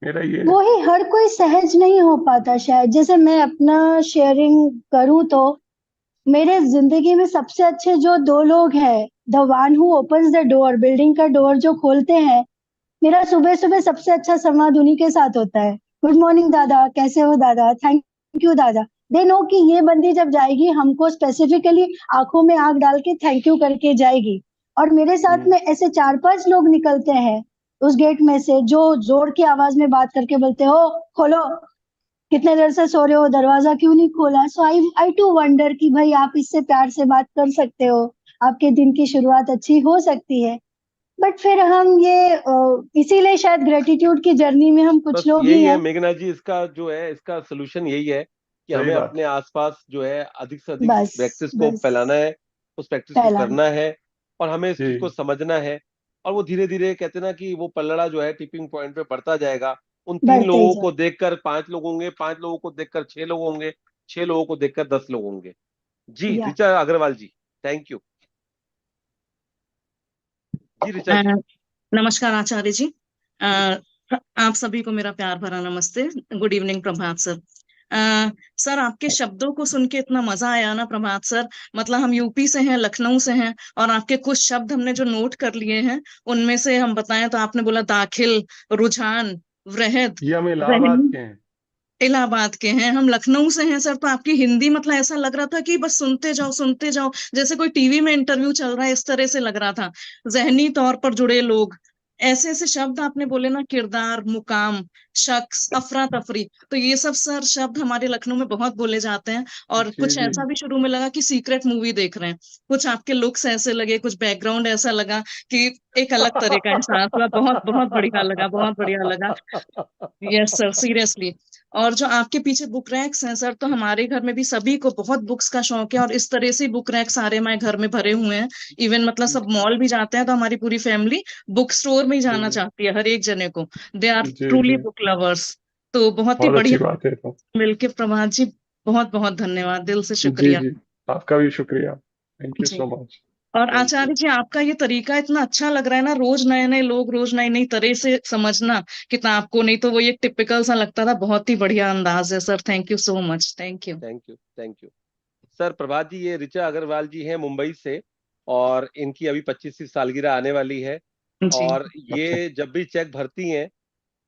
मेरा ये है। वो ही हर कोई सहज नहीं हो पाता शायद। जैसे मैं अपना शेयरिंग करूं तो मेरे जिंदगी में सबसे अच्छे जो दो लोग हैं, the one who opens the door, building का डोर जो खोलते हैं, मेरा सुबह सुबह सबसे अच्छा संवाद उन्हीं के साथ होता है। गुड मॉर्निंग दादा, कैसे हो दादा, थैंक यू दादा। दे नो कि ये बंदी जब जाएगी हमको स्पेसिफिकली आंखों में आंख डाल के थैंक यू करके जाएगी। और मेरे साथ हम्म, में ऐसे 4-5 लोग निकलते हैं उस गेट में से जो जोर की आवाज में बात करके बोलते हो, खोलो, कितने देर से सो रहे हो, दरवाजा क्यों नहीं खोला। सो आई आई टू वंडर कि भाई आप इससे प्यार से बात कर सकते हो, आपके दिन की शुरुआत अच्छी हो सकती है। बट फिर हम ये इसीलिए शायद ग्रेटिट्यूड की जर्नी में हम कुछ बस लोग ही यही है हैं। मेघना जी, इसका जो है इसका सोल्यूशन यही है कि सही हमें बात। अपने आसपास जो है अधिक से अधिक बस, प्रैक्टिस को बस, फैलाना है, उस प्रैक्टिस को फैलाना। करना है और हमें इस चीज को जी समझना है। और वो धीरे धीरे कहते हैं ना कि वो पल्लड़ा जो है टिपिंग पॉइंट पे बढ़ता जाएगा। उन 3 बढ़ते ही लोगों जाए। को देखकर 5 लोग होंगे, 5 लोगों को देखकर 6 लोग होंगे, 6 लोगों को देखकर 10 लोग होंगे। जी या ऋचा अग्रवाल जी, थैंक यू। जी ऋचा अ, जी। नमस्कार आचार्य जी। जी आप सभी को मेरा प्यार भरा नमस्ते। गुड इवनिंग प्रभात सर। सर आपके शब्दों को सुन के इतना मजा आया ना प्रभात सर। मतलब हम यूपी से हैं, लखनऊ से हैं, और आपके कुछ शब्द हमने जो नोट कर लिए हैं उनमें से हम बताएं तो आपने बोला दाखिल, रुझान, वृहद, ये हम इलाहाबाद रहनी। के हैं। इलाहाबाद के हैं, हम लखनऊ से हैं सर। तो आपकी हिंदी मतलब ऐसा लग रहा था कि बस सुनते जाओ सुनते जाओ, जैसे कोई टीवी में इंटरव्यू चल रहा है, इस तरह से लग रहा था। जहनी तौर पर जुड़े लोग, ऐसे ऐसे शब्द आपने बोले ना, किरदार, मुकाम, शख्स, अफरा तफरी। तो ये सब सर शब्द हमारे लखनऊ में बहुत बोले जाते हैं। और जी कुछ जी ऐसा भी शुरू में लगा कि सीक्रेट मूवी देख रहे हैं। कुछ आपके लुक्स ऐसे लगे, कुछ बैकग्राउंड ऐसा लगा कि एक अलग तरह का एहसास हुआ। बहुत बहुत बढ़िया लगा, बहुत बढ़िया लगा। Yes sir, seriously. और जो आपके पीछे बुक रैक्स हैं सर, तो हमारे घर में भी सभी को बहुत बुक्स का शौक है, और इस तरह से बुक रैक सारे हमारे घर में भरे हुए हैं। इवन मतलब सब मॉल भी जाते हैं तो हमारी पूरी फैमिली बुक स्टोर में ही जाना जी चाहती है, हर एक जने को। दे आर जी ट्रूली जी, बुक लवर्स। तो बहुत ही बहुत अच्छी बढ़िया बात है तो। मिलके प्रभात जी। बहुत बहुत धन्यवाद, दिल से जी शुक्रिया। जी, आपका भी शुक्रिया, थैंक यू जी। So much. और थैंक यू। आचार्य जी, आपका ये तरीका इतना अच्छा लग रहा है ना, रोज नए नए लोग, रोज नई नई तरह से समझना किताब को, नहीं तो वो ये टिपिकल सा लगता था। बहुत ही बढ़िया अंदाज है sir, thank you so much, thank you. Thank you. Thank you sir. Prabhat ji, ये ऋचा अग्रवाल जी हैं मुंबई से, और इनकी अभी 25वीं सालगिरह आने वाली है। जी। और अच्छा। ये जब भी चेक भरती हैं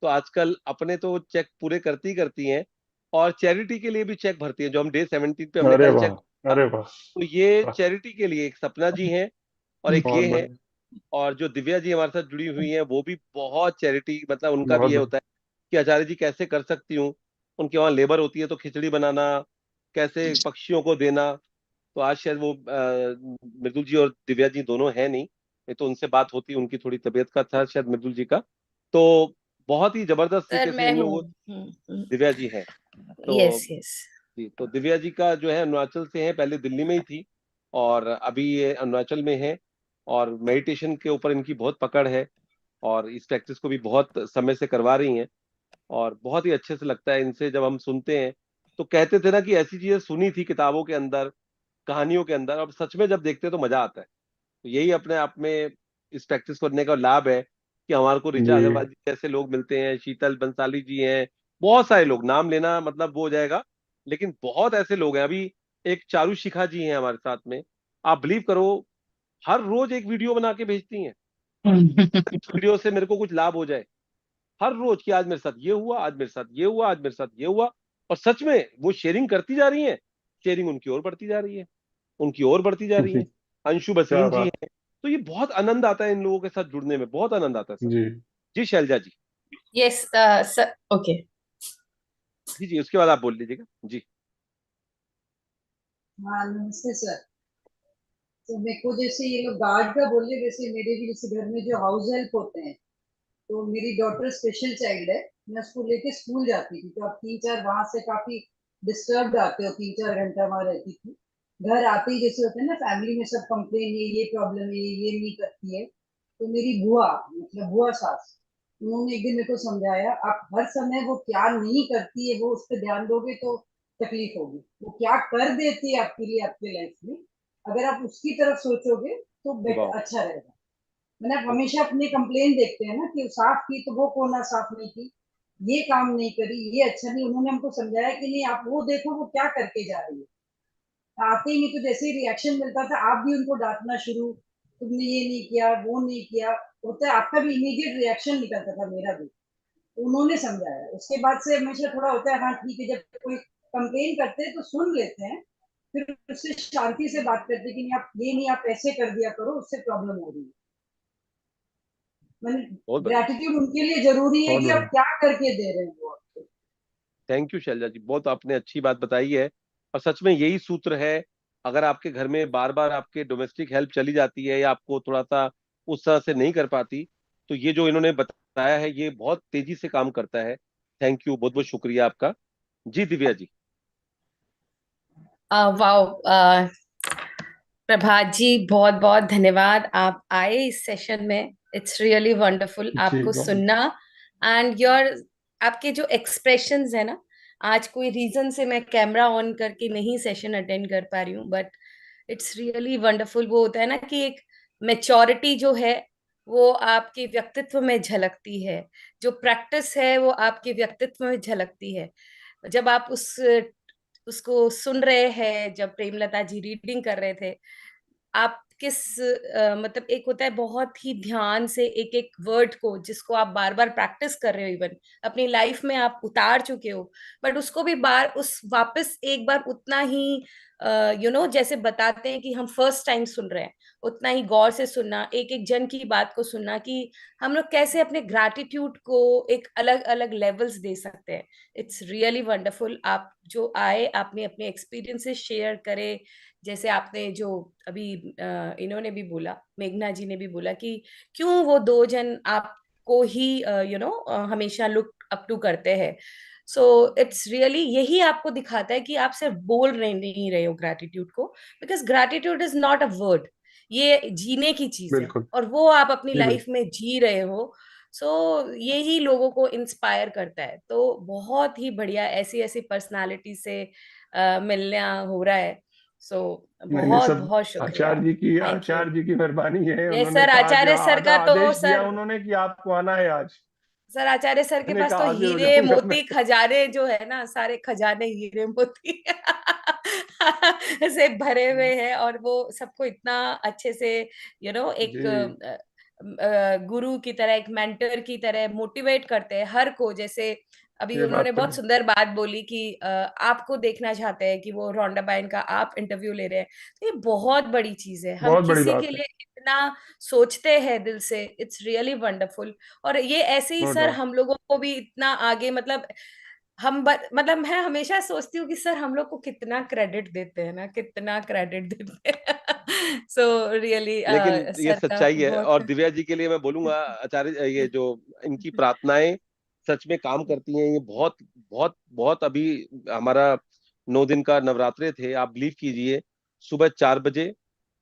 तो आजकल अपने तो चेक पूरे करती ही करती हैं, और चैरिटी के लिए भी चेक भरती हैं। जो हम डे 17 पे हमने अरे कल वाह, चेक था, अरे वाह, तो ये वाह, चैरिटी के लिए एक सपना जी हैं और एक बहुत ये है। बढ़िया, और जो दिव्या जी हमारे साथ जुड़ी हुई हैं, वो भी बहुत चैरिटी, मतलब उनका भी बहुत ये बढ़िया। होता है कि आचार्य जी कैसे कर सकती हूँ। उनके वहाँ लेबर होती है तो खिचड़ी बनाना, कैसे पक्षियों को देना। तो आज शायद वो मृदुल जी और दिव्या जी दोनों हैं नहीं तो उनसे बात होती, उनकी थोड़ी तबीयत का था शायद मृदुल जी का। तो बहुत ही जबरदस्त सर तरीके से मैं इन हूँ। लोगों, दिव्या जी हैं। तो यस यस। जी, तो दिव्या जी का जो है अरुणाचल से है, पहले दिल्ली में ही थी और अभी ये अरुणाचल में है। और मेडिटेशन के ऊपर इनकी बहुत पकड़ है, और इस प्रैक्टिस को भी बहुत समय से करवा रही हैं। और बहुत ही अच्छे से लगता है इनसे जब हम सुनते हैं। तो कहते थे ना कि ऐसी चीजें सुनी थी किताबों के अंदर, कहानियों के अंदर, अब सच में जब देखते हैं तो मजा आता है। तो यही अपने आप में इस प्रैक्टिस करने का लाभ है कि हमारे को ऋचा जी, अग्रवाल जी जैसे लोग मिलते हैं, शीतल बंसाली जी हैं, बहुत सारे लोग, नाम लेना मतलब वो हो जाएगा, लेकिन बहुत ऐसे लोग हैं। अभी एक चारू शिखा जी हैं हमारे साथ में, आप बिलीव करो, हर रोज एक वीडियो बना के भेजती हैं, वीडियो से मेरे को कुछ लाभ हो जाए, हर रोज की आज मेरे साथ ये हुआ, आज मेरे साथ ये हुआ, आज मेरे साथ ये हुआ। और सच में वो शेयरिंग करती जा रही है, शेयरिंग उनकी ओर बढ़ती जा रही है, उनकी ओर बढ़ती जा रही जी, है। अंशु क्या बसीन जी बात। हैं। तो ये बहुत आनंद आता है इन लोगों के साथ जुड़ने में, बहुत आनंद आता है सर। जी, जी Shailaja ji. Yes sir okay. जी जी, उसके बाद आप बोल लीजिएगा जी। हाँ नमस्ते सर। तो मेरे को जैसे ये लोग गार्ड का बोले, वैसे मेरे भी जैसे घर में जो हाउस हेल्प होते हैं, तो मेरी डॉटर स्पेशल चाइल्ड है, मैं उसको लेके स्कूल जाती थी, तो अब 3-4 वहां से काफी डिस्टर्ब आते हो, 3-4 घंटा वहां रहती थी। घर आते ही जैसे होता है ना फैमिली में सब कंप्लेन, ये प्रॉब्लम है, ये नहीं करती है। तो मेरी बुआ, मतलब बुआ सास, उन्होंने एक दिन मेरे को समझाया, आप हर समय वो क्या नहीं करती है वो उस पर ध्यान दोगे तो तकलीफ होगी। वो क्या कर देती है आपके लिए आपके लाइफ में, अगर आप उसकी तरफ सोचोगे तो वाह। बेटर अच्छा रहेगा। मैंने आप हमेशा अपने कंप्लेन देखते हैं ना कि साफ की तो वो कोना साफ नहीं की, ये काम नहीं करी, ये अच्छा नहीं। उन्होंने हमको समझाया कि नहीं आप वो देखो वो क्या करके जा रही है। आते ही नहीं तो जैसे ही रिएक्शन मिलता था आप भी उनको डांटना शुरू, तुमने ये नहीं किया वो नहीं किया, होता है आपका भी इमीडिएट रिएक्शन निकलता था, मेरा भी। तो उन्होंने समझाया, उसके बाद से हमेशा थोड़ा होता है हाँ ठीक है, जब कोई कंप्लेन करते हैं तो सुन लेते हैं, फिर उससे शांति से बात करते हैं कि नहीं आप ये नहीं, आप ऐसे कर दिया करो, उससे प्रॉब्लम हो रही है। मैंने बहुत बढ़िया। ग्रेटिट्यूड उनके लिए जरूरी है बहुत कि आप बढ़िया। क्या करके दे रहे हैं वो आपको। थैंक यू शैलजा जी, बहुत आपने अच्छी बात बताई है। और सच में यही सूत्र है। अगर आपके घर में बार बार आपके डोमेस्टिक हेल्प चली जाती है या आपको थोड़ा सा उस तरह से नहीं कर पाती, तो ये जो इन्होंने बताया है ये बहुत तेजी से काम करता है। थैंक यू, बहुत बहुत शुक्रिया आपका। जी दिव्या जी। वाओ प्रभात जी, बहुत बहुत धन्यवाद आप आए इस सेशन में। इट्स रियली वंडरफुल जी, आपको बहुत। सुनना। एंड योर आपके जो एक्सप्रेशंस है ना, आज कोई रीजन से मैं कैमरा ऑन करके नहीं सेशन अटेंड कर पा रही हूँ, बट इट्स रियली वंडरफुल। वो होता है ना कि एक मेच्योरिटी जो है वो आपके व्यक्तित्व में झलकती है, जो प्रैक्टिस है वो आपके व्यक्तित्व में झलकती है। जब आप उसको सुन रहे हैं, जब प्रेमलता जी रीडिंग कर रहे थे, आप किस मतलब एक होता है बहुत ही ध्यान से एक एक वर्ड को, जिसको आप बार बार प्रैक्टिस कर रहे हो, इवन अपनी लाइफ में आप उतार चुके हो, बट उसको भी बार उस वापस एक बार उतना ही जैसे बताते हैं कि हम फर्स्ट टाइम सुन रहे हैं, उतना ही गौर से सुनना, एक एक जन की बात को सुनना कि हम लोग कैसे अपने ग्रैटिट्यूड को एक अलग अलग लेवल्स दे सकते हैं। It's really wonderful. आप जो आए, आपने अपने एक्सपीरियंसेस शेयर करे, जैसे आपने जो अभी इन्होंने भी बोला, मेघना जी ने भी बोला कि क्यों वो दो जन आपको ही हमेशा लुक अप टू करते हैं। सो इट्स रियली यही आपको दिखाता है कि आप सिर्फ बोल रहे नहीं रहे हो ग्रैटिट्यूड को, because gratitude is not a word, ये जीने की चीज है, बिल्कुल। और वो आप अपनी जी, लाइफ बिल्कुल। में जी रहे हो। सो यही लोगों को इंस्पायर करता है। तो बहुत ही बढ़िया ऐसी ऐसी पर्सनालिटी से मिलना हो रहा है। सो नहीं बहुत सब बहुत शुक्रिया। Thank you. आचार्य जी की मेहरबानी है, यस उन्होंने सर, कहा कि आचार्य सर का तो आदेश दिया सर उन्होंने कि आपको आना है आज। सर आचार्य सर के मैंने पास कहा तो हाजिर हो हीरे जाऊंगा मैं। मोती खजाने जो है ना, सारे खजाने हीरे मोती से भरे हुए हैं, और वो सबको इतना अच्छे से एक जी गुरु की तरह, एक मेंटर की तरह मोटिवेट करते हैं हर को। जैसे अभी ये उन्होंने बात तो बहुत है। सुंदर बात बोली कि आपको देखना चाहते हैं कि वो रोंडा बाइन का आप इंटरव्यू ले रहे हैं, तो ये बहुत बड़ी चीज है। हम बहुत बड़ी किसी के बात है। लिए इतना सोचते हैं दिल से, इट्स रियली वंडरफुल। और ये ऐसे ही नो सर डाउट। हम लोगों को भी इतना आगे, मतलब मतलब मैं हमेशा सोचती हूँ कि सर हम लोग को कितना क्रेडिट देते हैं ना, कितना क्रेडिट देते हैं सो रियली लेकिन ये सर का सच्चाई है। बहुत और दिव्या जी के लिए मैं बोलूंगा, आचार्य, ये जो इनकी प्रार्थनाएं सच में काम करती हैं। ये बहुत बहुत बहुत, अभी हमारा 9 दिन का नवरात्रे थे, आप बिलीव कीजिए, सुबह 4 बजे,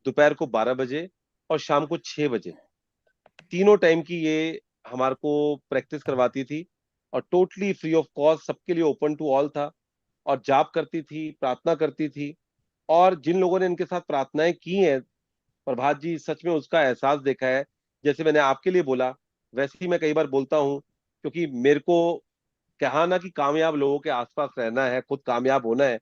दोपहर को 12 बजे और शाम को 6 बजे, तीनों टाइम की ये हमारे को प्रैक्टिस करवाती थी। और टोटली फ्री ऑफ कॉस्ट, सबके लिए ओपन टू ऑल था। और जाप करती थी, प्रार्थना करती थी। और जिन लोगों ने इनके साथ प्रार्थनाएं की हैं, प्रभात जी, सच में उसका एहसास देखा है। जैसे मैंने आपके लिए बोला, वैसे ही मैं कई बार बोलता हूँ, क्योंकि मेरे को कहा ना कि कामयाब लोगों के आसपास रहना है, खुद कामयाब होना है।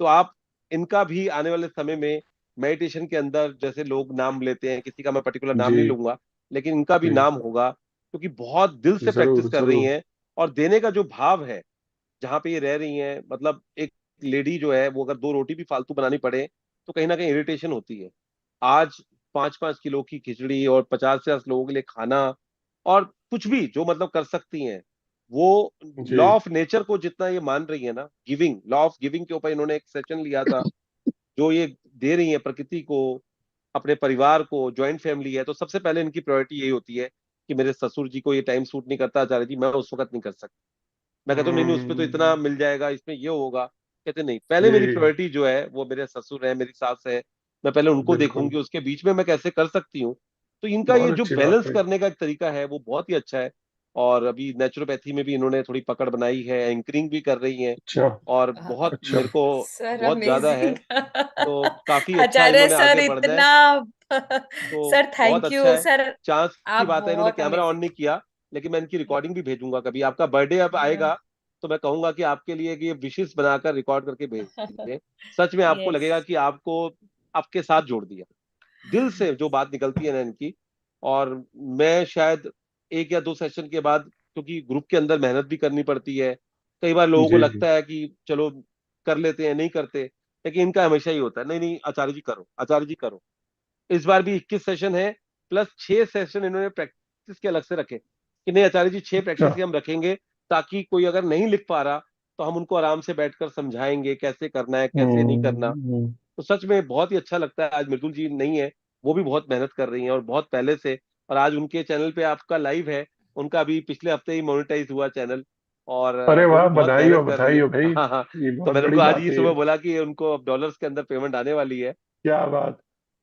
तो आप इनका भी आने वाले समय में मेडिटेशन के अंदर, जैसे लोग नाम लेते हैं, किसी का मैं पर्टिकुलर नाम जी नहीं लूंगा, लेकिन इनका भी जी नाम होगा, क्योंकि बहुत दिल से प्रैक्टिस जरूर कर रही जरूर। हैं। और देने का जो भाव है, जहाँ पे ये रह रही हैं, मतलब एक लेडी जो है, वो अगर 2 रोटी भी फालतू बनानी पड़े तो कहीं ना कहीं इरिटेशन होती है। आज 5-5 किलो की खिचड़ी और 50 से 80 लोगों के लिए खाना, और कुछ भी जो मतलब कर सकती हैं, वो जी लॉ ऑफ नेचर को जितना ये मान रही है ना, गिविंग, लॉ ऑफ गिविंग के ऊपर इन्होंने एक सेशन लिया था, जो ये दे रही है प्रकृति को, अपने परिवार को, ज्वाइंट फैमिली है, तो सबसे पहले इनकी प्रायोरिटी यही होती है कि मेरे ससुर जी को ये टाइम सूट नहीं करता आचार्य जी, मैं उस वक्त नहीं कर सकता। मैं कहता हूँ नहीं नहीं, उस पर तो इतना हम्म, मिल जाएगा, इसमें ये होगा। कहते नहीं, पहले मेरी जी प्रायोरिटी जो है वो मेरे ससुर है, मेरी सास है, मैं पहले उनको बिल्कुल। देखूंगी, उसके बीच में मैं कैसे कर सकती हूँ। तो इनका ये बहुत जो अच्छी बात बैलेंस है। करने का एक तरीका है, वो बहुत ही अच्छा है। और अभी नेचुरोपैथी में भी इन्होंने थोड़ी पकड़ बनाई है, एंकरिंग भी कर रही हैं, अच्छा और बहुत अच्छा। मेरे को सर बहुत ज्यादा है। अमेजिंग तो काफी अच्छा आचार्य इन्होंने सर आगे बढ़ना है। इतना तो सर बहुत थैंक अच्छा यू है। सर, चांस की आप बात है, इन्होंने बहुत कैमरा ऑन अमेजिंग। नहीं किया, लेकिन मैं इनकी रिकॉर्डिंग भी भेजूंगा कभी। आपका बर्थडे अब आएगा तो मैं कहूंगा कि आपके लिए कि ये विशेष बनाकर रिकॉर्ड करके भेज दें। सच में आपको यस लगेगा कि आपको आपके साथ जोड़ दिया, दिल से जो बात निकलती है ना इनकी। और मैं शायद 1 या 2 सेशन के बाद, क्योंकि ग्रुप के अंदर मेहनत भी करनी पड़ती है, कई बार लोगों को जी जी लगता है कि चलो कर लेते हैं, नहीं करते, लेकिन इनका हमेशा ही होता है, नहीं नहीं आचार्य जी करो, आचार्य जी करो। इस बार भी 21 सेशन है, प्लस 6 सेशन इन्होंने प्रैक्टिस के अलग से रखे, कि नहीं आचार्य जी, 6 प्रैक्टिस अच्छा। के हम रखेंगे, ताकि कोई अगर नहीं लिख पा रहा तो हम उनको आराम से बैठकर समझाएंगे कैसे करना है, कैसे नहीं करना। हम्म। तो सच में बहुत ही अच्छा लगता है। आज मृदुल जी नहीं है, वो भी बहुत मेहनत कर रही हैं, और बहुत पहले से। और आज उनके चैनल पे आपका लाइव है, उनका अभी पिछले हफ्ते ही मोनेटाइज हुआ चैनल। और अरे वो वाह, भी बहुत मेहनत कर रही बधाई है। हो भाई। हाँ हाँ। ये तो बहुत मैंने बड़ी उनको आज बात ही है सुबह ये। बोला कि उनको अब डॉलर्स के अंदर पेमेंट आने वाली है। क्या बात।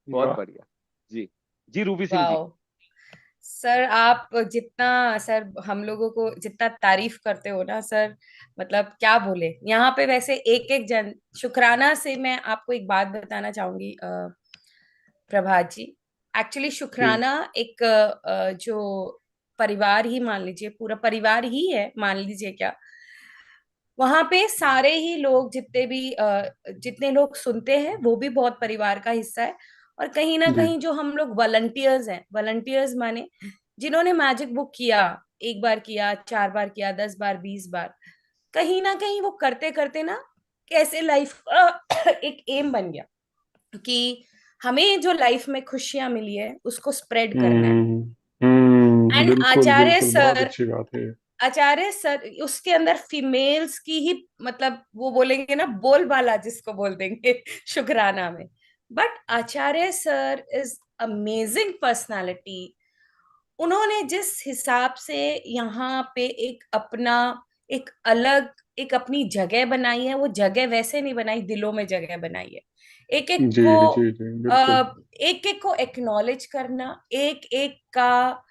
बहुत वाह। बढ़िया। जी। जी रूबी सिंह जी। वाओ सर, आप जितना सर हम लोगों को जितना तारीफ करते हो ना सर, मतलब क्या बोले यहाँ पे। वैसे एक एक जन शुक्राना से मैं आपको एक बात बताना चाहूंगी प्रभात जी। एक्चुअली जी शुक्राना एक जो परिवार ही मान लीजिए, पूरा परिवार ही है मान लीजिए क्या, वहां पे सारे ही लोग जितने भी जितने लोग सुनते हैं वो भी बहुत परिवार का हिस्सा है। और कहीं ना जी कहीं जो हम लोग वॉलंटियर्स हैं, वॉलंटियर्स माने जिन्होंने मैजिक बुक किया, 1 बार किया, 4 बार किया, 10 बार, 20 बार, कहीं ना कहीं वो करते करते ना कैसे लाइफ एक एम बन गया कि हमें जो लाइफ में खुशियां मिली है उसको स्प्रेड करना है। एंड बिल्कुल आचार्य बिल्कुल, बहुत सर, अच्छी बात है ये। आचार्य सर उसके अंदर फीमेल्स की ही, मतलब वो बोलेंगे ना बोलबाला जिसको बोल देंगे शुक्राना में। But Acharya sir is amazing personality. उन्होंने जिस हिसाब से यहाँ पे एक अपना, एक अलग, एक अपनी जगह बनाई है, वो जगह वैसे नहीं बनाई, दिलों में जगह बनाई है। एक एक जी को जी जी बिल्कुल। एक एक को एक्नॉलेज करना, एक एक का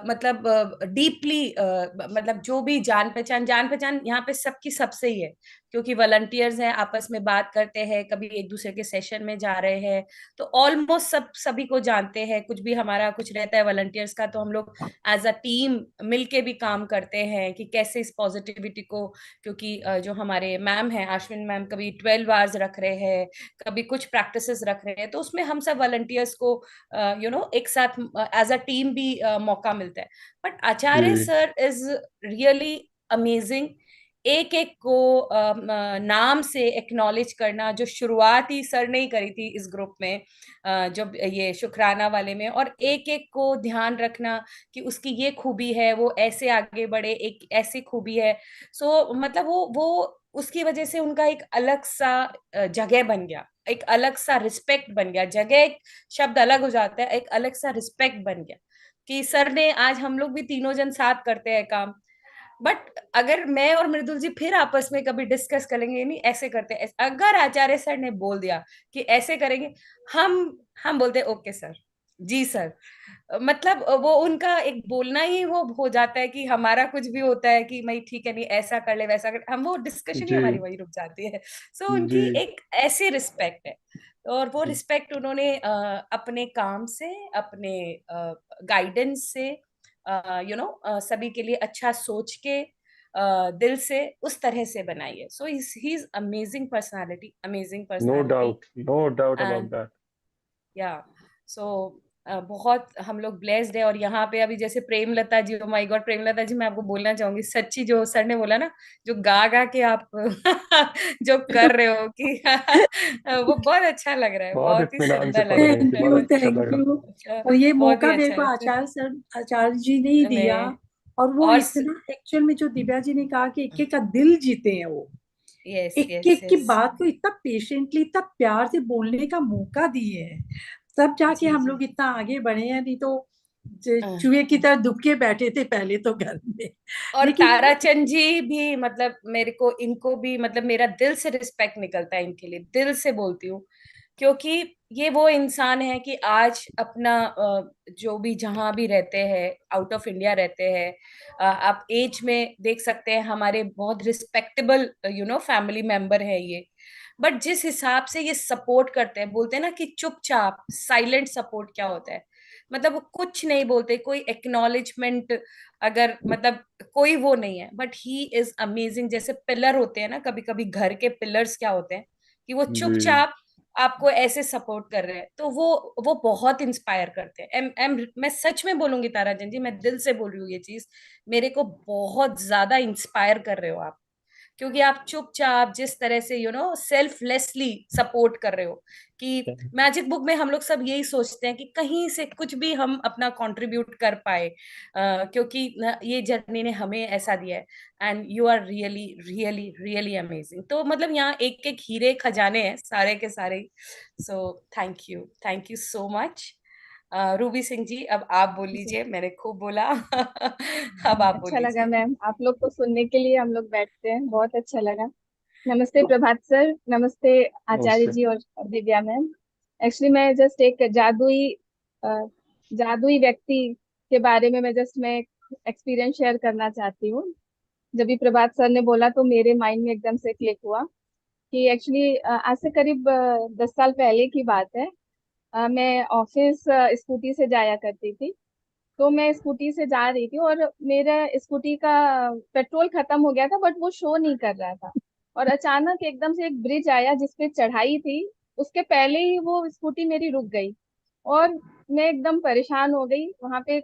मतलब डीपली, मतलब जो भी जान पहचान, जान पहचान यहाँ पे सबकी सबसे ही है, क्योंकि वॉलंटियर्स हैं, आपस में बात करते हैं, कभी एक दूसरे के सेशन में जा रहे हैं, तो ऑलमोस्ट सभी को जानते हैं। कुछ भी हमारा कुछ रहता है वॉलंटियर्स का, तो हम लोग एज अ टीम मिलके भी काम करते हैं कि कैसे इस पॉजिटिविटी को, क्योंकि जो हमारे मैम हैं आश्विन मैम, कभी 12 आवर्स रख रहे हैं, कभी कुछ प्रैक्टिसेस रख रहे हैं, तो उसमें हम सब वॉलंटियर्स को एक साथ एज अ टीम भी मौका मिलता है। But Acharya ji sir is really amazing. एक एक को नाम से एक्नॉलेज करना, जो शुरुआत ही सर ने ही करी थी इस ग्रुप में, जब ये शुक्राना वाले में, और एक एक को ध्यान रखना कि उसकी ये खूबी है, वो ऐसे आगे बढ़े, एक ऐसी खूबी है। सो मतलब वो उसकी वजह से उनका एक अलग सा जगह बन गया, एक अलग सा रिस्पेक्ट बन गया। जगह एक शब्द अलग हो जाता है, एक अलग सा रिस्पेक्ट बन गया कि सर ने, आज हम लोग भी तीनों जन साथ करते हैं काम, बट अगर मैं और मृदुल जी फिर आपस में कभी डिस्कस करेंगे, नहीं ऐसे करते हैं, अगर आचार्य सर ने बोल दिया कि ऐसे करेंगे, हम बोलते ओके सर, जी सर। मतलब वो उनका एक बोलना ही वो हो जाता है कि हमारा कुछ भी होता है कि भाई ठीक है, नहीं ऐसा कर ले वैसा कर, हम वो डिस्कशन ही जी हमारी वही रुक जाती है। सो जी उनकी एक ऐसी रिस्पेक्ट है, और वो रिस्पेक्ट उन्होंने अपने काम से, अपने गाइडेंस से, सभी के लिए अच्छा सोच के, दिल से उस तरह से बनाई है। So he is amazing personality, amazing personality. No doubt about and that. Yeah so बहुत हम लोग ब्लेस्ड है। और यहाँ पे अभी जैसे प्रेमलता जी, ओ माय गॉड, प्रेमलता जी, मैं आपको बोलना चाहूंगी सच्ची, जो सर ने बोला ना, जो गा गा के आप जो कर रहे हो कि वो बहुत अच्छा लग रहा है, बहुत बहुत ही इत्मीनान से सुंदर लग पढ़ रहा रही थैंक थी, यू, बहुत है। अच्छा थैंक लग रहा। यू। अच्छा, और ये बहुत ही मौका मेरे अच्छा को है। आचार्य जी ने ही दिया। मैं और वो और इतना एक्चुअल में, जो दिव्या जी ने कहा कि एक एक का दिल जीते हैं वो, यस एक यस एक की यस। बात को इतना पेशेंटली, इतना प्यार से बोलने का मौका दिए हैं, तब जाके जी हम जी। लोग इतना आगे बढ़े हैं। नहीं तो अ, चूहे की तरह दुबके बैठे थे पहले तो घर में। और लेकिन ताराचंद जी भी, मतलब मेरे को इनको भी, मतलब मेरा दिल से रिस्पेक्ट निकलता है इनके लिए, दिल से बोलती हूँ, क्योंकि ये वो इंसान है कि आज अपना जो भी जहां भी रहते हैं, आउट ऑफ इंडिया रहते हैं, आप एज में देख सकते हैं, हमारे बहुत रिस्पेक्टेबल फैमिली मेंबर है ये, बट जिस हिसाब से ये सपोर्ट करते हैं, बोलते हैं ना कि चुपचाप साइलेंट सपोर्ट क्या होता है, मतलब वो कुछ नहीं बोलते, कोई एक्नॉलेजमेंट, अगर मतलब कोई वो नहीं है, बट ही इज अमेजिंग। जैसे पिलर होते हैं ना, कभी कभी घर के पिलर्स क्या होते हैं कि वो जी चुपचाप आपको ऐसे सपोर्ट कर रहे हैं, तो वो बहुत इंस्पायर करते हैं। मैं सच में बोलूंगी ताराजन जी, मैं दिल से बोल रही हूँ ये चीज, मेरे को बहुत ज्यादा इंस्पायर कर रहे हो आप, क्योंकि आप चुपचाप जिस तरह से सेल्फलेसली सपोर्ट कर रहे हो, कि मैजिक बुक में हम लोग सब यही सोचते हैं कि कहीं से कुछ भी हम अपना कंट्रीब्यूट कर पाए, क्योंकि ये जर्नी ने हमें ऐसा दिया है, and you are really really really amazing. तो मतलब यहाँ एक एक हीरे खजाने हैं सारे के सारे। So thank you so much. Ruby Singh ji, अब आप बोल जी, लीजिए, मैंने खूब बोला। अब आप बोल अच्छा लगा लीजिए। मैम, आप लोग को सुनने के लिए हम लोग बैठते हैं, बहुत अच्छा लगा। नमस्ते प्रभात सर, नमस्ते आचार्य नमस्ते। जी और दिव्या मैम। एक्चुअली मैं जस्ट एक अ, जादुई व्यक्ति के बारे में मैं एक्सपीरियंस शेयर करना चाहती हूँ। जब भी प्रभात सर ने बोला तो मेरे माइंड में एकदम से क्लिक हुआ कि एक्चुअली आज से करीब 10 साल पहले की बात है। मैं ऑफिस स्कूटी से जाया करती थी। तो मैं स्कूटी से जा रही थी और मेरा स्कूटी का पेट्रोल खत्म हो गया था, बट वो शो नहीं कर रहा था। और अचानक एकदम से एक ब्रिज आया जिसपे चढ़ाई थी, उसके पहले ही वो स्कूटी मेरी रुक गई। और मैं एकदम परेशान हो गई। वहां पे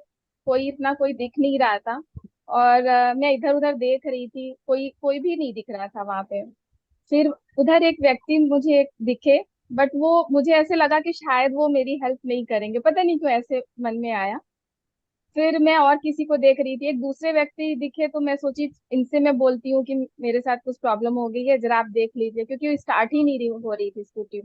कोई दिख नहीं रहा था। और मैं इधर उधर देख रही थी, कोई कोई भी नहीं दिख रहा था वहां पे। फिर उधर एक व्यक्ति मुझे एक दिखे, बट वो मुझे ऐसे लगा कि शायद वो मेरी हेल्प नहीं करेंगे, पता नहीं क्यों ऐसे मन में आया। फिर मैं और किसी को देख रही थी, एक दूसरे व्यक्ति दिखे तो मैं सोची इनसे मैं बोलती हूँ कि मेरे साथ कुछ प्रॉब्लम हो गई है, जरा आप देख लीजिए, क्योंकि वो स्टार्ट ही नहीं हो रही थी स्कूटी।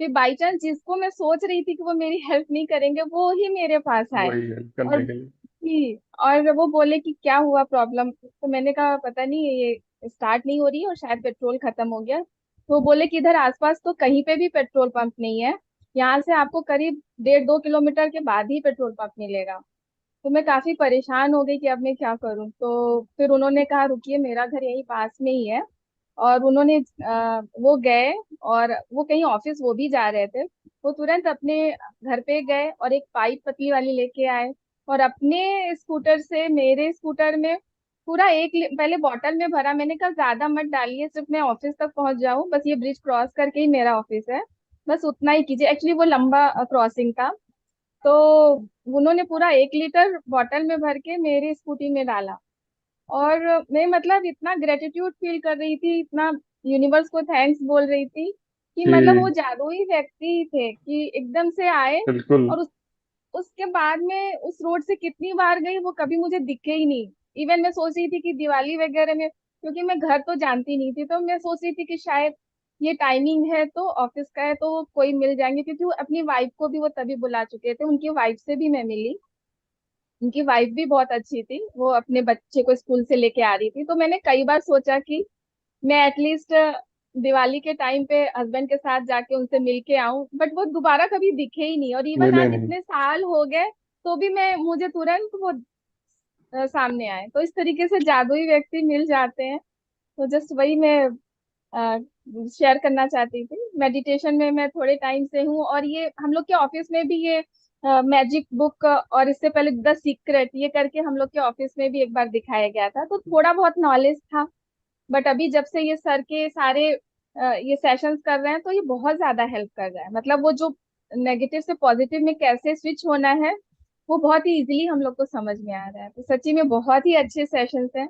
फिर बाई चांस जिसको मैं सोच रही थी कि वो मेरी हेल्प नहीं करेंगे, वो ही मेरे पास आए। वही हेल्प और करने के लिए। जी, और वो बोले कि क्या हुआ प्रॉब्लम, तो मैंने कहा पता नहीं ये स्टार्ट नहीं हो रही है और शायद पेट्रोल खत्म हो गया। तो वो बोले कि इधर आसपास तो कहीं पे भी पेट्रोल पंप नहीं है, यहाँ से आपको करीब 1.5-2 किलोमीटर के बाद ही पेट्रोल पंप मिलेगा। तो मैं काफी परेशान हो गई कि अब मैं क्या करूं। तो फिर उन्होंने कहा रुकिए, मेरा घर यहीं पास में ही है, और उन्होंने वो गए, और वो कहीं ऑफिस वो भी जा रहे थे। वो तुरंत अपने घर पे गए और एक पाइप पतली वाली लेके आए, और अपने स्कूटर से मेरे स्कूटर में पूरा पहले बॉटल में भरा। मैंने कहा ज्यादा मत डालिए, सिर्फ मैं ऑफिस तक पहुंच जाऊं, बस ये ब्रिज क्रॉस करके ही मेरा ऑफिस है, बस उतना ही कीजिए। एक्चुअली वो लंबा क्रॉसिंग था। तो उन्होंने पूरा 1 लीटर बॉटल में भर के मेरी स्कूटी में डाला। और मैं मतलब इतना ग्रेटिट्यूड फील कर रही थी, इतना यूनिवर्स को थैंक्स बोल रही थी कि मतलब वो जी जादुई व्यक्ति ही थे कि एकदम से आए। बिल्कुल। और उसके बाद में उस रोड से कितनी बार गई वो कभी मुझे दिखे ही नहीं। इवन मैं सोच रही थी कि दिवाली वगैरह में, क्योंकि मैं घर तो जानती नहीं थी, तो मैं सोच रही थी कि शायद ये टाइमिंग है तो ऑफिस का है तो कोई मिल जाएंगे, क्योंकि वो अपनी वाइफ को भी वो तभी बुला चुके थे। उनकी वाइफ से भी मैं मिली, उनकी वाइफ भी बहुत अच्छी थी, वो अपने बच्चे को स्कूल से लेके आ रही थी। तो मैंने कई बार सोचा कि मैं एटलीस्ट दिवाली के टाइम पे हस्बैंड के साथ जाके उनसे मिल के आऊं, बट वो दोबारा कभी दिखे ही नहीं। और इवन मिले आज नहीं। इतने साल हो गए तो भी मैं मुझे तुरंत वो सामने आए। तो इस तरीके से जादुई व्यक्ति मिल जाते हैं। तो जस्ट वही मैं शेयर करना चाहती थी। मेडिटेशन में मैं थोड़े टाइम से हूँ, और ये हम लोग के ऑफिस में भी ये मैजिक बुक, और इससे पहले द सीक्रेट, ये करके हम लोग के ऑफिस में भी एक बार दिखाया गया था, तो थोड़ा बहुत नॉलेज था। बट अभी जब से ये सर के सारे ये सेशंस कर रहे हैं तो ये बहुत ज्यादा हेल्प कर रहा है। मतलब वो जो नेगेटिव से पॉजिटिव में कैसे स्विच होना है वो बहुत ही इजीली हम लोग को समझ में आ रहा है। तो सच्ची में बहुत ही अच्छे सेशंस हैं।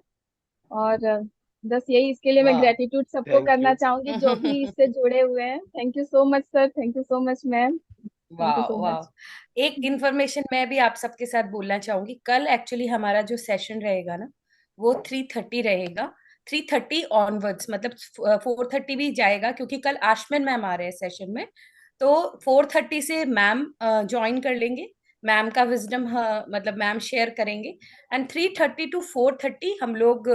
और बस यही, इसके लिए मैं वाह ग्रेटिट्यूड सबको थैंक करना यू। चाहूंगी जो भी इससे जुड़े हुए हैं। Thank you so much sir, thank you so much ma'am, thank you वाह सो वाह। मच। एक इंफॉर्मेशन मैं भी आप सबके साथ बोलना चाहूंगी। कल एक्चुअली हमारा जो सेशन रहेगा ना, वो 3:30 रहेगा। 3:30 ऑनवर्ड्स, मतलब 4:30 भी जाएगा, क्योंकि कल आशमन मैम आ रहे हैं सेशन में। तो 4:30 से मैम ज्वाइन कर लेंगे। मैम का विजडम मतलब मैम शेयर करेंगे। एंड 3:30 टू 4:30 हम लोग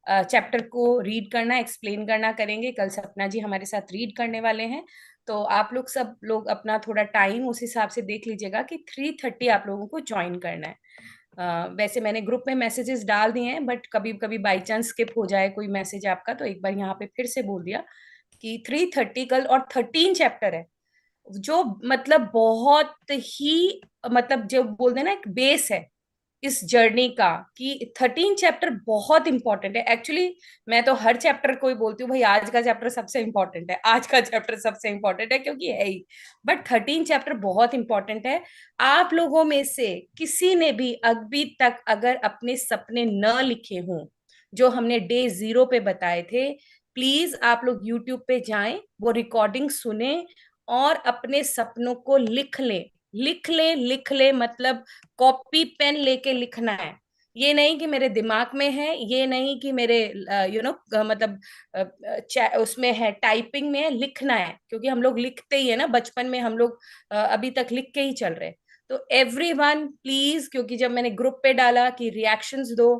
चैप्टर को रीड करना, एक्सप्लेन करना करेंगे। कल सपना जी हमारे साथ रीड करने वाले हैं। तो आप लोग सब लोग अपना थोड़ा टाइम उस हिसाब से देख लीजिएगा कि 3:30 आप लोगों को ज्वाइन करना है। वैसे मैंने ग्रुप में मैसेजेस डाल दिए हैं, बट कभी कभी बाई चांस स्किप हो जाए कोई मैसेज आपका, तो एक बार यहाँ पे फिर से बोल दिया कि 3:30 कल। और 13 चैप्टर है, जो मतलब बहुत ही, मतलब जो बोल देना एक बेस है इस जर्नी का, कि 13 चैप्टर बहुत इंपॉर्टेंट है एक्चुअली। मैं तो हर चैप्टर को ही बोलती हूँ भाई आज का चैप्टर सबसे इंपॉर्टेंट है, आज का चैप्टर सबसे इंपॉर्टेंट है, क्योंकि है ही। बट 13 चैप्टर बहुत इंपॉर्टेंट है। आप लोगों में से किसी ने भी अभी तक अगर अपने सपने न लिखे हों, जो हमने डे 0 पे बताए थे, प्लीज आप लोग यूट्यूब पे जाएं, वो रिकॉर्डिंग सुने और अपने सपनों को लिख लें। लिख लें, लिख लें, मतलब कॉपी पेन लेके लिखना है। ये नहीं कि मेरे दिमाग में है, ये नहीं कि मेरे मतलब उसमें है, टाइपिंग में है, लिखना है। क्योंकि हम लोग लिखते ही है ना, बचपन में हम लोग अभी तक लिख के ही चल रहे। तो एवरीवन प्लीज, क्योंकि जब मैंने ग्रुप पे डाला कि रिएक्शंस दो,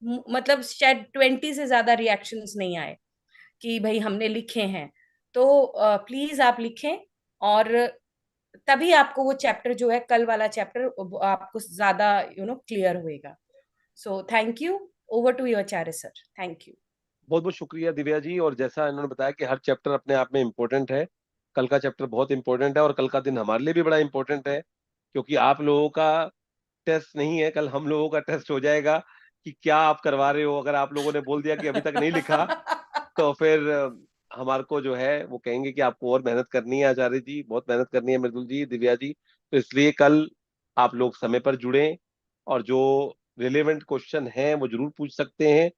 मतलब शायद 20 से ज्यादा रिएक्शंस नहीं आए कि भाई हमने लिखे हैं। तो प्लीज आप लिखें, और तभी आपको वो चैप्टर जो है कल वाला चैप्टर आपको ज्यादा क्लियर होएगा। So thank you. Over to you Acharya sir. Thank you. बहुत बहुत शुक्रिया दिव्या जी। और जैसा इन्होंने बताया कि हर चैप्टर अपने आप में इम्पोर्टेंट है, कल का चैप्टर बहुत इंपॉर्टेंट है, और कल का दिन हमारे लिए भी बड़ा इंपॉर्टेंट है, क्योंकि आप लोगों का टेस्ट नहीं है, कल हम लोगों का टेस्ट हो जाएगा कि क्या आप करवा रहे हो। अगर आप लोगों ने बोल दिया कि अभी तक नहीं लिखा, तो फिर हमारे को जो है वो कहेंगे कि आपको और मेहनत करनी है आचार्य जी, बहुत मेहनत करनी है मृदुल जी, दिव्या जी। तो इसलिए कल आप लोग समय पर जुड़ें, और जो रिलेवेंट क्वेश्चन हैं वो जरूर पूछ सकते हैं।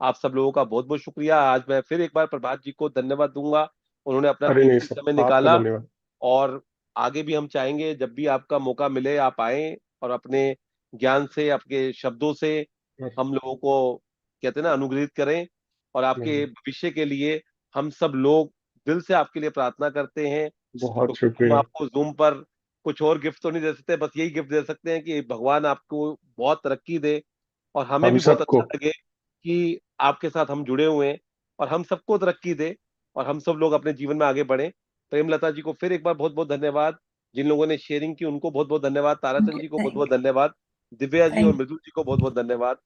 आप सब लोगों का बहुत बहुत शुक्रिया। आज मैं फिर एक बार प्रभात जी को धन्यवाद दूंगा, उन्होंने अपना अरे नहीं कीमती सर, समय आपको निकाला। धन्यवाद। और आगे भी हम चाहेंगे जब भी आपका मौका मिले आप आए, और अपने ज्ञान से, आपके शब्दों से हम लोगों को, कहते हैं ना, अनुग्रहित करें। और आपके भविष्य के लिए हम सब लोग दिल से आपके लिए प्रार्थना करते हैं, बहुत क्योंकि हम शुक्रिया। आपको जूम पर कुछ और गिफ्ट तो नहीं दे सकते, बस यही गिफ्ट दे सकते हैं कि भगवान आपको बहुत तरक्की दे, और हमें हम भी बहुत सबको। अच्छा लगे कि आपके साथ हम जुड़े हुए हैं, और हम सबको तरक्की दे, और हम सब लोग अपने जीवन में आगे बढ़े। प्रेमलता जी को फिर एक बार बहुत बहुत धन्यवाद। जिन लोगों ने शेयरिंग की उनको बहुत बहुत धन्यवाद। ताराचंद जी को बहुत बहुत धन्यवाद। दिव्या जी और थैंक मृदुल जी को बहुत बहुत धन्यवाद।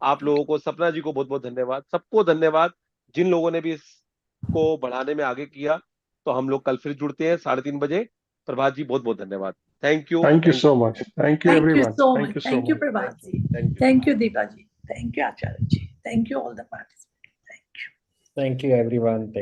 आप लोगों को, सपना जी को बहुत बहुत धन्यवाद। सबको धन्यवाद जिन लोगों ने भी इस को बढ़ाने में आगे किया। तो हम लोग कल फिर जुड़ते हैं 3:30 बजे। प्रभात जी बहुत बहुत धन्यवाद। Thank you so much. Thank you Thank you everyone. so Thank much. you so Thank you, much. Prabhat ji. Thank you. Thank you, Deepa ji. Thank you, Acharya ji. Thank you, all the participants. Thank you. Thank you everyone. Thank